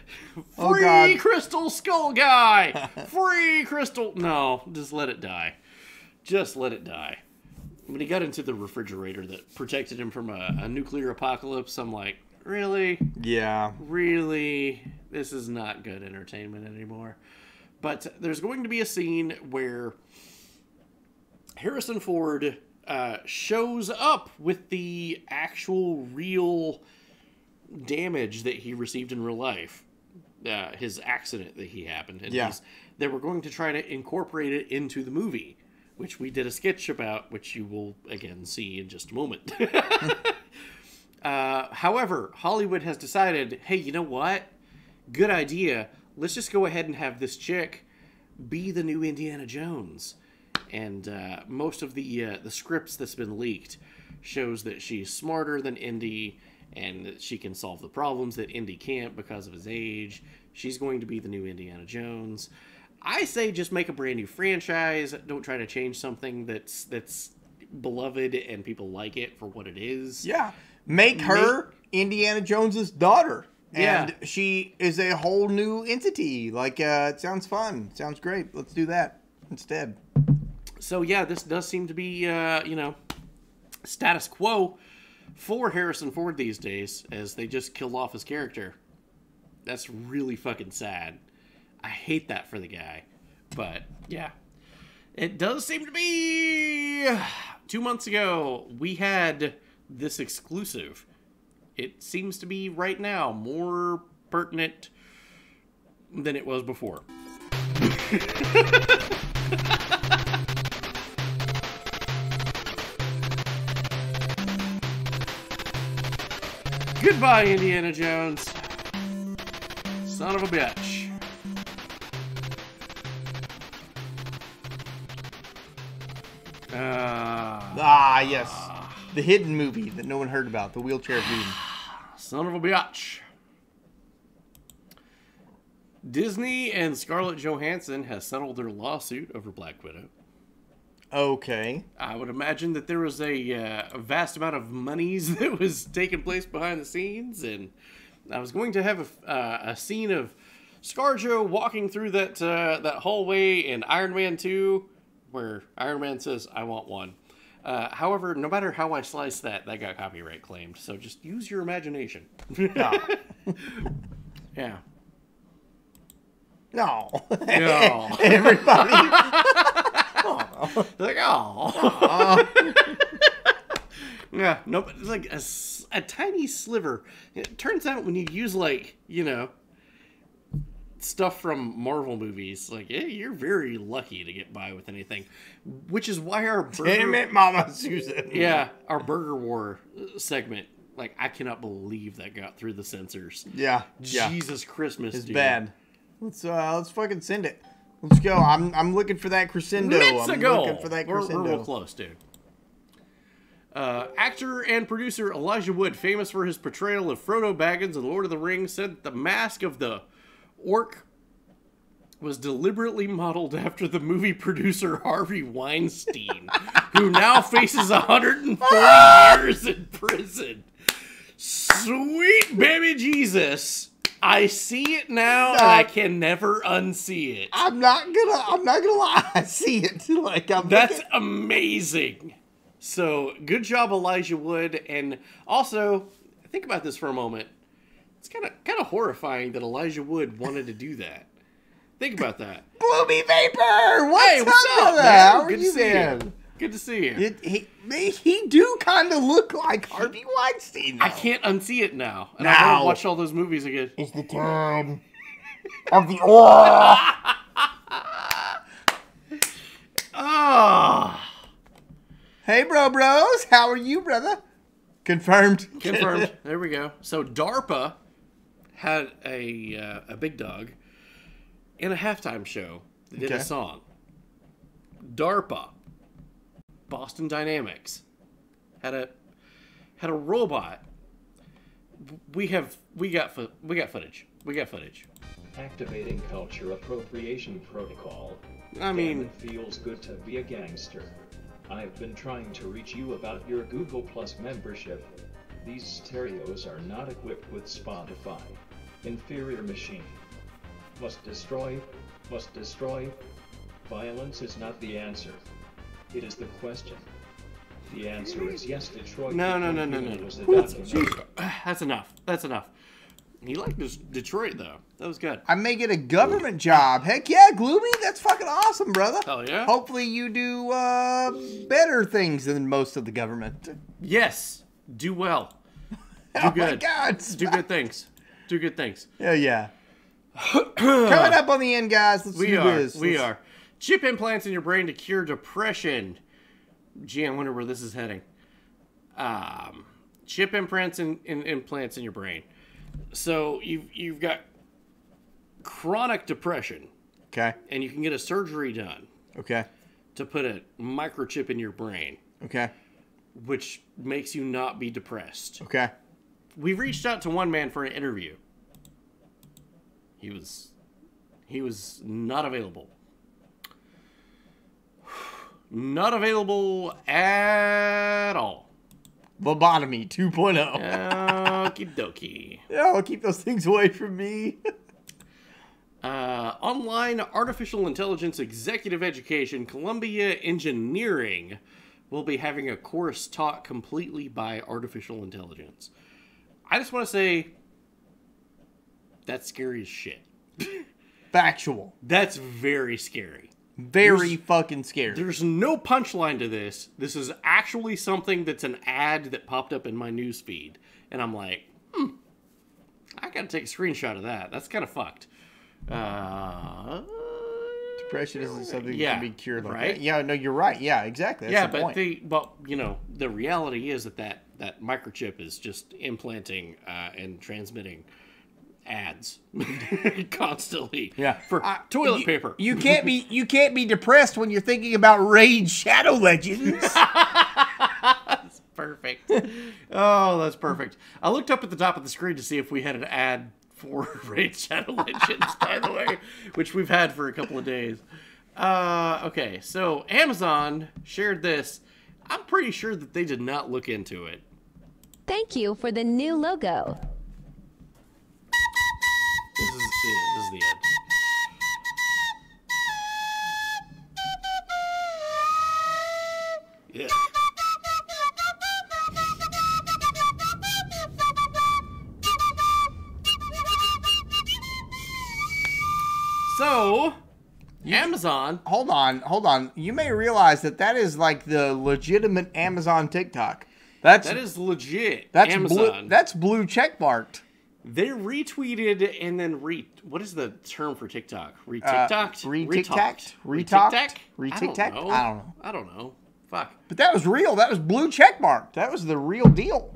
Free Crystal Skull guy. Free Crystal. No, just let it die. Just let it die. When he got into the refrigerator that protected him from a nuclear apocalypse, I'm like, really? Yeah. Really? This is not good entertainment anymore. But there's going to be a scene where Harrison Ford shows up with the actual real damage that he received in real life. His accident that he happened. And they were going to try to incorporate it into the movie, which we did a sketch about, which you will, again, see in just a moment. However, Hollywood has decided, hey, you know what? Good idea. Let's just go ahead and have this chick be the new Indiana Jones. And most of the scripts that's been leaked shows that she's smarter than Indy and that she can solve the problems that Indy can't because of his age. She's going to be the new Indiana Jones. I say just make a brand new franchise. Don't try to change something that's beloved and people like it for what it is. Yeah. Make her Indiana Jones's daughter. And she is a whole new entity. Like, it sounds fun. Sounds great. Let's do that instead. So, yeah, this does seem to be, status quo for Harrison Ford these days, as they just killed off his character. That's really fucking sad. I hate that for the guy. But, yeah. It does seem to be... 2 months ago, we had this exclusive. It seems to be, right now, more pertinent than it was before. Goodbye, Indiana Jones. Son of a bitch. Yes. The hidden movie that no one heard about. The wheelchair movie. Son of a bitch. Disney and Scarlett Johansson has settled their lawsuit over Black Widow. Okay. I would imagine that there was a vast amount of monies that was taking place behind the scenes, and I was going to have a scene of ScarJo walking through that hallway in Iron Man 2, where Iron Man says, "I want one." However, no matter how I slice that got copyright claimed. So just use your imagination. No. Yeah. No. No. Everybody. Like, oh. Yeah, no, but it's like a tiny sliver. It turns out when you use, like, stuff from Marvel movies, like, yeah, you're very lucky to get by with anything. Which is why our burger... Damn it, Mama Susan. Yeah, our Burger War segment, like, I cannot believe that got through the censors. Yeah. Jesus Christmas, it's dude. bad. Let's fucking send it. Let's go. I'm looking for that crescendo. I'm looking for that crescendo. We're real close, dude. Actor and producer Elijah Wood, famous for his portrayal of Frodo Baggins in Lord of the Rings, said the mask of the orc was deliberately modeled after the movie producer Harvey Weinstein, who now faces 140 years in prison. Sweet baby Jesus. I see it now, and I can never unsee it. I'm not gonna lie. I see it. That's amazing. So, good job, Elijah Wood. And also, think about this for a moment. It's kind of horrifying that Elijah Wood wanted to do that. Think about that. Gloomy Vapor! What's up, man? man? How are you, man? Good to see you. He do kind of look like Harvey Weinstein, though. I can't unsee it now. And I want to watch all those movies again. It's the time of the awe. Oh. Hey, bros. How are you, brother? Confirmed. Confirmed. There we go. So DARPA had a big dog in a halftime show that did a song. DARPA, Boston Dynamics, had a robot. We got footage. We got footage. Activating culture appropriation protocol. I mean, it feels good to be a gangster. I've been trying to reach you about your Google Plus membership. These stereos are not equipped with Spotify. Inferior machine. Must destroy. Must destroy. Violence is not the answer. It is the question. The answer is yes, Detroit. No. That's enough. That's enough. He liked Detroit, though. That was good. I may get a government job. Heck yeah, Gloomy. That's fucking awesome, brother. Hell yeah. Hopefully you do better things than most of the government. Yes. Do well. Do Oh good. my God. Do good things. Do good things. Hell yeah. Coming up on the end, guys. Let's do this. We are. Chip implants in your brain to cure depression. Gee, I wonder where this is heading. Chip implants in your brain. So you've got chronic depression. Okay. And you can get a surgery done. Okay. To put a microchip in your brain. Okay. Which makes you not be depressed. Okay. We reached out to one man for an interview. He was not available. Not available at all. Lobotomy 2.0. Okie dokie. Yeah, I'll keep those things away from me. Online artificial intelligence executive education, Columbia Engineering will be having a course taught completely by artificial intelligence. I just want to say that's scary as shit. Factual. That's very scary. Very fucking scary. There's no punchline to this. This is actually something that's an ad that popped up in my news feed. And I'm like, I gotta take a screenshot of that. That's kind of fucked. Depression isn't something that can be cured like right? that. Yeah, no, you're right. Yeah, exactly. That's the point. But you know, the reality is that microchip is just implanting and transmitting ads constantly. Yeah. For toilet paper. You can't be depressed when you're thinking about Raid Shadow Legends. That's perfect. Oh, that's perfect. I looked up at the top of the screen to see if we had an ad for Raid Shadow Legends, by the way, which we've had for a couple of days. Okay, so Amazon shared this. I'm pretty sure that they did not look into it. Thank you for the new logo. This is the end. Yeah. So, Amazon. Hold on. You may realize that is like the legitimate Amazon TikTok. That is legit. That's Amazon. That's blue check marked. They retweeted and then what is the term for TikTok? Re-TikToked? Re-TikToked? Re-TikTok? I don't know. Fuck. But that was real. That was blue check marked. That was the real deal.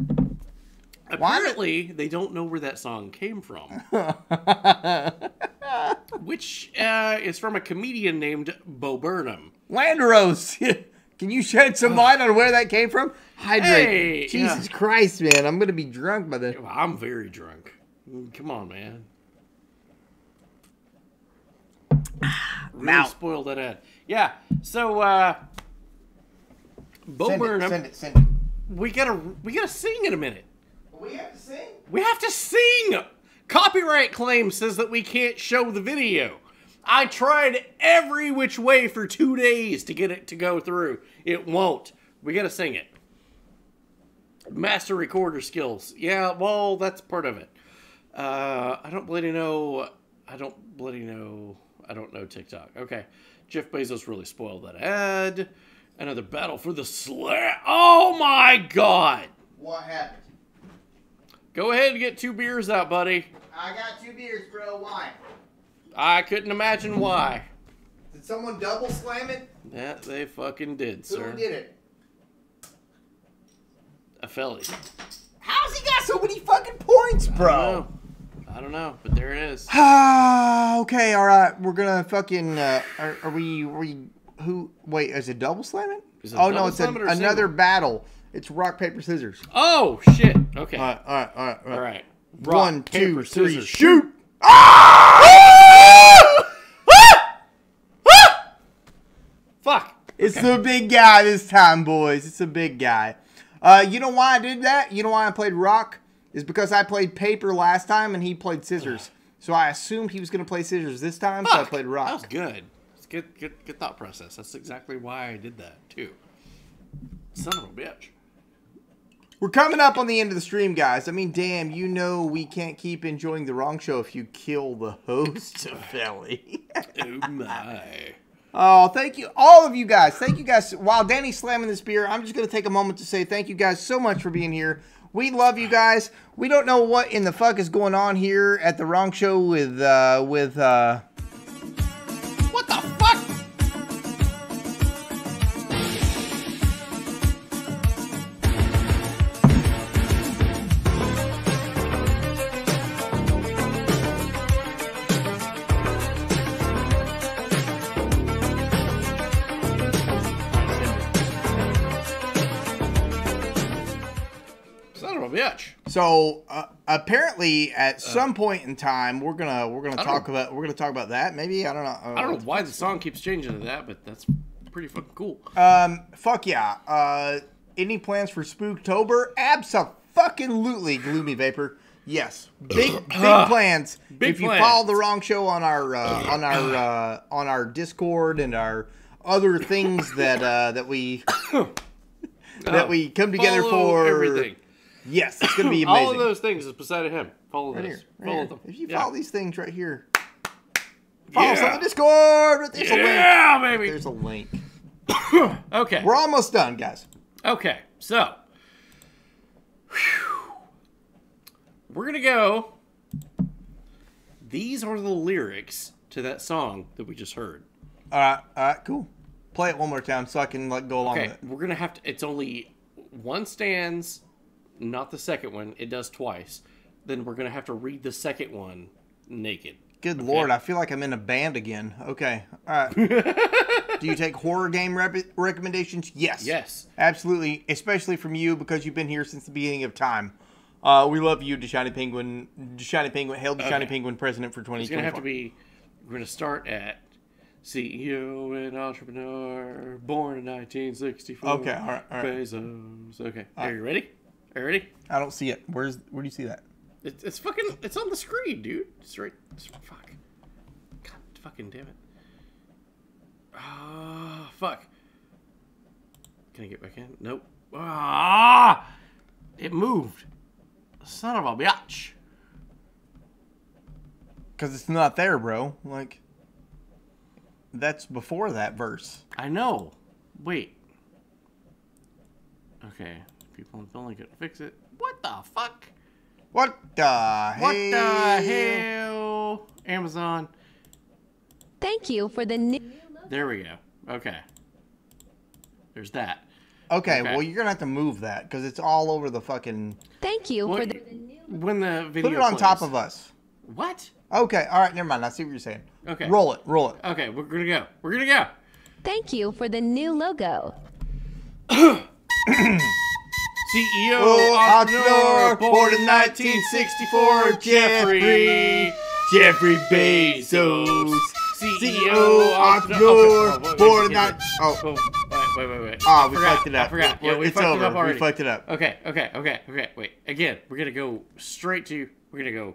Apparently, they don't know where that song came from. Which is from a comedian named Bo Burnham. Landeros. Can you shed some light on where that came from? Hydrate. Hey, Jesus Christ, man. I'm going to be drunk by then. I'm very drunk. Come on, man. Really spoiled that ad. Yeah. So, Bo Burnham. Send it. We gotta sing in a minute. We have to sing? We have to sing! Copyright claim says that we can't show the video. I tried every which way for 2 days to get it to go through. It won't. We gotta sing it. Master recorder skills. Yeah, well, that's part of it. I don't know TikTok. Okay. Jeff Bezos really spoiled that ad. Another battle for the slam. Oh my God! What happened? Go ahead and get 2 beers out, buddy. I got 2 beers, bro. Why? I couldn't imagine why. Did someone double slam it? Yeah, they fucking did, sir. Who did it? A felly. How's he got so many fucking points, bro? I don't know, but there it is. Okay, all right. We're gonna fucking. Are we? Who? Wait, is it double slamming? Oh no, it's another battle. It's rock paper scissors. Oh shit! Okay. All right. Rock, 1, 2, paper, 3, scissors, shoot! Fuck. It's the big guy this time, boys. It's a big guy. You know why I did that? You know why I played rock? Is because I played paper last time and he played scissors. So I assumed he was going to play scissors this time, so I played rock. That was good. It's good thought process. That's exactly why I did that, too. Son of a bitch. We're coming up on the end of the stream, guys. I mean, damn, you know we can't keep enjoying the wrong show if you kill the host, Felly. Oh, my. Oh, thank you. All of you guys. Thank you guys. While Danny's slamming this beer, I'm just going to take a moment to say thank you guys so much for being here. We love you guys. We don't know what in the fuck is going on here at the wrong show with What the fuck? Son of a bitch. So apparently, at some point in time, we're gonna talk about that. Maybe I don't know. I don't know why the song keeps changing to that, but that's pretty fucking cool. Fuck yeah. Any plans for Spooktober? Abso-fucking-lutely, Gloomy Vapor. Yes, big plans. If you follow the wrong show on our Discord and our other things that we come together for everything. Yes, it's going to be amazing. All of those things is beside of him. Follow right this. Here, follow them. If you follow these things right here, follow us on the Discord. There's a link. Yeah, baby. There's a link. Okay. We're almost done, guys. Okay, so we're going to go. These are the lyrics to that song that we just heard. All right, cool. Play it one more time so I can go along with it. We're going to have to. It's only one stanza. Not the second one. It does twice. Then we're going to have to read the second one naked. Good Lord. I feel like I'm in a band again. Okay. All right. Do you take horror game recommendations? Yes. Yes. Absolutely. Especially from you because you've been here since the beginning of time. We love you, Shiny Penguin. Shiny Penguin. Hail the Shiny Penguin president for 2024. It's going to have to be... We're going to start at CEO and entrepreneur, born in 1964. Okay. All right. Bezos. Okay. Are you ready? Are you ready? I don't see it. Where do you see that? It's fucking. It's on the screen, dude. It's right. Fuck. God fucking damn it. Ah, fuck. Can I get back in? Nope. Ah! It moved. Son of a bitch. Because it's not there, bro. Like, that's before that verse. I know. Wait. Okay. People in the building couldn't fix it. What the fuck? What the hell? What the hell? Amazon. Thank you for the new... There we go. Okay. There's that. Okay, well, you're going to have to move that because it's all over the fucking... Thank you for the... When the video Put it on top of us. What? Okay, all right, never mind. I see what you're saying. Okay. Roll it. Okay, we're going to go. We're going to go. Thank you for the new logo. CEO, entrepreneur, born in 1964, Jeffrey Bezos. CEO entrepreneur, born in that. Oh, wait. Oh, we fucked it up. I forgot. Yeah, we it's fucked over. it up already. We fucked it up. Okay. Wait. Again, we're gonna go straight to. We're gonna go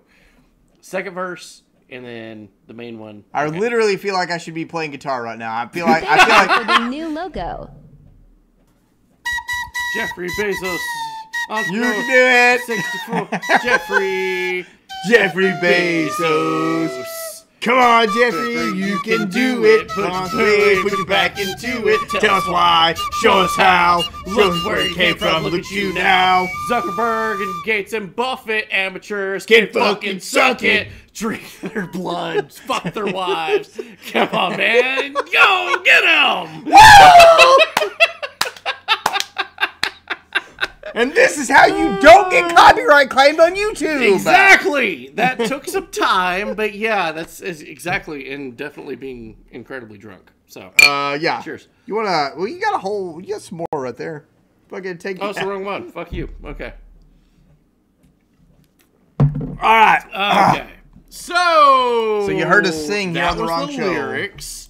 second verse and then the main one. I literally feel like I should be playing guitar right now. I feel like for the new logo. Jeffrey Bezos. You can do it. 64. Jeffrey Bezos. Come on, Jeffrey, you can do it. Put your back into it. Tell us why. Show us how. Show us where you came from. Look at you now. Zuckerberg and Gates and Buffett, amateurs, can fucking suck it. Drink their blood. Fuck their wives. Come on, man. Go get them. And this is how you don't get copyright claimed on YouTube. Exactly. That took some time, but yeah, that's exactly, and definitely being incredibly drunk. So, yeah. Cheers. You wanna? Well, you got some more right there. Fucking take. Oh, it's the wrong one. Fuck you. Okay. All right. Okay. So you heard us sing here that on the was wrong the show. Lyrics.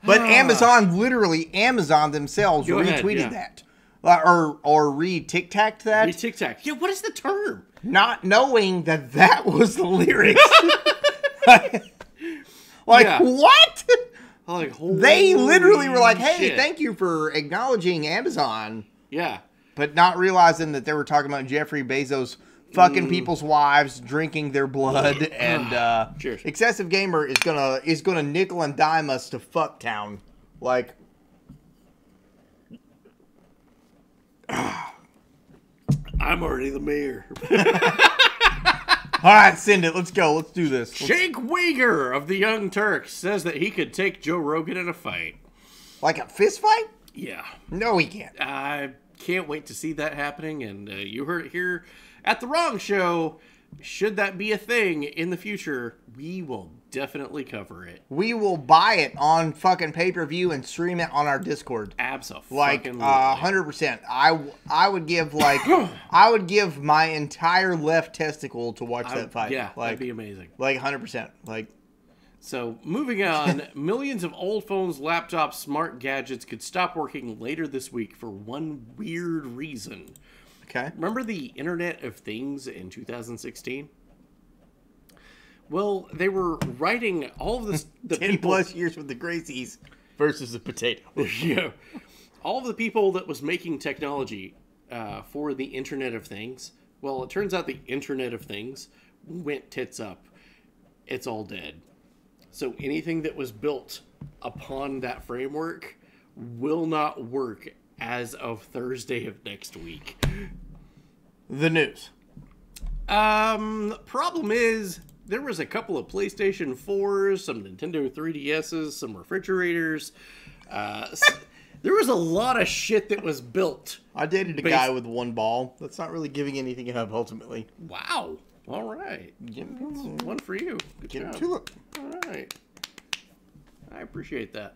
But Amazon themselves Go ahead, retweeted yeah. that. Or re-tic-tacked that. Re-tic-tack. Yeah, what is the term? Not knowing that was the lyrics. Yeah. What? Like, they literally were like, hey, shit. thank you for acknowledging Amazon. Yeah. But not realizing that they were talking about Jeffrey Bezos fucking people's wives, drinking their blood, and Cheers. Excessive Gamer is gonna nickel and dime us to Fucktown. Like, I'm already the mayor. all right, send it. Let's go. Let's do this. Jake Wager of the Young Turks says that he could take Joe Rogan in a fight. Like a fist fight? Yeah. No, he can't. I can't wait to see that happening, and you heard it here at the Wrong Show. Should that be a thing in the future, we will definitely cover it. We will buy it on fucking pay-per-view and stream it on our Discord. Absolutely. Like 100%. I would give I would give my entire left testicle to watch that fight. Yeah, like, that'd be amazing. Like 100%. Like, so moving on, millions of old phones, laptops, smart gadgets could stop working later this week for one weird reason. Okay. Remember the Internet of Things in 2016? Well, they were writing all of this. The 10 people, plus years with the Gracies versus the potato. Yeah. All of the people that was making technology for the Internet of Things. Well, it turns out the Internet of Things went tits up. It's all dead. So anything that was built upon that framework will not work as of Thursday of next week. The news. Problem is, there was a couple of PlayStation 4s, some Nintendo 3DSs, some refrigerators. There was a lot of shit that was built. I dated a guy with one ball. That's not really giving anything up, ultimately. Wow. All right. One for you. Good Get job. him to look. All right. I appreciate that.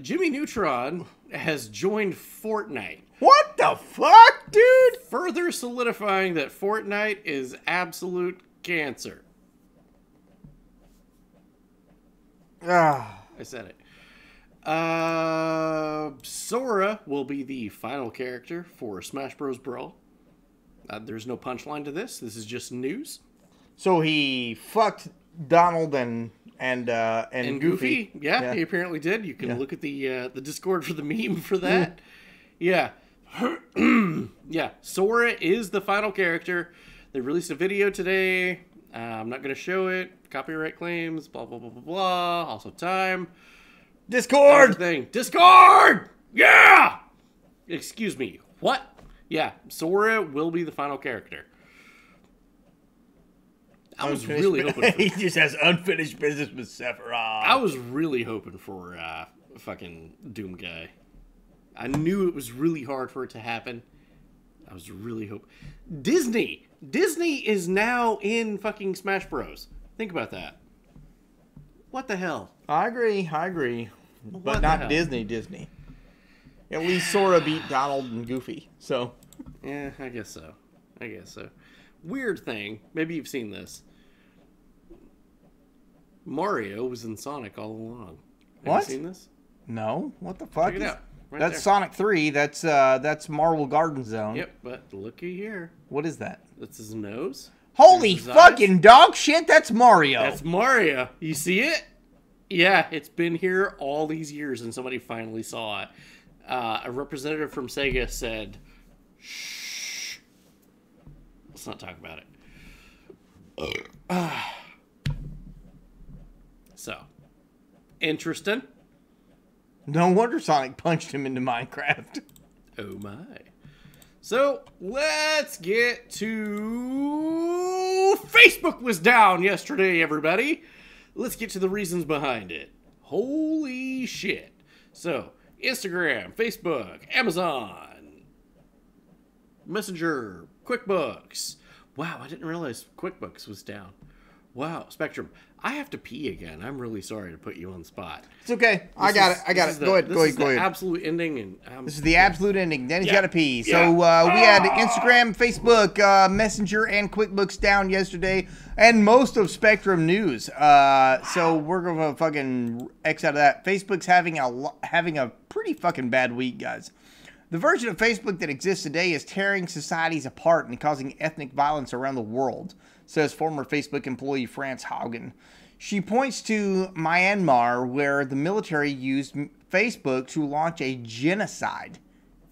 Jimmy Neutron has joined Fortnite. What the fuck, dude? Further solidifying that Fortnite is absolute cancer. I said it. Sora will be the final character for Smash Bros. Brawl. There's no punchline to this. This is just news. So he fucked Donald and Goofy. Yeah, he apparently did. You can look at the Discord for the meme for that. Yeah. Yeah, Sora is the final character. They released a video today. I'm not going to show it. Copyright claims, blah, blah, blah, blah, blah. Also time. Discord! Discord! Yeah! Excuse me. What? Yeah, Sora will be the final character. I was really hoping for... He just has unfinished business with Sephiroth. I was really hoping for fucking Doom Guy. I knew it was really hard for it to happen. I was really hoping. Disney is now in fucking Smash Bros. Think about that. What the hell? I agree. But not Disney. At least Sora beat Donald and Goofy, so. Yeah, I guess so. Weird thing. Maybe you've seen this. Mario was in Sonic all along. What? Have you seen this? No. What the fuck? Check it out. Right That's there. Sonic 3. That's Marvel Garden Zone. Yep, but looky here. What is that? That's his nose. Holy His fucking eyes. dog shit! That's Mario. That's Mario. You see it? Yeah, it's been here all these years, and somebody finally saw it. A representative from Sega said, "Shh, let's not talk about it." So, interesting. No wonder Sonic punched him into Minecraft. Oh my. So, let's get to... Facebook was down yesterday, everybody. Let's get to the reasons behind it. Holy shit. So, Instagram, Facebook, Amazon, Messenger, QuickBooks. Wow, I didn't realize QuickBooks was down. Wow, Spectrum. I have to pee again. I'm really sorry to put you on the spot. It's okay. I got it. Go ahead. This is the absolute ending. And this is the absolute ending. Then he's got to pee. Yeah. So we had Instagram, Facebook, Messenger, and QuickBooks down yesterday, and most of Spectrum News. So we're gonna fucking X out of that. Facebook's having a pretty fucking bad week, guys. The version of Facebook that exists today is tearing societies apart and causing ethnic violence around the world, says former Facebook employee France Haugen. She points to Myanmar, where the military used Facebook to launch a genocide.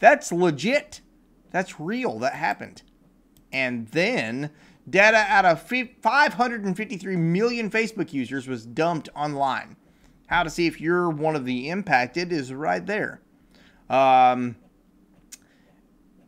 That's legit. That's real. That happened. And then data out of 553 million Facebook users was dumped online. How to see if you're one of the impacted is right there.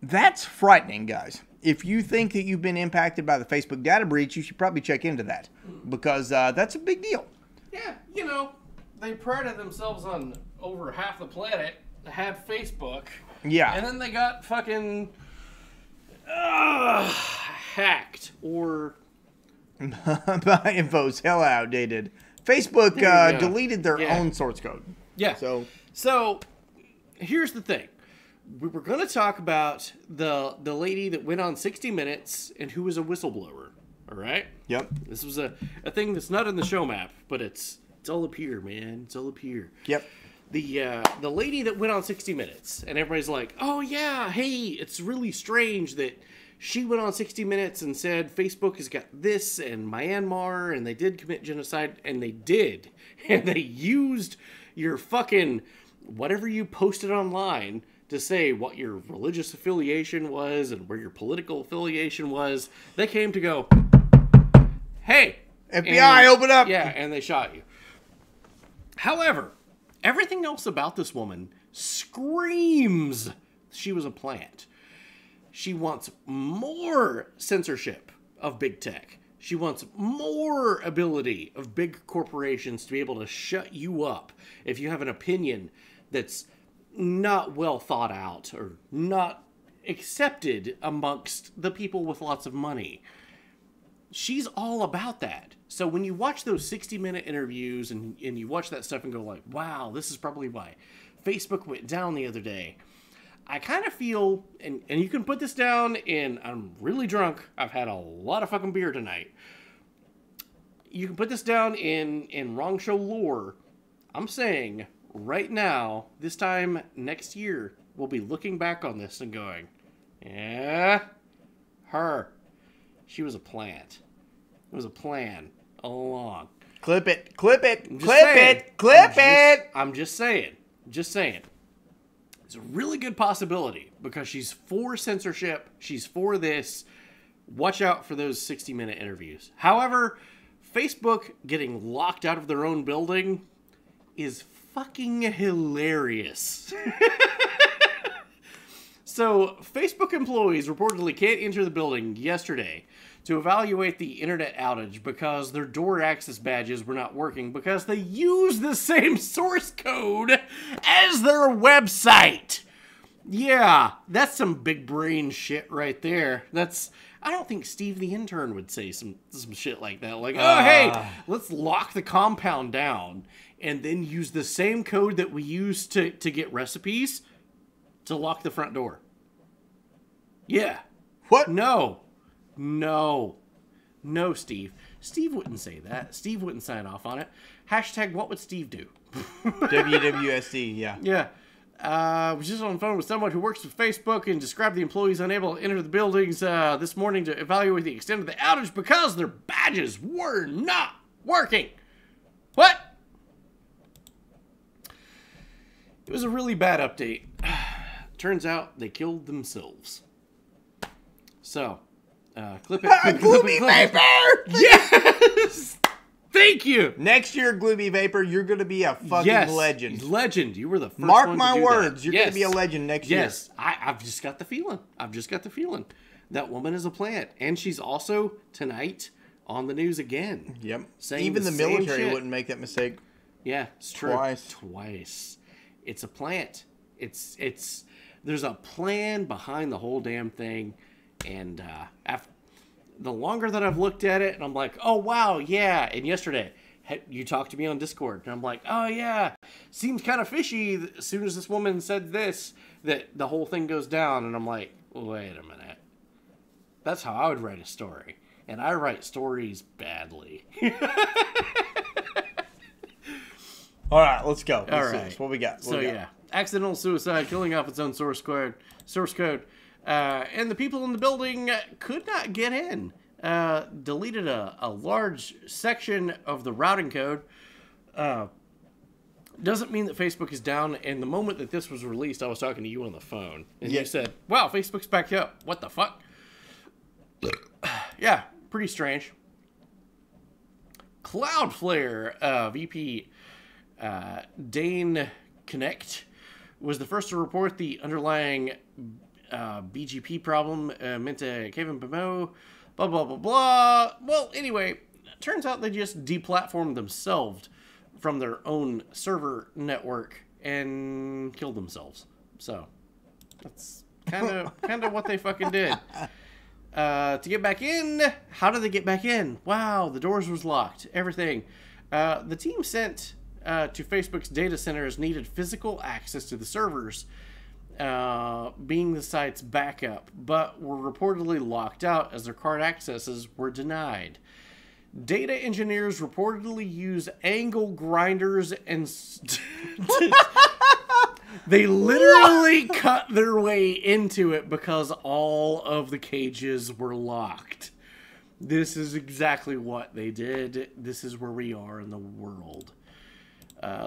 That's frightening, guys. If you think that you've been impacted by the Facebook data breach, you should probably check into that, because that's a big deal. Yeah, you know, they prided themselves on over half the planet had Facebook. Yeah. And then they got fucking hacked or... My info's hella outdated. Facebook deleted their own source code. Yeah. So here's the thing. We were going to talk about the lady that went on 60 Minutes and who was a whistleblower. All right? Yep. This was a thing that's not in the show map, but it's all up here, man. It's all up here. Yep. The lady that went on 60 Minutes, and everybody's like, oh yeah, hey, it's really strange that she went on 60 Minutes and said Facebook has got this and Myanmar, and they did commit genocide, and they did. And they used your fucking whatever you posted online to say what your religious affiliation was and where your political affiliation was. They came to go, hey, FBI, open up. Yeah, and they shot you. However, everything else about this woman screams she was a plant. She wants more censorship of big tech. She wants more ability of big corporations to be able to shut you up if you have an opinion that's not well thought out or not accepted amongst the people with lots of money. She's all about that. So when you watch those 60-minute interviews and you watch that stuff and go like, wow, this is probably why Facebook went down the other day. I kind of feel, and you can put this down in, I'm really drunk. I've had a lot of fucking beer tonight. You can put this down in wrong show lore. I'm saying right now, this time next year, we'll be looking back on this and going, yeah, her. She was a plant. It was a plan all along. Clip it. Clip it. I'm just saying. It's a really good possibility because she's for censorship. She's for this. Watch out for those 60-minute interviews. However, Facebook getting locked out of their own building is fucking hilarious. So, Facebook employees reportedly can't enter the building yesterday to evaluate the internet outage because their door access badges were not working because they use the same source code as their website. Yeah, that's some big brain shit right there. I don't think Steve the intern would say some shit like that. Like, oh, hey, let's lock the compound down and then use the same code that we use to get recipes to lock the front door. Yeah. What? No, Steve. Steve wouldn't say that. Steve wouldn't sign off on it. Hashtag what would Steve do? WWSD, yeah. Yeah. I was just on the phone with someone who works with Facebook and described the employees unable to enter the buildings this morning to evaluate the extent of the outage because their badges were not working. What? It was a really bad update. Turns out they killed themselves. So, clip it. Gloomy Vapor! Yes! Thank you! Next year, Gloomy Vapor, you're going to be a fucking legend. Legend. You were the first Mark one my to do words, that. you're going to be a legend next year. Yes, I've just got the feeling. That woman is a plant. And she's also, tonight, on the news again. Yep. Saying Even the same military shit. wouldn't make that mistake. Yeah, it's true. Twice. It's a plant. It's there's a plan behind the whole damn thing, and the longer that I've looked at it, and I'm like, oh wow, yeah. And yesterday, you talked to me on Discord, and I'm like, oh yeah, seems kind of fishy. As soon as this woman said this, that the whole thing goes down, and I'm like, wait a minute. That's how I would write a story, and I write stories badly. All right, let's go. All right. What we got? Yeah, accidental suicide, killing off its own source code, and the people in the building could not get in. Deleted a large section of the routing code. Doesn't mean that Facebook is down. And the moment that this was released, I was talking to you on the phone, and you said, "Wow, Facebook's back up. What the fuck?" Yeah, pretty strange. Cloudflare VP Dane Connect was the first to report the underlying BGP problem meant to Kevin Pamo, blah, blah, blah, blah. Well, anyway, turns out they just deplatformed themselves from their own server network and killed themselves. So, that's kind of what they fucking did. To get back in, how did they get back in? Wow, the doors was locked, everything. The team sent to Facebook's data centers needed physical access to the servers, being the site's backup, but were reportedly locked out as their card accesses were denied. Data engineers reportedly use angle grinders and they literally cut their way into it because all of the cages were locked. This is exactly what they did. This is where we are in the world.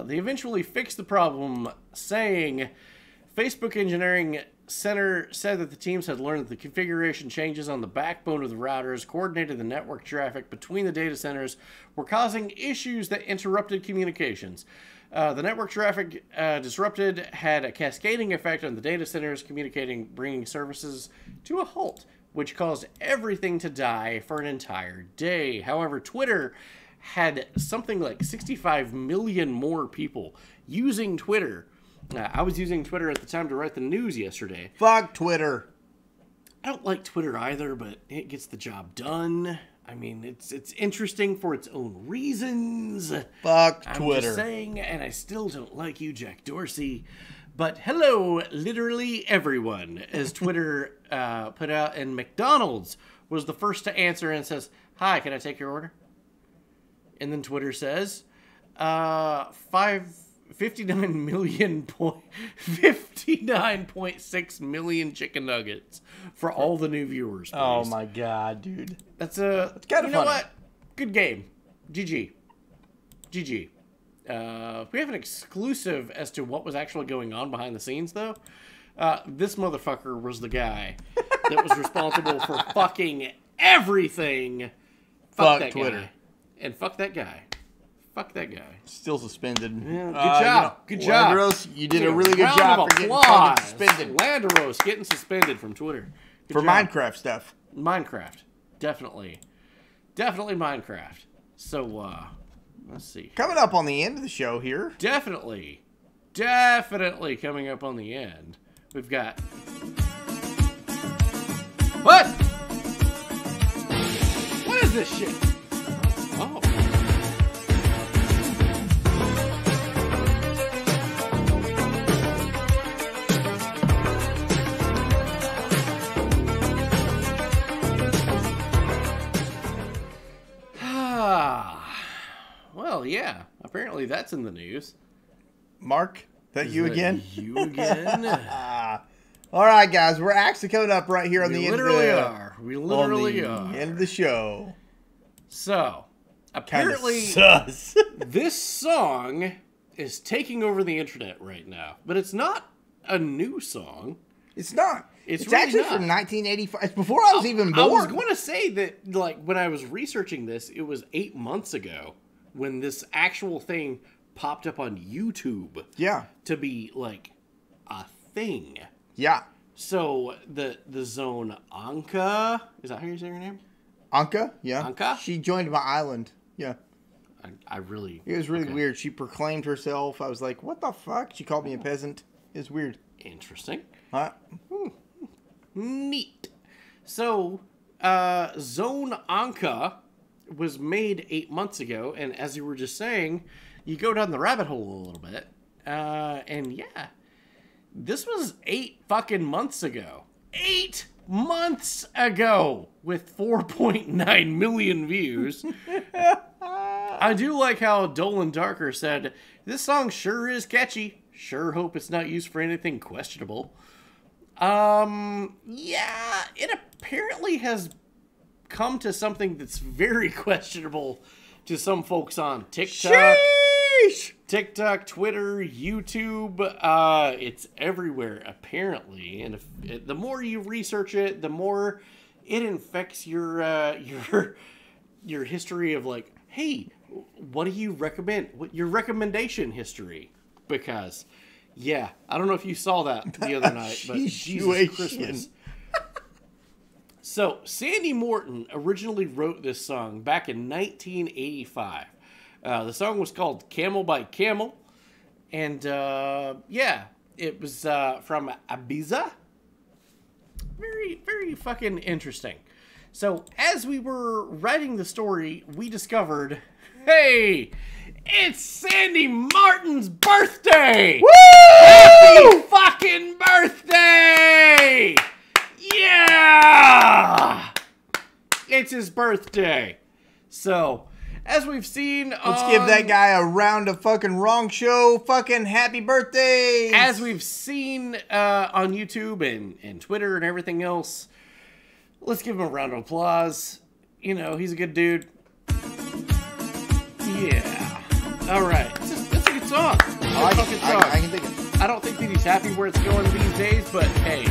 They eventually fixed the problem, saying Facebook Engineering Center said that the teams had learned that the configuration changes on the backbone of the routers coordinated the network traffic between the data centers were causing issues that interrupted communications. The network traffic disrupted had a cascading effect on the data centers communicating, bringing services to a halt, which caused everything to die for an entire day. However, Twitter had something like 65 million more people using Twitter. I was using Twitter at the time to write the news yesterday. Fuck Twitter. I don't like Twitter either, but it gets the job done. I mean, it's interesting for its own reasons. Fuck I'm Twitter. Just saying, and I still don't like you, Jack Dorsey. But hello, literally everyone, as Twitter put out, and McDonald's was the first to answer and says, "Hi, can I take your order?" And then Twitter says, 59.6 million chicken nuggets for all the new viewers. Please. Oh my god, dude. That's kind of funny. You know what? Good game. GG. GG. We have an exclusive as to what was actually going on behind the scenes, though. This motherfucker was the guy that was responsible for fucking everything. Fuck that Twitter. Guy. And fuck that guy. Fuck that guy. Still suspended. Yeah, good job. Good job. Landeros, you did a really good job for getting fucking suspended. Landeros getting suspended from Twitter. Good for job. Minecraft stuff. Minecraft. Definitely. Definitely Minecraft. So, let's see. Coming up on the end of the show here. Definitely coming up on the end. We've got... What? What is this shit? Oh. apparently that's in the news. Mark, that you again? You again? All right, guys, we're actually coming up right here on the end of the end of the show. So, apparently, this song is taking over the internet right now, but it's not a new song. It's not. It's really actually not. from 1985. It's before I was even born. I was going to say that, like, when I was researching this, it was 8 months ago when this actual thing popped up on YouTube. Yeah. To be, like, a thing. Yeah. So, the Zone Anka, is that how you say her name? Anka? Yeah. Anka? She joined my island. Yeah. I really... It was really weird. She proclaimed herself. I was like, what the fuck? She called me a peasant. It was weird. Interesting. Neat. So, Zone Anka was made 8 months ago, and as you were just saying, you go down the rabbit hole a little bit, and yeah, this was 8 fucking months ago. 8 months ago with 4.9 million views. I do like how Dolan Darker said, this song sure is catchy. Sure hope it's not used for anything questionable. Yeah, it apparently has come to something that's very questionable to some folks on TikTok. Sheesh! TikTok, Twitter, YouTube, it's everywhere apparently. And if, the more you research it, the more it infects your history of like, hey, what do you recommend? What your recommendation history? Because, yeah, I don't know if you saw that the other night, but Jesus Christmas. So, Sandy Morton originally wrote this song back in 1985. The song was called Camel by Camel. And, yeah, it was from Ibiza. Very, very fucking interesting. So, as we were writing the story, we discovered, hey, it's Sandy Martin's birthday! Woo! Happy fucking birthday! Yeah! It's his birthday. So, as we've seen let's give that guy a round of fucking wrong show. Fucking happy birthday! As we've seen on YouTube and Twitter and everything else, let's give him a round of applause. You know, he's a good dude. Yeah. Alright. That's a good song. I can dig it. I don't think that he's happy where it's going these days, but hey,